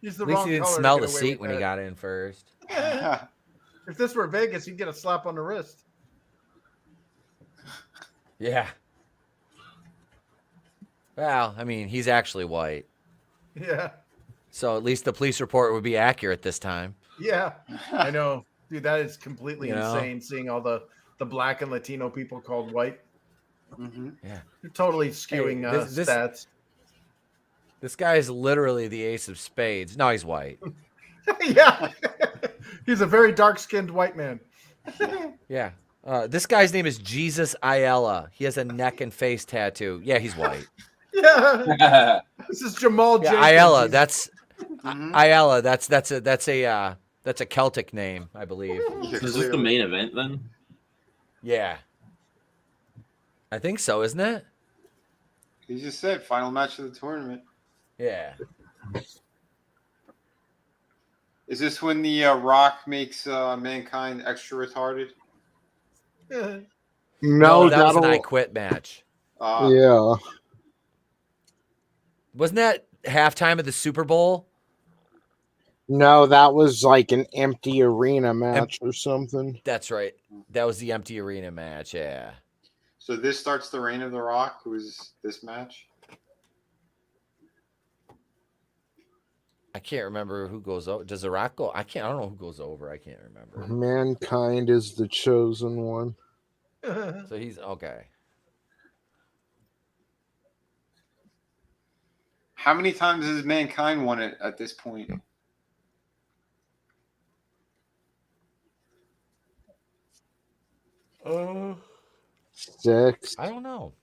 He's the At least wrong he didn't color to smell get the away seat with when he that. got in first. If this were Vegas, he'd get a slap on the wrist. Yeah. Well, I mean, he's actually white. Yeah. So at least the police report would be accurate this time. Yeah. I know. Dude, that is completely You know? insane seeing all the black and Latino people called white. Mm-hmm. Yeah. You're totally skewing this- stats. This guy is literally the ace of spades. No, he's white. Yeah. He's a very dark-skinned white man. Yeah. This guy's name is Jesus Ayala. He has a neck and face tattoo. Yeah, he's white. Yeah. This is Jamal Yeah, Jenkins. Ayala. That's Mhm. Ayala. That's a Celtic name, I believe. Yeah, So is this the clearly. main event then? Yeah, I think so, isn't it? He just said final match of the tournament. Yeah. Is this when the Rock makes Mankind extra retarded? Yeah. No, that was an I that'll. Quit match. Yeah. Wasn't that halftime of the Super Bowl? No, that was like an empty arena match or something. That's right. That was the empty arena match. Yeah. So this starts the reign of the Rock. Who is this match? I can't remember who goes over. Does The Rock go? I don't know who goes over. I can't remember. Mankind is the chosen one. So he's okay. How many times has Mankind won it at this point? Six. I don't know.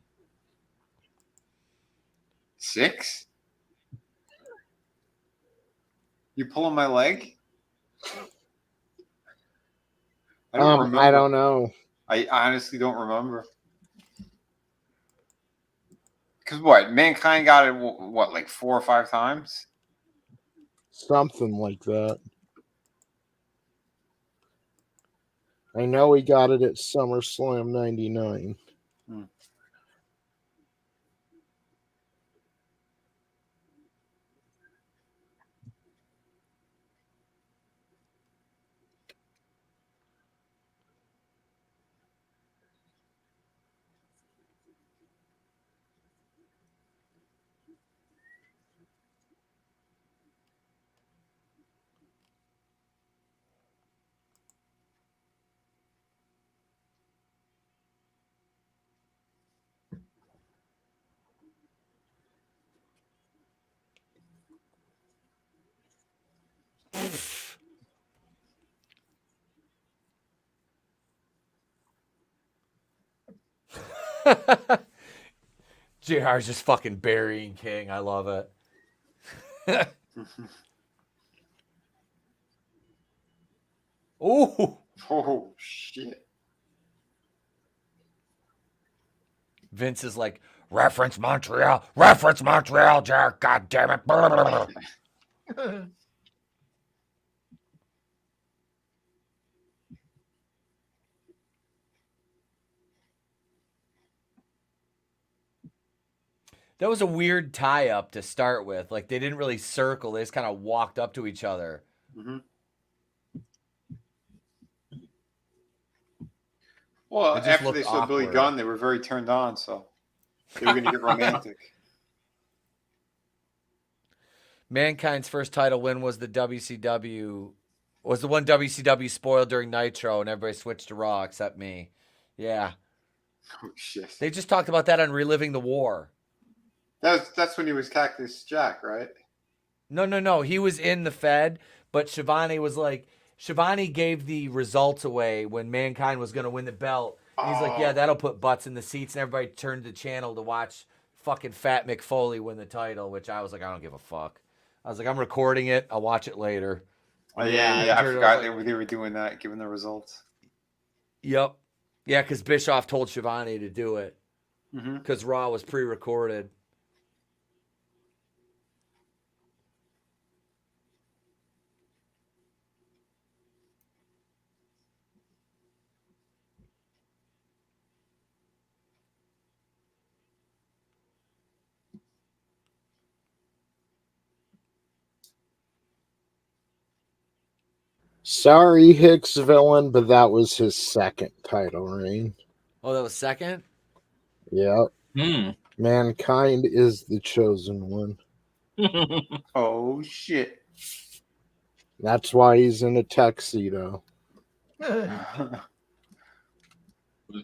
6? You pulling my leg? I don't remember. I don't know. I honestly don't remember. Because what? Mankind got it, what, like 4 or 5 times? Something like that. I know he got it at SummerSlam 99. JR's just fucking burying King. I love it. Ooh. Oh, shit. Vince is like, reference Montreal, Jack. God damn it. That was a weird tie-up to start with. Like, they didn't really circle. They just kind of walked up to each other. Mm-hmm. Well, after they saw Billy Gunn, they were very turned on, so they were going to get romantic. Mankind's first title win was the WCW. Was the one WCW spoiled during Nitro, and everybody switched to Raw except me. Yeah. Oh, shit. They just talked about that on Reliving the War. That's when he was Cactus Jack, right? No. He was in the Fed, but Shivani was like, Shivani gave the results away when Mankind was going to win the belt. And he's like, yeah, that'll put butts in the seats. And everybody turned the channel to watch fucking Fat Mick Foley win the title, which I was like, I don't give a fuck. I was like, I'm recording it. I'll watch it later. Yeah, I forgot they were doing that, giving the results. Yep. Yeah, because Bischoff told Shivani to do it. Mm-hmm. Because Raw was pre-recorded. Sorry, Hicks villain, but that was his second title reign. Oh, that was second? Yep. Hmm. Mankind is the chosen one. Oh, shit. That's why he's in a tuxedo. With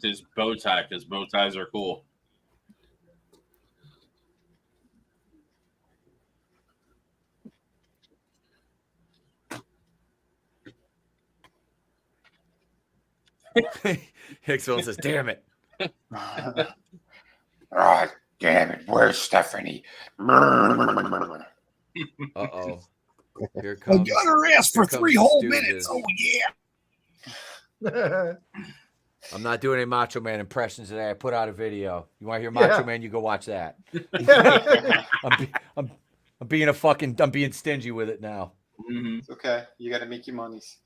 his bow tie, because bow ties are cool. Hicksville says, "Damn it." Oh, damn it. Where's Stephanie? Uh-oh. Here I comes. got her ass for here 3 comes whole Stooges. minutes. Oh yeah. I'm not doing any Macho Man impressions today. I put out a video. You want to hear Macho Man? You go watch that. I'm being I'm being stingy with it now. It's okay. You got to make your monies.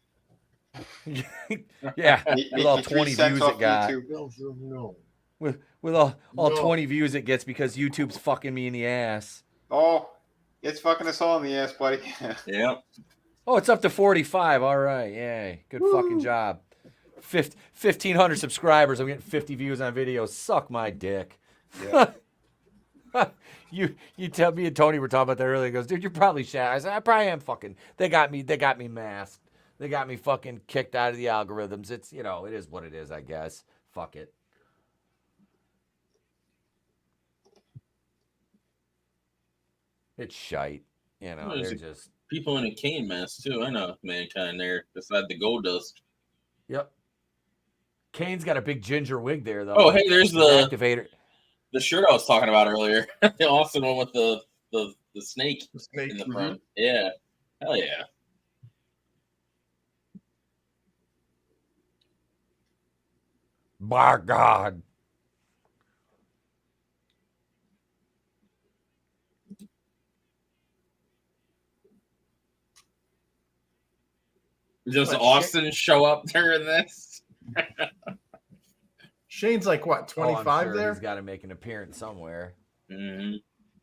Yeah, Make with all your 3 20 cents views off it got. YouTube. With all 20 views it gets because YouTube's fucking me in the ass. Oh, it's fucking us all in the ass, buddy. Yeah. Oh, it's up to 45. All right. Yay. Good fucking job. 1,500 subscribers. I'm getting 50 views on videos. Suck my dick. Yeah. You tell me and Tony were talking about that earlier. He goes, dude, you're probably shy. I said, I probably am fucking. They got me masked. They got me fucking kicked out of the algorithms. It's, it is what it is, I guess. Fuck it. It's shite. There's They're just. people in a cane mask too. I know Mankind there beside the Goldust. Yep. Kane's got a big ginger wig there, though. Oh, hey, there's the activator. The shirt I was talking about earlier. The Austin one with the snake, in the front. Yeah. Hell yeah. My God. Does Austin show up during this? Shane's like what, 25 I'm sure there? He's got to make an appearance somewhere. Mm-hmm.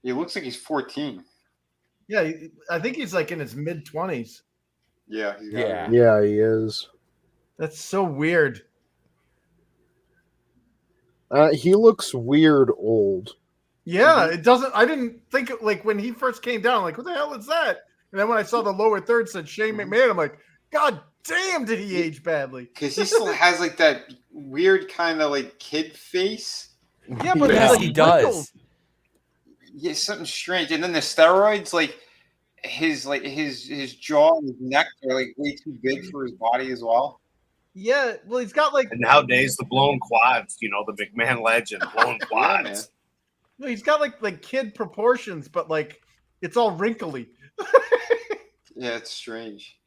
He looks like he's 14. Yeah, I think he's like in his mid 20s. Yeah. Yeah, he is. That's so weird. He looks weird old. Yeah, it doesn't. I didn't think like when he first came down, like what the hell is that? And then when I saw the lower third said Shane McMahon, I'm like, God damn, did he age badly? Because he still has like that weird kind of like kid face. Yeah, but Yes, it's, like, he does. wrinkled. Yeah, something strange. And then the steroids, like his jaw and his neck are like way too big for his body as well. Yeah, well, he's got like And nowadays, the blown quads, the McMahon legend, blown quads. no, he's got like kid proportions, but like it's all wrinkly. Yeah, it's strange.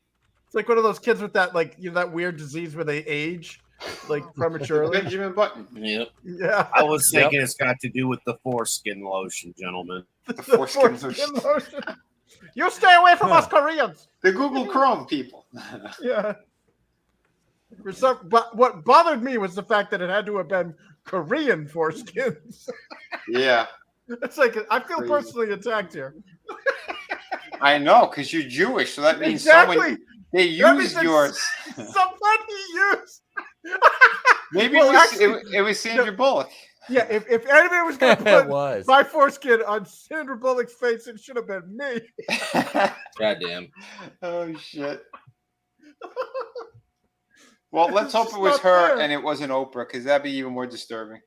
It's like one of those kids with that like that weird disease where they age like prematurely. Benjamin Button. Yep. Yeah, I was thinking it's got to do with the foreskin lotion, gentlemen. The foreskin foreskin lotion. You stay away from us Koreans. The Google Chrome people. Yeah. But what bothered me was the fact that it had to have been Korean foreskins. Yeah. It's like I feel Crazy. personally attacked here. I know, because you're Jewish, so that means Exactly. someone they That used means yours. Somebody used. Maybe Well, it was Sandra Bullock. Yeah, if anybody was going to It put was. my foreskin on Sandra Bullock's face, it should have been me. Goddamn. Oh shit. Well, let's hope It's it was not her fair. and it wasn't Oprah, because that'd be even more disturbing.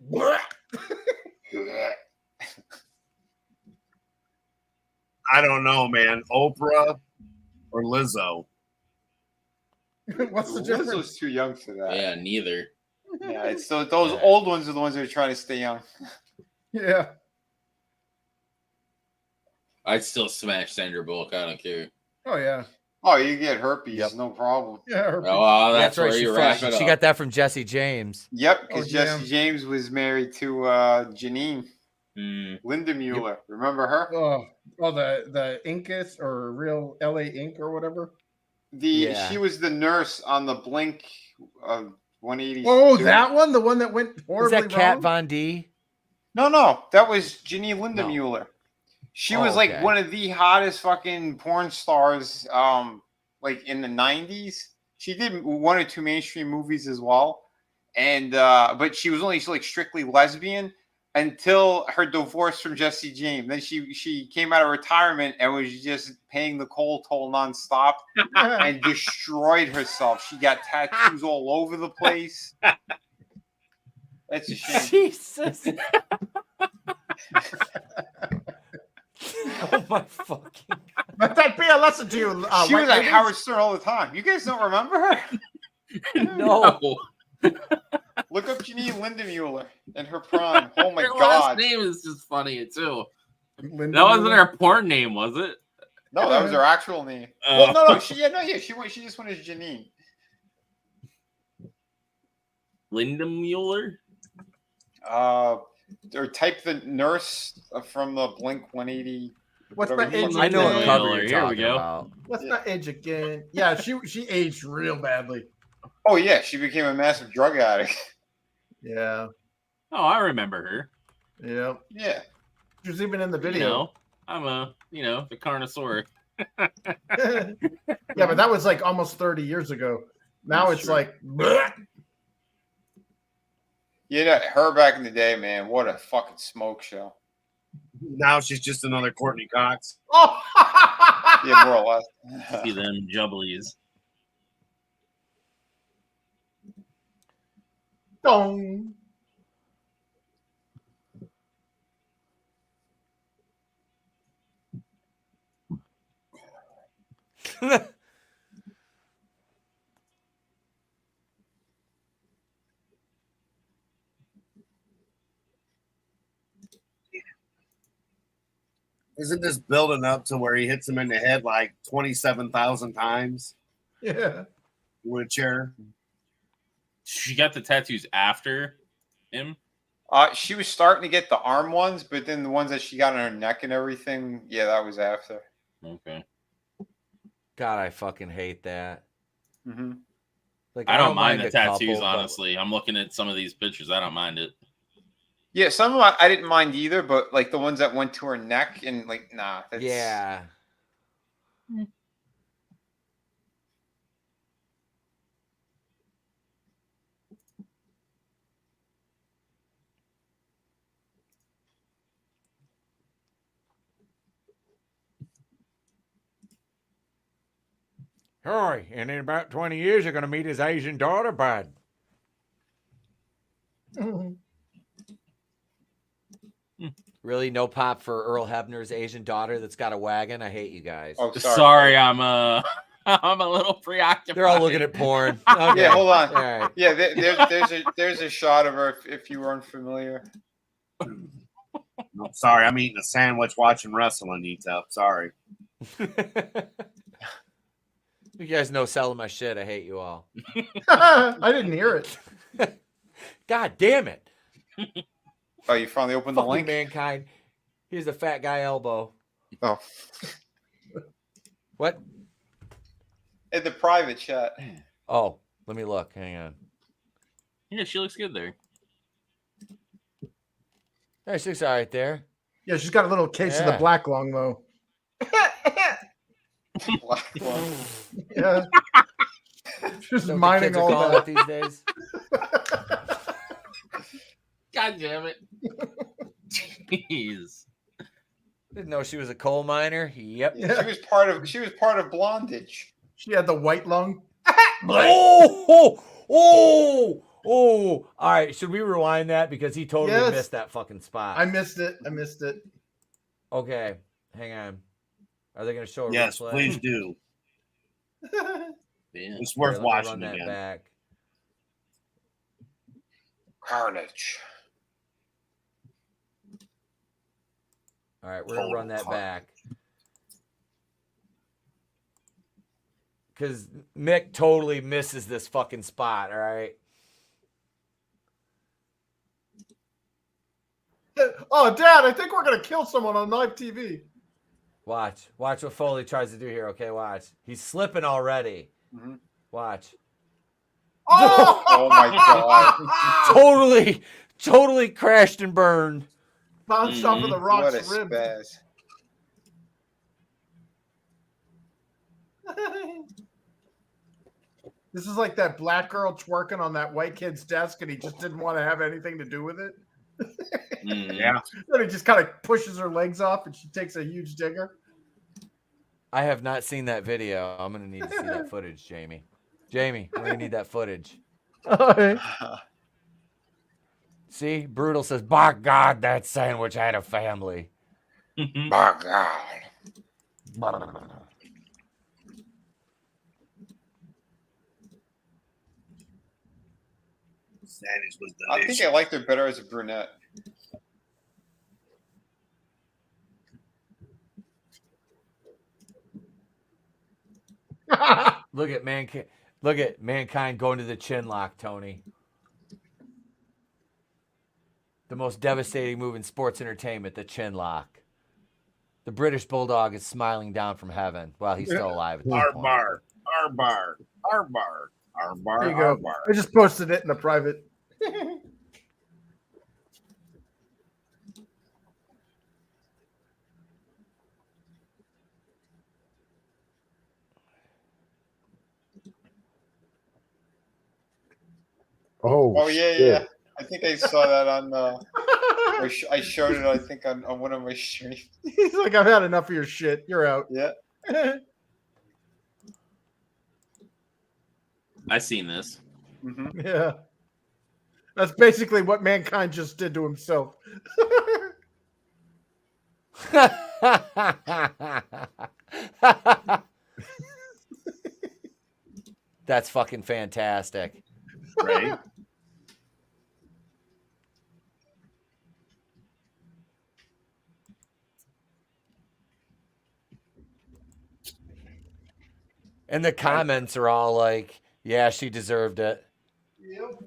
I don't know, man. Oprah or Lizzo? What's the difference? Lizzo's too young for that. Yeah, neither. Yeah, it's those old ones are the ones that are trying to stay young. Yeah. I'd still smash Sandra Bullock. I don't care. Oh yeah. Oh, you get herpes, Yep. no problem. Yeah. Oh, well, that's right. where you wrap it up. She got that from Jesse James. Yep, because Oh, Jesse damn. James was married to Janine Mm. Linda Mueller. Remember her? Oh, the Incus or Real LA Ink or whatever. Yeah. She was the nurse on the Blink of 180. Oh, that one, the one that went Is horribly that Kat wrong? Von D? No, that was Janine Linda No. Mueller. She Oh, was like okay. one of the hottest fucking porn stars, like in the 90s. She did one or two mainstream movies as well, and but she was only like strictly lesbian until her divorce from Jesse James. Then she came out of retirement and was just paying the coal toll nonstop and destroyed herself. She got tattoos all over the place. That's a shame. Jesus. Oh my fucking. Let that be a lesson to you. She white was at ladies. Howard Stern all the time. You guys don't remember her? No. Look up Janine Lindemuller in her prime. Oh my Her god. last name is just funny too. Linda That wasn't Mueller. her porn name, was it? No, that was her actual name. Oh. Well, no, she just went as Janine. Linda Mueller? Or type the nurse from the Blink 180. What's whatever my you age want. I know what Linda cover Mueller, you're here we talking go. about. What's my age again? Yeah, she aged real badly. Oh yeah, she became a massive drug addict. Yeah. Oh, I remember her. Yeah. Yeah. She was even in the You video. know, I'm the Carnosaur. Yeah, but that was like almost 30 years ago. Now That's it's true. like bleh. Yeah, her back in the day, man. What a fucking smoke show. Now she's just another Courtney Cox. Oh. Yeah, more or less. See them jubblies. Dong. Isn't this building up to where he hits him in the head like 27,000 times Yeah. with a chair? She got the tattoos after him. She was starting to get the arm ones, but then the ones that she got on her neck and everything, yeah, that was after. Okay. God, I fucking hate that. Mm-hmm. Like I don't mind the a couple, tattoos, but- honestly. I'm looking at some of these pictures. I don't mind it. Yeah, some of them I didn't mind either, but like the ones that went to her neck and like, nah. That's... Yeah. Hurry, and in about 20 years, you're going to meet his Asian daughter, bud. Really, no pop for Earl Hebner's Asian daughter that's got a wagon? I hate you guys. Oh, Sorry, I'm I'm a little preoccupied. They're all looking at porn. Okay. Yeah, hold on. All right. Yeah, there's a shot of her if you were unfamiliar. I'm sorry, I'm eating a sandwich watching wrestling, Etep. Sorry. You guys know selling my shit. I hate you all. I didn't hear it. God damn it. Oh, you finally opened the Fucking link? mankind. Here's the fat guy elbow. Oh. What? In the private chat. Oh, let me look. Hang on. Yeah, she looks good there. There, she's all right there. Yeah, she's got a little case of the Yeah. black lung though. Black one. Yeah. She's Is that what the mining kids are all calling that. it these days. God damn it. Jeez. Didn't know she was a coal miner. Yep. Yeah. She was part of Blondage. She had the white lung. Oh, all right. Should we rewind that because he totally Yes. missed that fucking spot? I missed it. Okay, hang on. Are they going to show a Yes, replay? please do. Damn. It's Here, worth let me watching run that again. back. Carnage. All right, we're gonna run that back because Mick totally misses this fucking spot. All right. Oh, Dad, I think we're gonna kill someone on live TV. Watch what Foley tries to do here. Okay, watch. He's slipping already. Mm-hmm. Watch. Oh, Oh my god. Totally crashed and burned. Bounced off of the What rock's a rib. spaz. This is like that black girl twerking on that white kid's desk, and he just didn't want to have anything to do with it. Yeah. Then he just kind of pushes her legs off, and she takes a huge digger. I have not seen that video. I'm gonna need to see that footage, Jamie. Jamie, we're gonna need that footage. All right. See, Brutal says, "By God, that sandwich had a family." My god. Sandwich was I delicious. think I liked her better as a brunette. Look at Mankind going to the chin lock, Tony. The most devastating move in sports entertainment, the chin lock. The British Bulldog is smiling down from heaven while he's still alive at this point. Arbar, arbar, arbar, arbar, There you go. arbar. I just posted it in the private. Oh yeah. I think I saw that on. I showed it. I think on one of my streams. He's like, I've had enough of your shit. You're out. Yeah. I seen this. Mm-hmm. Yeah. That's basically what Mankind just did to himself. That's fucking fantastic. Right? And the comments are all like, yeah, she deserved it. Yep.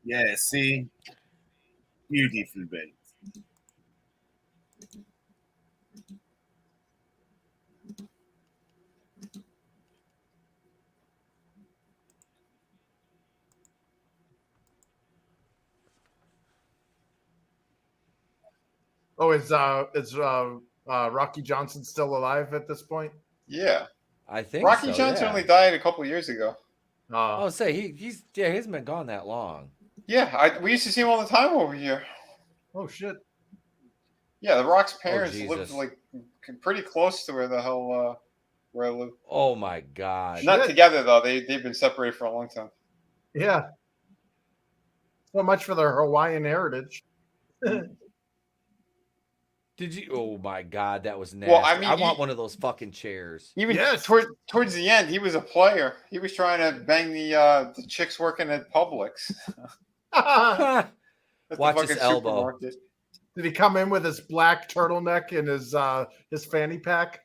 Yeah, see? Beautiful, baby. Oh, is Rocky Johnson still alive at this point? Yeah. I think Rocky so, Johnson yeah. only died a couple years ago. Oh, say he hasn't been gone that long. Yeah, we used to see him all the time over here. Oh shit. Yeah, the Rock's parents Jesus. lived like pretty close to where the hell where I live. Oh my god. Not together though. They've been separated for a long time. Yeah. So much for their Hawaiian heritage. Did you? Oh my god, that was nasty. Well, I mean, I want one of those fucking chairs. Even Yes. towards the end, he was a player. He was trying to bang the chicks working at Publix. At the Watch his fucking elbow. supermarket. Did he come in with his black turtleneck and his fanny pack?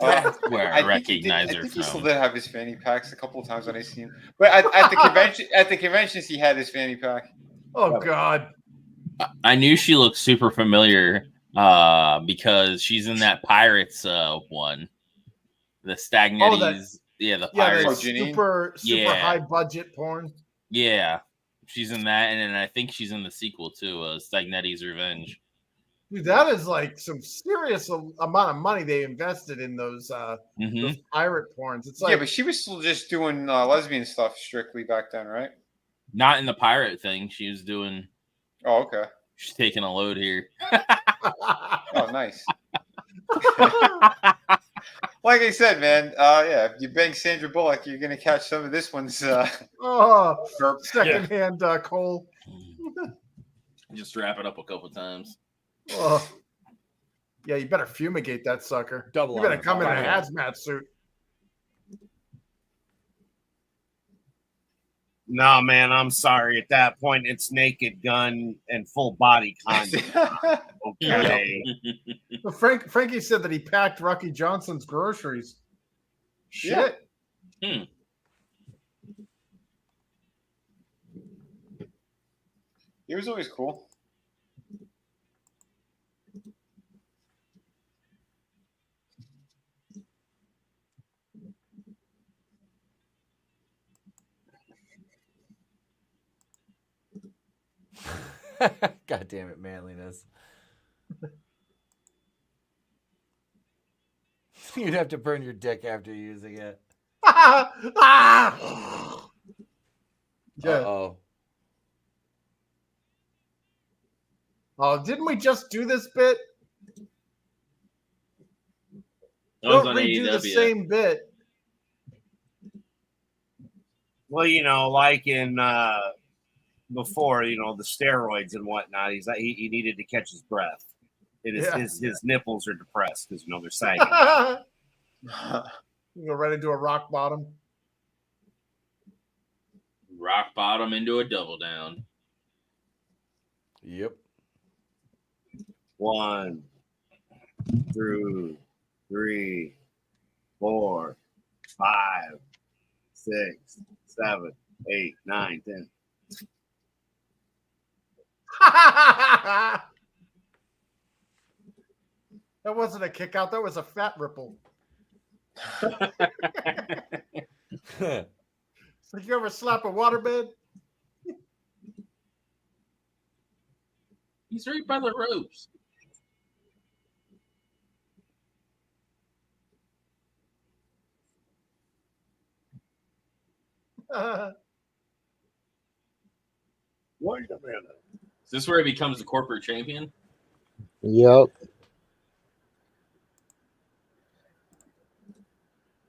That's where I think recognize I her think he still from. did have his fanny packs a couple of times when I seen him. But at the conventions, he had his fanny pack. Oh god. I knew she looked super familiar because she's in that Pirates one. The Stagnetti's. Yeah, the Yeah, Pirates. the super Yeah. high budget porn. Yeah. She's in that, and then I think she's in the sequel too, Stagnetti's Revenge. Dude, that is like some serious amount of money they invested in those pirate porns. It's like, Yeah, but she was still just doing lesbian stuff strictly back then, right? Not in the pirate thing. She was doing. Oh, okay. She's taking a load here. Oh, nice. Like I said, man, yeah, if you bang Sandra Bullock, you're gonna catch some of this one's burp. secondhand coal. Just wrap it up a couple times. Oh. Yeah, you better fumigate that sucker. Double You better R. come in a Right. hazmat suit. No, man, I'm sorry. At that point, it's naked gun and full body condom. Okay. But Frankie said that he packed Rocky Johnson's groceries. Shit. Yeah. He was always cool. God damn it, manliness. You'd have to burn your dick after using it. Yeah. Uh-oh. Oh, didn't we just do this bit? That was Don't on redo the AEW. same bit. Well, you know, like in before, the steroids and whatnot. He needed to catch his breath. His nipples are depressed because they're sagging. You go right into a rock bottom. Rock bottom into a double down. Yep. 1, 2, 3, 4, 5, 6, 7, 8, 9, 10. That wasn't a kick out. That was a fat ripple. It's like you ever slap a waterbed? He's right by the ropes. Wait a minute. Is this where he becomes the corporate champion? Yep.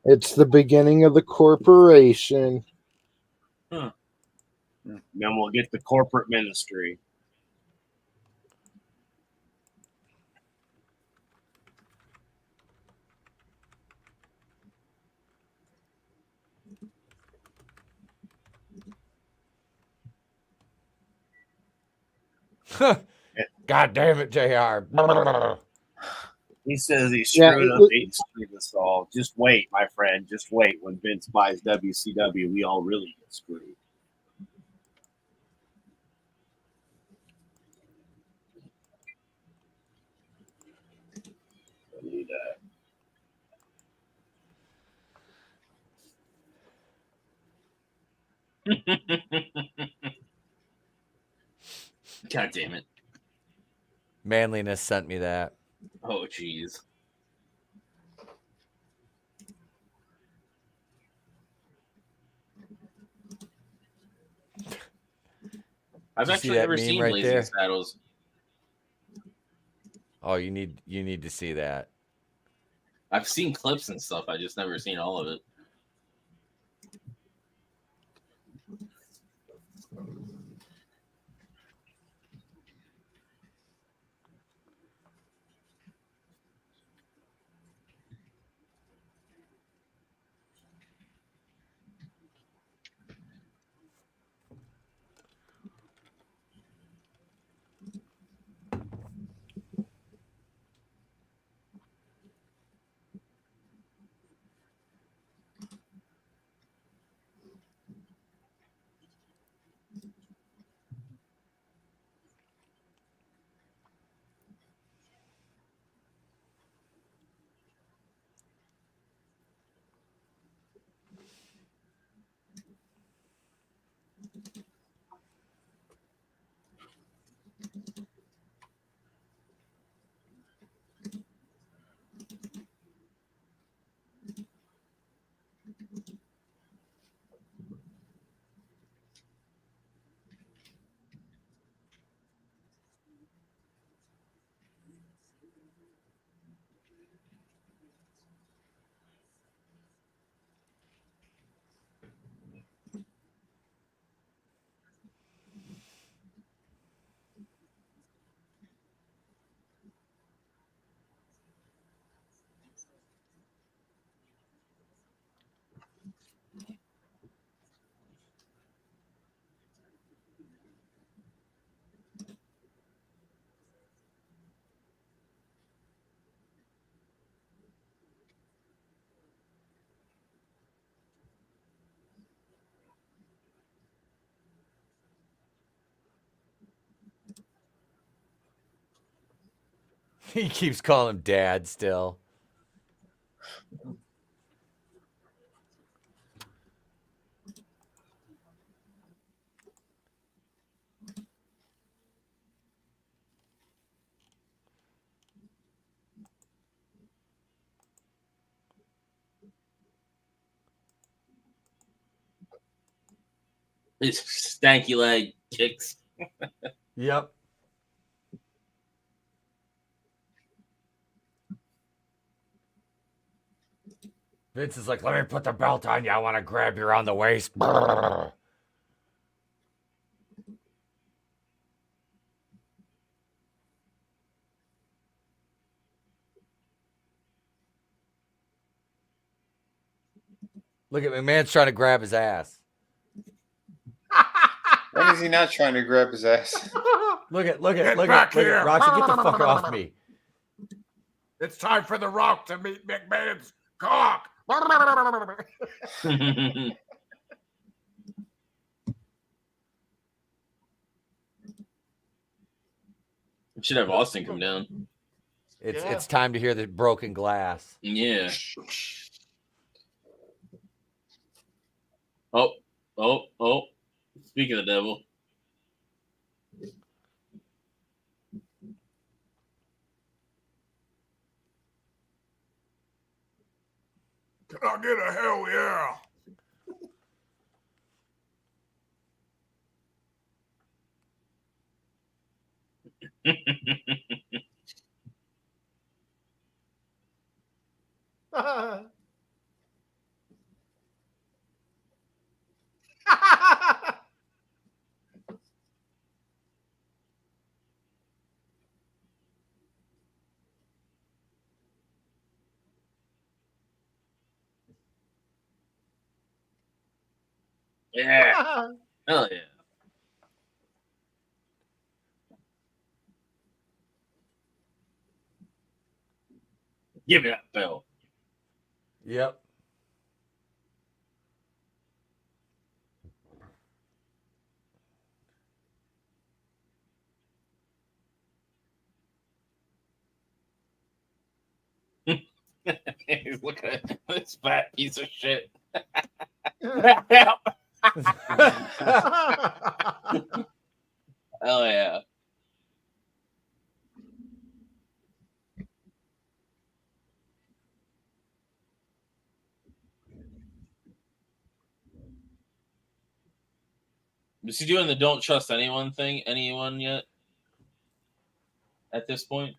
It's the beginning of the corporation. Then we'll get the corporate ministry. God damn it, JR. He says he screwed up. He screwed us all. Just wait, my friend. Just wait. When Vince buys WCW, we all really get screwed. I need God damn it. Manliness sent me that. Oh, jeez. I've actually never seen right Blazing there? Saddles. Oh, you need to see that. I've seen clips and stuff. I just never seen all of it. He keeps calling him Dad still. His stanky leg kicks. Yep. Vince is like, let me put the belt on you. I want to grab you around the waist. Look at McMahon's trying to grab his ass. When is he not trying to grab his ass? Look at back here. Roxy, get the fuck off me. It's time for The Rock to meet McMahon's cock. We should have Austin come down. It's time to hear the broken glass. Yeah. Oh. Speaking of the devil. Can I get a hell yeah? Yeah. Hell yeah. Give me that belt. Yep. He's looking at this fat piece of shit. Hell yeah. Is he doing the don't trust anyone yet? At this point?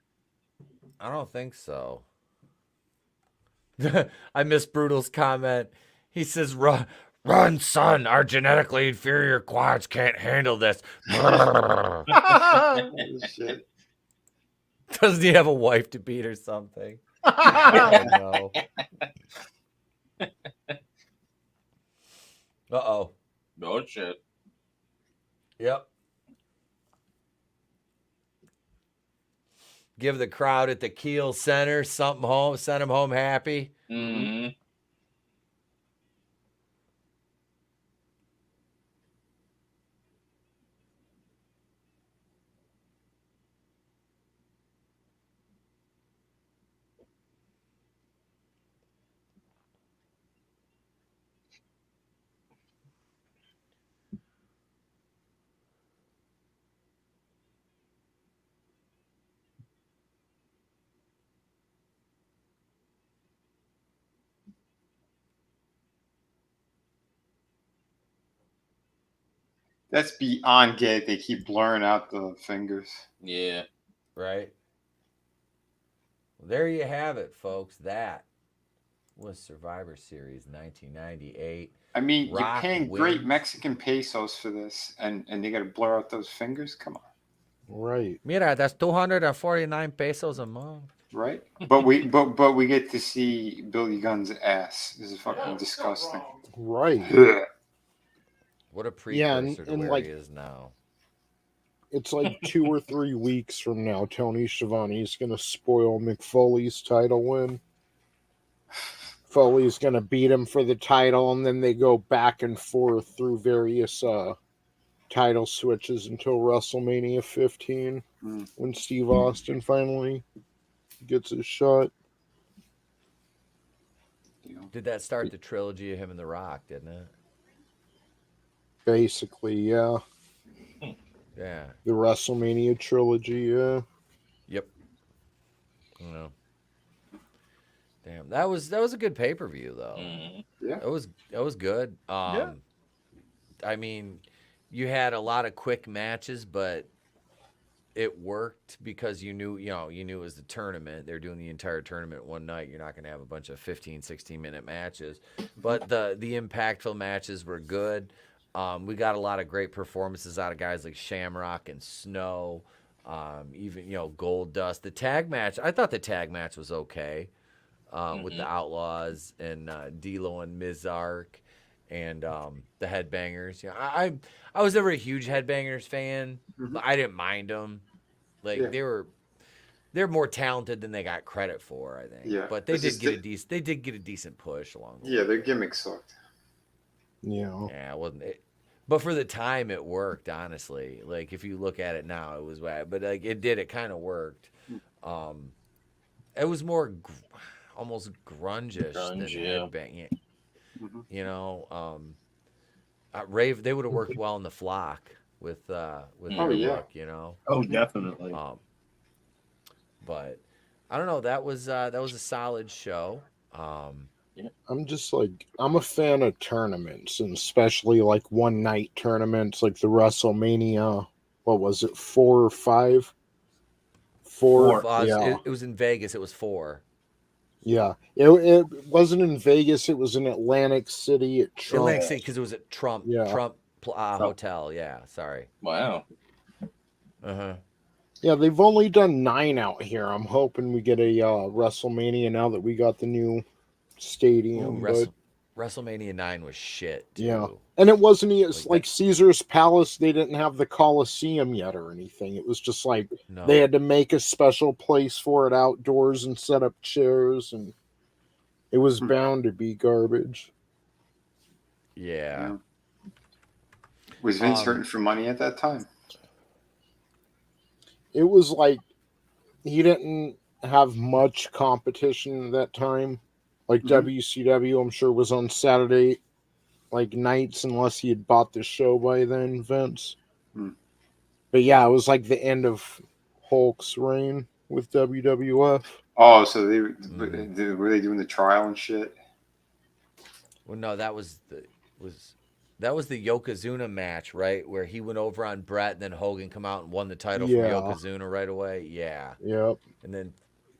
I don't think so. I miss Brutal's comment. He says, run, son. Our genetically inferior quads can't handle this. Shit. Doesn't he have a wife to beat or something? Oh, no. Uh-oh. No shit. Yep. Give the crowd at the Keel Center something home, send them home happy. Mm-hmm. That's beyond gay. They keep blurring out the fingers. Yeah. Right. Well, there you have it, folks. That was Survivor Series 1998. I mean, Rock you're paying wins. great Mexican pesos for this, and they got to blur out those fingers? Come on. Right. Mira, that's 249 pesos a month. Right? But we get to see Billy Gunn's ass. This is fucking disgusting. Right. What a precursor Yeah, to and where like, he is now. It's like 2 or 3 weeks from now, Tony Schiavone's going to spoil McFoley's title win. Foley's going to beat him for the title, and then they go back and forth through various title switches until WrestleMania 15, when Steve Austin finally gets his shot. Did that start the trilogy of him and The Rock, didn't it? Basically, yeah. Yeah. The WrestleMania trilogy, yeah. Yep. No. Damn, that was a good pay-per-view though. Yeah. It was good. Yeah. I mean, you had a lot of quick matches, but it worked because you knew it was the tournament. They're doing the entire tournament one night. You're not going to have a bunch of 15, 16-minute matches. But the impactful matches were good. We got a lot of great performances out of guys like Shamrock and Snow, even Gold Dust. The tag match, I thought the tag match was okay. with the Outlaws and D'Lo and Mizark and the Headbangers. You know, I was never a huge Headbangers fan, but I didn't mind them. Like they're more talented than they got credit for, I think. Yeah, But they did get a decent push along the way. Yeah, their gimmick sucked. Yeah. Yeah, it wasn't it. But for the time, it worked. Honestly, like if you look at it now, it was bad. But like it did, it kind of worked. It was more almost grunge-ish than headbang. You know, rave. They would have worked well in the flock with their look. You know. Oh, definitely. But I don't know. That was a solid show. I'm just like, I'm a fan of tournaments, and especially like one night tournaments like the WrestleMania. What was it, 4 or 5? Four. Yeah. It was in Vegas. It was 4. Yeah. It wasn't in Vegas. It was in Atlantic City at Trump. Atlantic City, because it was at Trump Hotel. Yeah. Sorry. Wow. Yeah, they've only done 9 out here. I'm hoping we get a WrestleMania now that we got the new stadium. WrestleMania 9 was shit, too. Yeah. And it wasn't like Caesar's Palace. They didn't have the Coliseum yet or anything. It was just like they had to make a special place for it outdoors and set up chairs, and it was bound to be garbage. Yeah. Was Vince hurting for money at that time? It was like he didn't have much competition at that time. Like WCW, I'm sure, was on Saturday like nights, unless he had bought the show by then, Vince. But yeah, it was like the end of Hulk's reign with WWF. Oh, so were they doing the trial and shit? Well, no, that was the Yokozuna match, right? Where he went over on Brett, and then Hogan come out and won the title from Yokozuna right away. Yeah. Yep. And then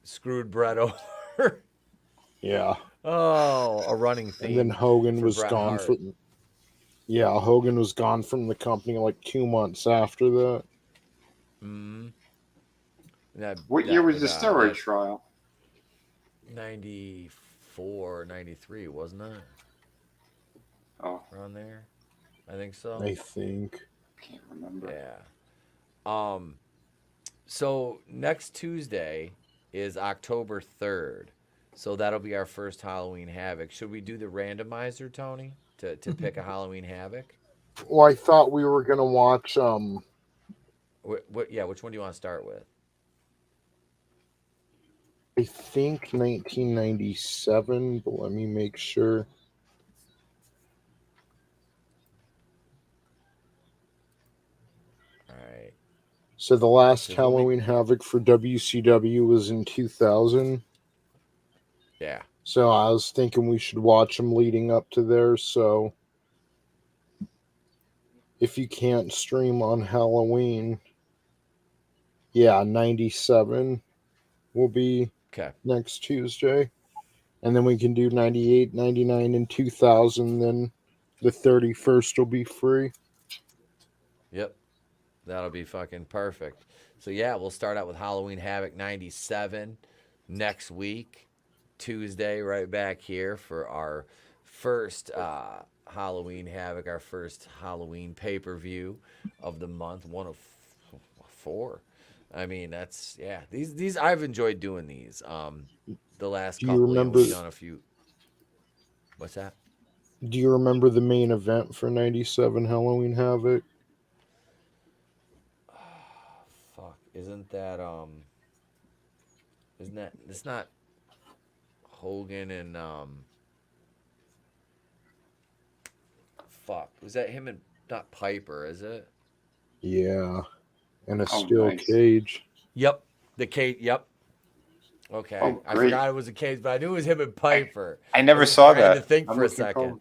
screwed Brett over. Yeah. Oh, a running theme. And then Hogan was gone Hart. from. Yeah, Hogan was gone from the company like 2 months after that. What year was the steroid trial? 94, 93, wasn't it? Oh, around there, I think so. I think. Can't remember. Yeah. So next Tuesday is October 3rd. So that'll be our first Halloween Havoc. Should we do the randomizer, Tony, to pick a Halloween Havoc? Well, I thought we were gonna watch. Which one do you want to start with? I think 1997, but let me make sure. All right. So the last Halloween Havoc for WCW was in 2000. Yeah. So I was thinking we should watch them leading up to there. So if you can't stream on Halloween, 97 will be next Tuesday. And then we can do 98, 99, and 2000. Then the 31st will be free. Yep. That'll be fucking perfect. So yeah, we'll start out with Halloween Havoc 97 next week. Tuesday, right back here for our first Halloween Havoc, our first Halloween pay-per-view of the month, 1 of 4. I mean, that's these I've enjoyed doing these. The last couple we've done a few. What's that? Do you remember the main event for 97 Halloween Havoc? Fuck, isn't that it's not Hogan and was that him and not Piper, is it? Yeah. And a steel cage. Yep. The cage, yep. Okay. I forgot it was a cage, but I knew it was him and Piper. I never saw that. I had to think for a second.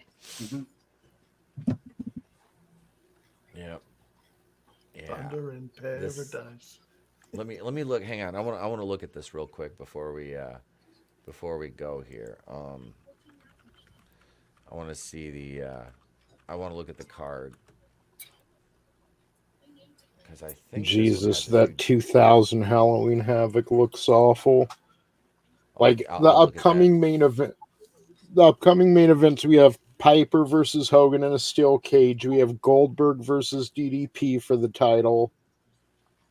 Yep. Yeah. Thunder in Paradise. Let me look. Hang on. I want to look at this real quick before we go here. I want to see I want to look at the card. Because I think Jesus, that 2000 Halloween Havoc looks awful. Like I'll the look at that. upcoming main event. The upcoming main events, we have Piper versus Hogan in a steel cage. We have Goldberg versus DDP for the title.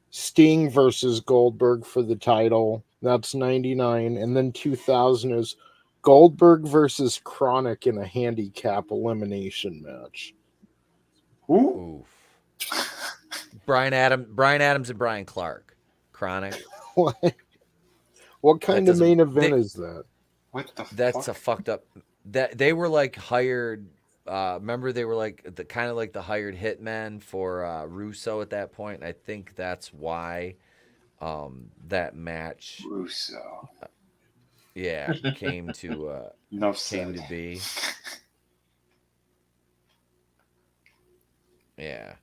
Sting versus Goldberg for the title. That's 99. And then 2000 is Goldberg versus Chronic in a handicap elimination match. Who? Oof. Brian Adams and Brian Clark. Chronic. What kind of main event is that? What the That's fuck? a fucked up. That they were like hired. Remember, they were like the kind of like the hired hitmen for Russo at that point. And I think that's why that match, Russo. yeah, came to be. Yeah.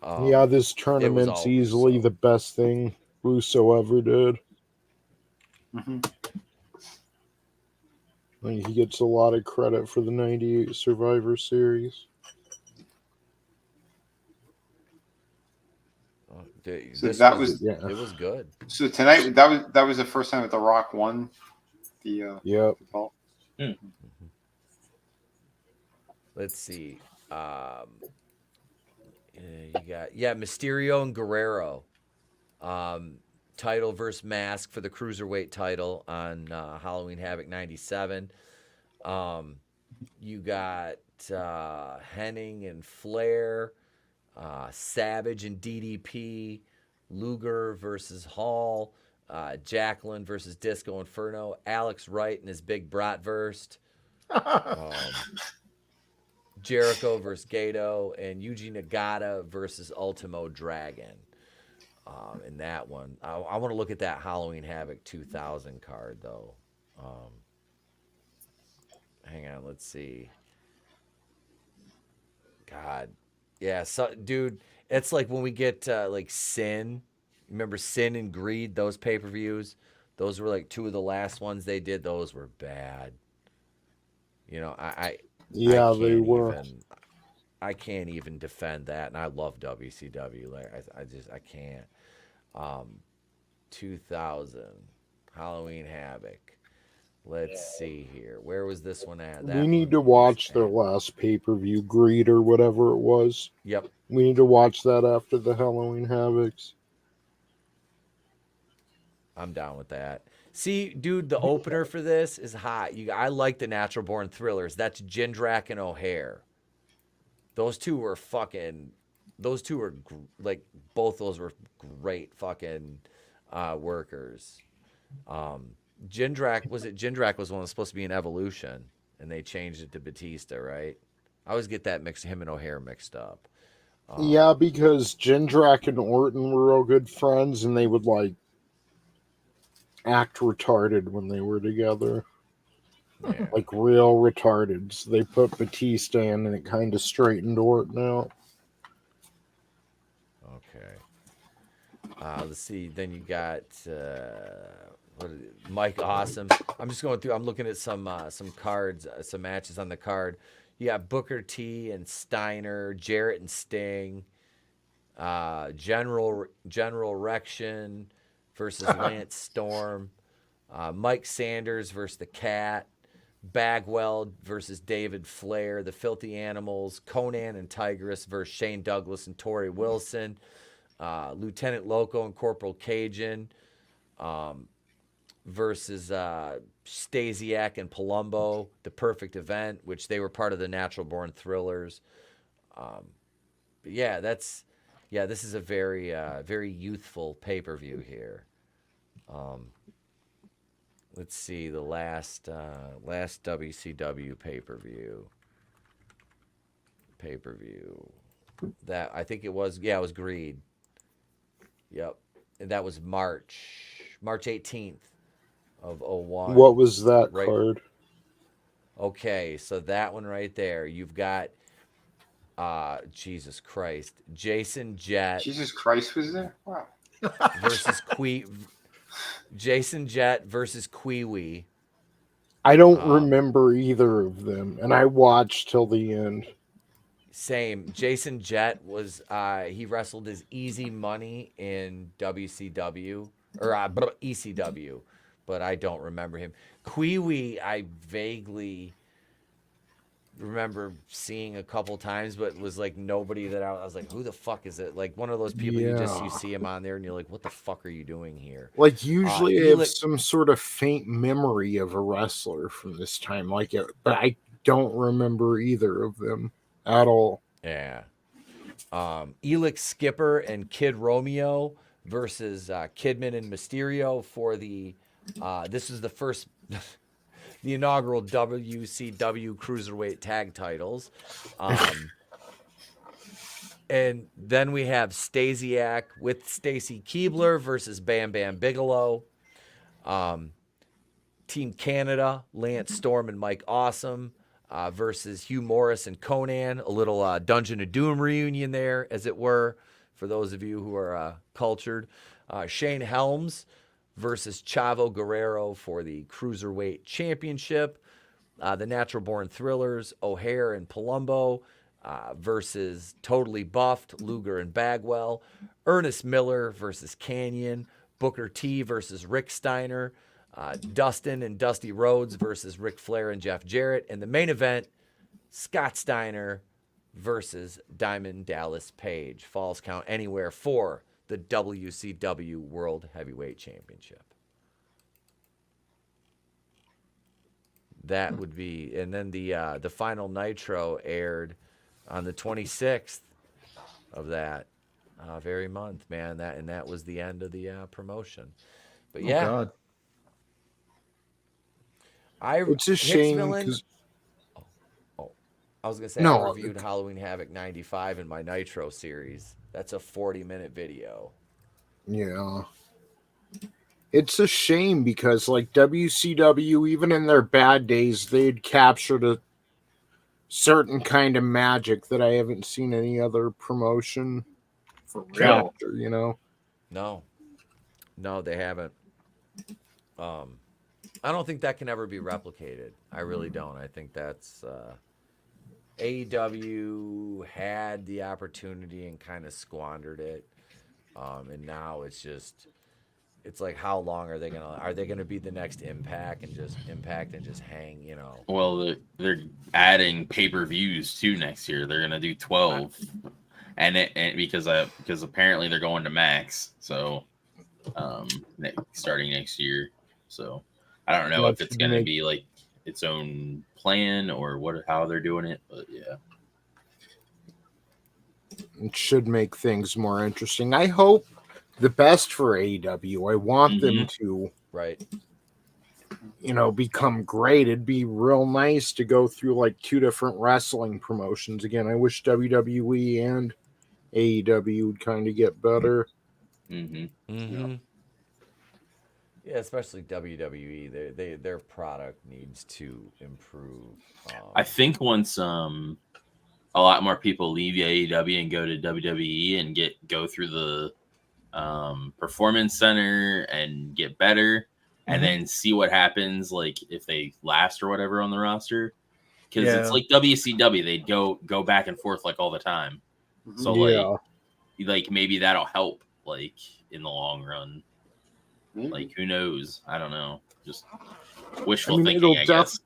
Yeah, this tournament's easily Russo. the best thing Russo ever did. Mm-hmm. Like, he gets a lot of credit for the 98 Survivor Series. So that was it was good. So tonight that was the first time that The Rock won the Yep. belt. Let's see. You got Mysterio and Guerrero. Title versus mask for the cruiserweight title on Halloween Havoc 97. You got Henning and Flair, Savage and DDP, Luger versus Hall, Jacqueline versus Disco Inferno, Alex Wright and his big bratwurst, Jericho versus Gato, and Yuji Nagata versus Ultimo Dragon. In that one, I want to look at that Halloween Havoc 2000 card though. Hang on, let's see. God, yeah, so dude, it's like when we get like Sin. Remember Sin and Greed? Those pay-per-views. Those were like two of the last ones they did. Those were bad. You know, They were. I can't even defend that, and I love WCW. Like I can't. 2000 Halloween Havoc. Let's see here. Where was this one at? We need to watch their last pay-per-view, Greed or whatever it was. Yep. We need to watch that after the Halloween Havocs. I'm down with that. See, dude, the opener for this is hot. I like the Natural Born Thrillers. That's Jindrak and O'Hare. Those two were like, both those were great fucking workers. Jindrak was the one that was supposed to be an Evolution, and they changed it to Batista, right? I always get that him and O'Hare mixed up. Yeah, because Jindrak and Orton were real good friends, and they would like act retarded when they were together. Yeah. Like real retarded. So they put Batista in, and it kind of straightened Orton out. Okay. Let's see. Then you got Mike Awesome. I'm just going through. I'm looking at some cards, some matches on the card. You got Booker T and Steiner, Jarrett and Sting, General Rection versus Lance Storm, Mike Sanders versus the Cat, Bagwell versus David Flair, the Filthy Animals, Conan and Tigress versus Shane Douglas and Torrie Wilson, Lieutenant Loco and Corporal Cajun versus Stasiak and Palumbo, the Perfect Event, which they were part of the Natural Born Thrillers. But this is a very very youthful pay-per-view here. Let's see the last WCW pay-per-view. That I think it was Greed. Yep. And that was March 18th of 01. What was that card? Okay, so that one right there. You've got Jesus Christ. Jason Jett. Jesus Christ was there? Wow. Versus Jason Jett versus Kiwi. I don't remember either of them, and I watched till the end. Same. Jason Jett was he wrestled as Easy Money in WCW or ECW, but I don't remember him. Kwee, I vaguely remember seeing a couple times, but it was like nobody that I was like, who the fuck is it? Like one of those people you see him on there and you're like, what the fuck are you doing here? Like usually I have some sort of faint memory of a wrestler from this time, like it, but I don't remember either of them at all. Yeah. Elix Skipper and Kid Romeo versus Kidman and Mysterio for the this is the first the inaugural WCW Cruiserweight tag titles. And then we have Stasiak with Stacy Keibler versus Bam Bam Bigelow. Team Canada, Lance Storm and Mike Awesome versus Hugh Morris and Conan. A little Dungeon of Doom reunion there, as it were, for those of you who are cultured. Shane Helms versus Chavo Guerrero for the Cruiserweight Championship. The Natural Born Thrillers, O'Hare and Palumbo versus Totally Buffed, Luger and Bagwell. Ernest Miller versus Canyon. Booker T versus Rick Steiner. Dustin and Dusty Rhodes versus Ric Flair and Jeff Jarrett. And the main event, Scott Steiner versus Diamond Dallas Page. Falls count anywhere for the WCW World Heavyweight Championship. That would be, and then the final Nitro aired on the 26th of that very month, man. That was the end of the promotion. But yeah, God. It's a shame. I was gonna say I reviewed Halloween Havoc '95 in my Nitro series. That's a 40-minute video. Yeah. It's a shame because, like, WCW, even in their bad days, they'd captured a certain kind of magic that I haven't seen any other promotion capture, you know? No, they haven't. I don't think that can ever be replicated. I really don't. I think that's AEW had the opportunity and kind of squandered it. And now it's like, how long are they gonna be the next Impact and just hang, you know? Well, they're adding pay-per-views too next year. They're gonna do 12, and because apparently they're going to Max, so starting next year. So I don't know if it's gonna be like its own plan or how they're doing it, but yeah. It should make things more interesting. I hope the best for AEW. I want them to, become great. It'd be real nice to go through like two different wrestling promotions again. I wish WWE and AEW would kind of get better. Yeah, especially WWE. Their product needs to improve. I think once a lot more people leave AEW and go to WWE and go through the Performance Center and get better, and then see what happens, like if they last or whatever on the roster, because it's like WCW, they'd go back and forth like all the time. So like maybe that'll help like in the long run. Like who knows? I don't know. Just wishful thinking, I guess.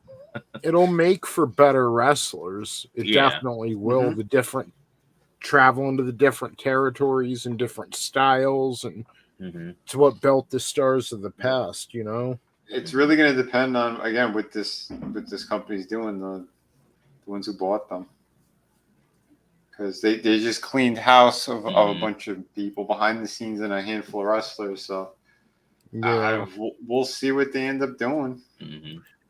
It'll make for better wrestlers. It definitely will. The different travel into the different territories and different styles, and it's what built the stars of the past, you know. It's really going to depend on, again, what this company's doing, the ones who bought them, because they just cleaned house of a bunch of people behind the scenes and a handful of wrestlers. So we'll see what they end up doing.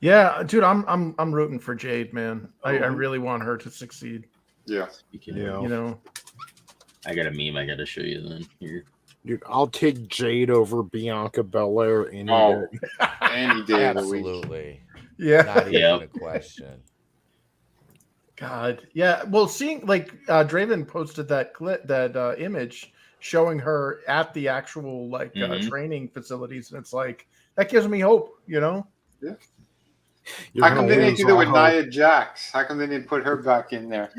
Yeah, dude, I'm rooting for Jade, man. I really want her to succeed. Yeah. You know, I got a meme I got to show you then. Here. Dude, I'll take Jade over Bianca Belair any day. Any day of the week. Absolutely. Yeah. Not even a question. God. Yeah. Well, seeing like Draven posted that clip, that image showing her at the actual training facilities, and it's like that gives me hope, you know? Yeah. How come they didn't do that with Nia Jax? How come they didn't put her back in there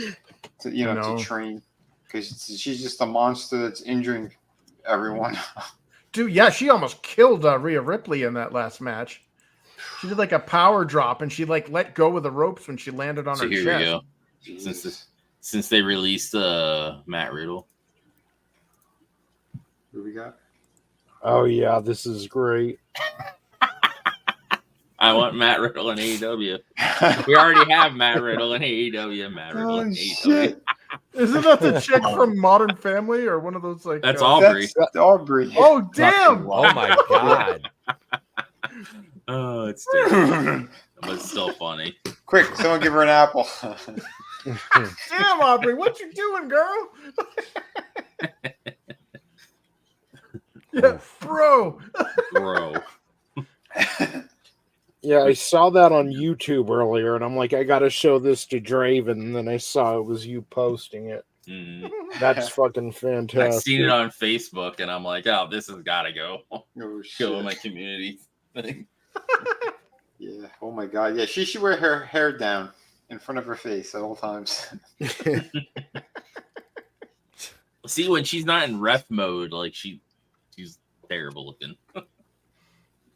to train? Because she's just a monster that's injuring everyone. Dude, yeah, she almost killed Rhea Ripley in that last match. She did like a power drop, and she like let go of the ropes when she landed on So her here chest. we go. Since they released Matt Riddle. Who we got? Oh yeah, this is great. I want Matt Riddle in AEW. We already have Matt Riddle in AEW. Matt Riddle in AEW. Isn't that the chick from Modern Family or one of those like? That's Aubrey. That's Aubrey. Oh damn! Oh my god! Oh, it's terrible. But it's still funny. Quick, someone give her an apple. Damn, Aubrey, what you doing, girl? Yeah, bro. Yeah, I saw that on YouTube earlier, and I'm like, I gotta show this to Draven, and then I saw it was you posting it. Mm. That's fucking fantastic. I seen it on Facebook, and I'm like, oh, this has got to go. Oh, Go in my community thing. Yeah. Oh my god. Yeah, she should wear her hair down in front of her face at all times. See, when she's not in ref mode, like she's terrible looking.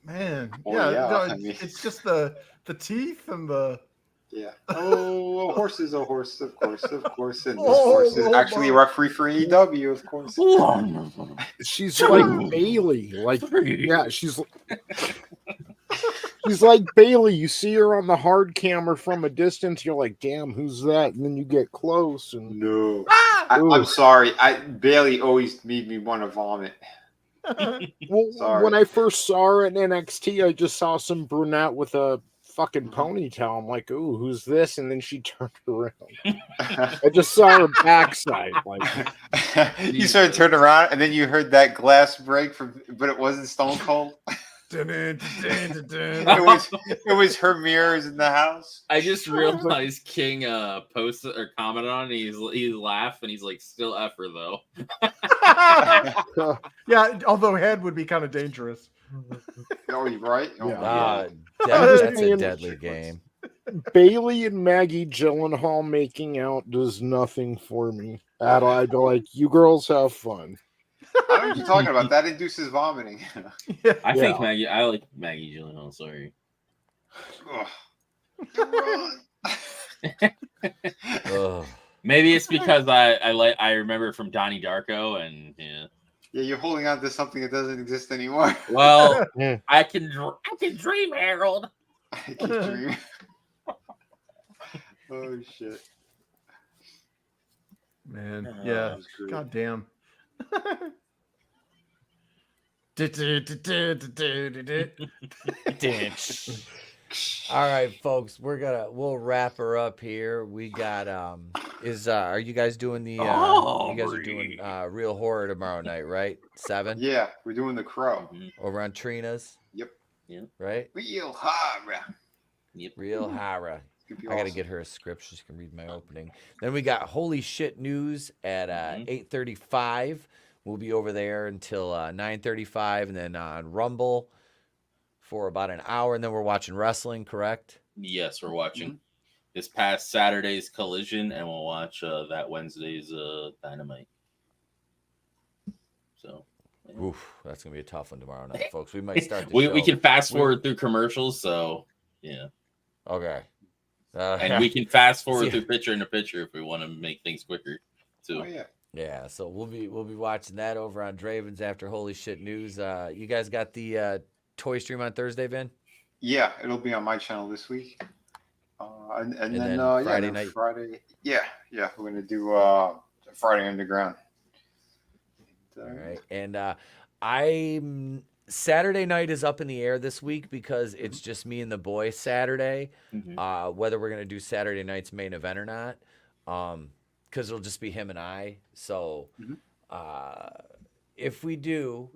Man, Oh, yeah, yeah, no, I mean- it's just the teeth and the. Yeah. Oh, a horse is a horse, of course. And this Oh, horse is oh, actually a referee for AEW, of course. She's like Bailey. Like, yeah, she's like Bailey. You see her on the hard camera from a distance, you're like, damn, who's that? And then you get close and No. Ah! I'm sorry. Bailey always made me want to vomit. well, Sorry. when I first saw her in NXT, I just saw some brunette with a fucking ponytail. I'm like, ooh, who's this? And then she turned around. I just saw her backside. Like, You sort of turned around, and then you heard that glass break but it wasn't Stone Cold. It was her mirrors in the house. I just realized King posted or commented on it. He's laughing. He's like, still effer though. Yeah, although head would be kind of dangerous. Oh, you right? Oh, Yeah. That's a deadly game. Bailey and Maggie Gyllenhaal making out does nothing for me at all. I'd be like, you girls have fun. I don't know what you're talking about. That induces vomiting. I think I like Maggie Gyllenhaal. Sorry. Ugh. Maybe it's because I remember from Donnie Darko and yeah. Yeah, you're holding on to something that doesn't exist anymore. Well, I can dream, Harold. I can dream. Oh shit, Man, yeah, god damn. All right, folks, we'll wrap her up here. We got are you guys doing the you guys are doing Real Horror tomorrow night, right? 7? Yeah, we're doing the Crow. Over on Trina's. Yep. Yeah. Right? Real horror. Yep. Real horror. Be I gotta awesome. get her a script so she can read my opening. Then we got Holy Shit News at 8:35. We'll be over there until 9:35, and then on Rumble for about an hour, and then we're watching wrestling, correct? Yes, we're watching this past Saturday's Collision, and we'll watch that Wednesday's Dynamite. So, yeah. Oof, that's gonna be a tough one tomorrow night, folks. We might start. We can fast forward through commercials, so yeah. Okay. And we can fast forward through picture in picture if we want to make things quicker too. Oh yeah. Yeah, so we'll be watching that over on Draven's after Holy Shit News. You guys got the toy stream on Thursday, Vin? Yeah, it'll be on my channel this week. And then Friday night. Friday. Yeah, we're gonna do Friday Underground. All right, and Saturday night is up in the air this week because it's just me and the boy Saturday. Whether we're gonna do Saturday night's main event or not, because it'll just be him and I. So, if we do,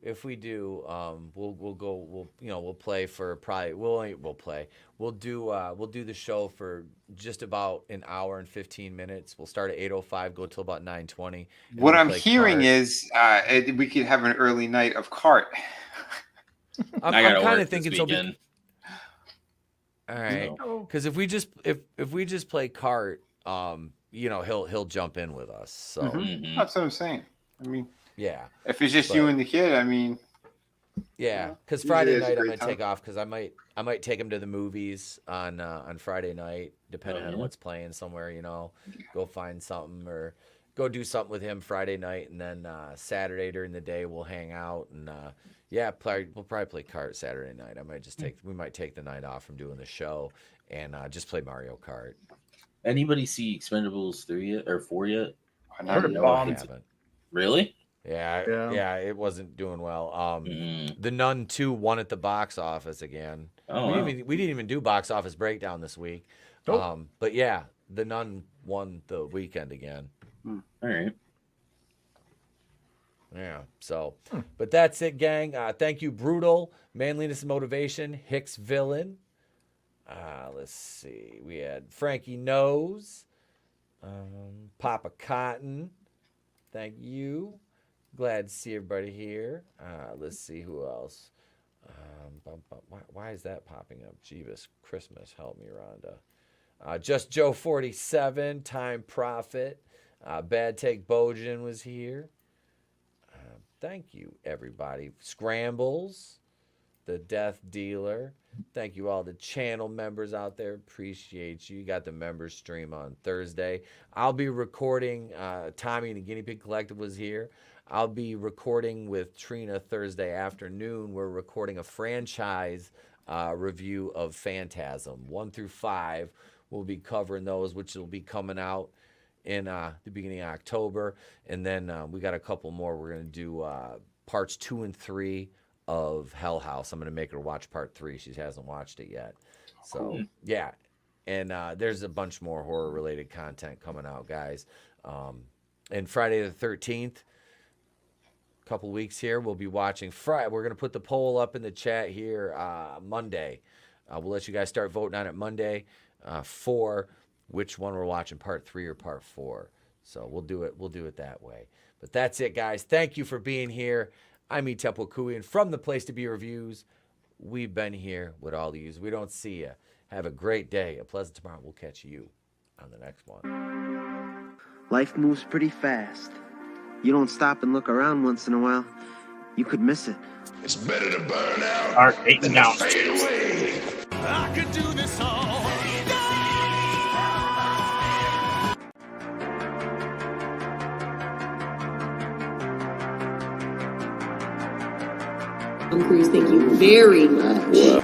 we'll play for probably we'll do the show for just about an hour and 15 minutes. We'll start at 8:05, go till about 9:20. What I'm hearing is we could have an early night of kart. I'm kind of thinking so. All right, because if we just play kart, he'll jump in with us. So That's what I'm saying. I mean, yeah. if it's just you and the kid, I mean, Yeah, because Usually Friday it's a night I'm great gonna time. take off because I might take him to the movies on Friday night, depending on yeah. what's playing somewhere. Go find something or go do something with him Friday night, and then Saturday during the day we'll hang out and we'll probably play kart Saturday night. We might take the night off from doing the show and just play Mario Kart. Anybody see Expendables 3 yet or 4 yet? Not No, I bombed. haven't. Really? Yeah, it wasn't doing well. Mm. The Nun 2 won at the box office again. Oh, we wow. didn't even do box office breakdown this week. Nope. But yeah, The Nun won the weekend again. All right. Yeah. So, but that's it, gang. Thank you, Brutal, Manliness and Motivation, Hicks Villain. Let's see. We had Frankie Nose, Papa Cotton. Thank you. Glad to see everybody here. Let's see who else. Why is that popping up? Jeebus Christmas, help me, Rhonda. Just Joe 47, Time Prophet. Bad Take Bojan was here. Thank you, everybody. Scrambles, the Death Dealer. Thank you, all the channel members out there. Appreciate you. You got the members stream on Thursday. I'll be recording. Tommy and the Guinea Pig Collective was here. I'll be recording with Trina Thursday afternoon. We're recording a franchise review of Phantasm 1 through 5. We'll be covering those, which will be coming out in the beginning of October. And then we got a couple more. We're going to do parts 2 and 3 of Hell House. I'm going to make her watch part 3. She hasn't watched it yet. So, yeah. And there's a bunch more horror-related content coming out, guys. And Friday the 13th, couple weeks here, we'll be watching Friday. We're going to put the poll up in the chat here Monday. We'll let you guys start voting on it Monday for which one we're watching, part 3 or part 4. So we'll do it that way. But that's it, guys. Thank you for being here. I'm Etep Wakuian from the Place to Be Reviews. We've been here with all of you. We don't see you. Have a great day, a pleasant tomorrow. We'll catch you on the next one. Life moves pretty fast. You don't stop and look around once in a while, you could miss it. It's better to burn out Art 8 than down. to fade away. I could do this all Cruz, thank you very much.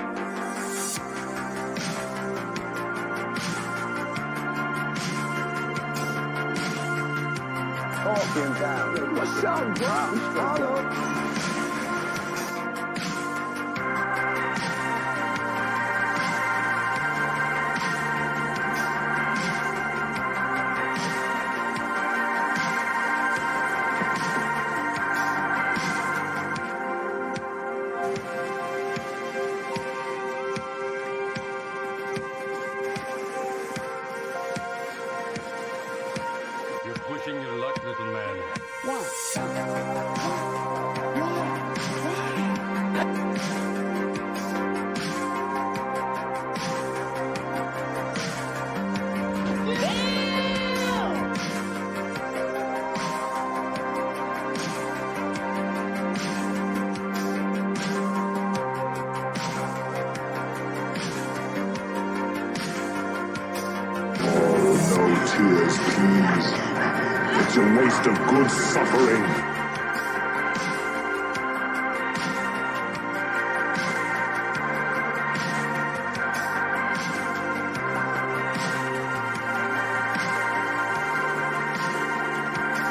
What's up, bro? You're pushing your luck, little man. Oh, no tears, please. It's a waste of good suffering.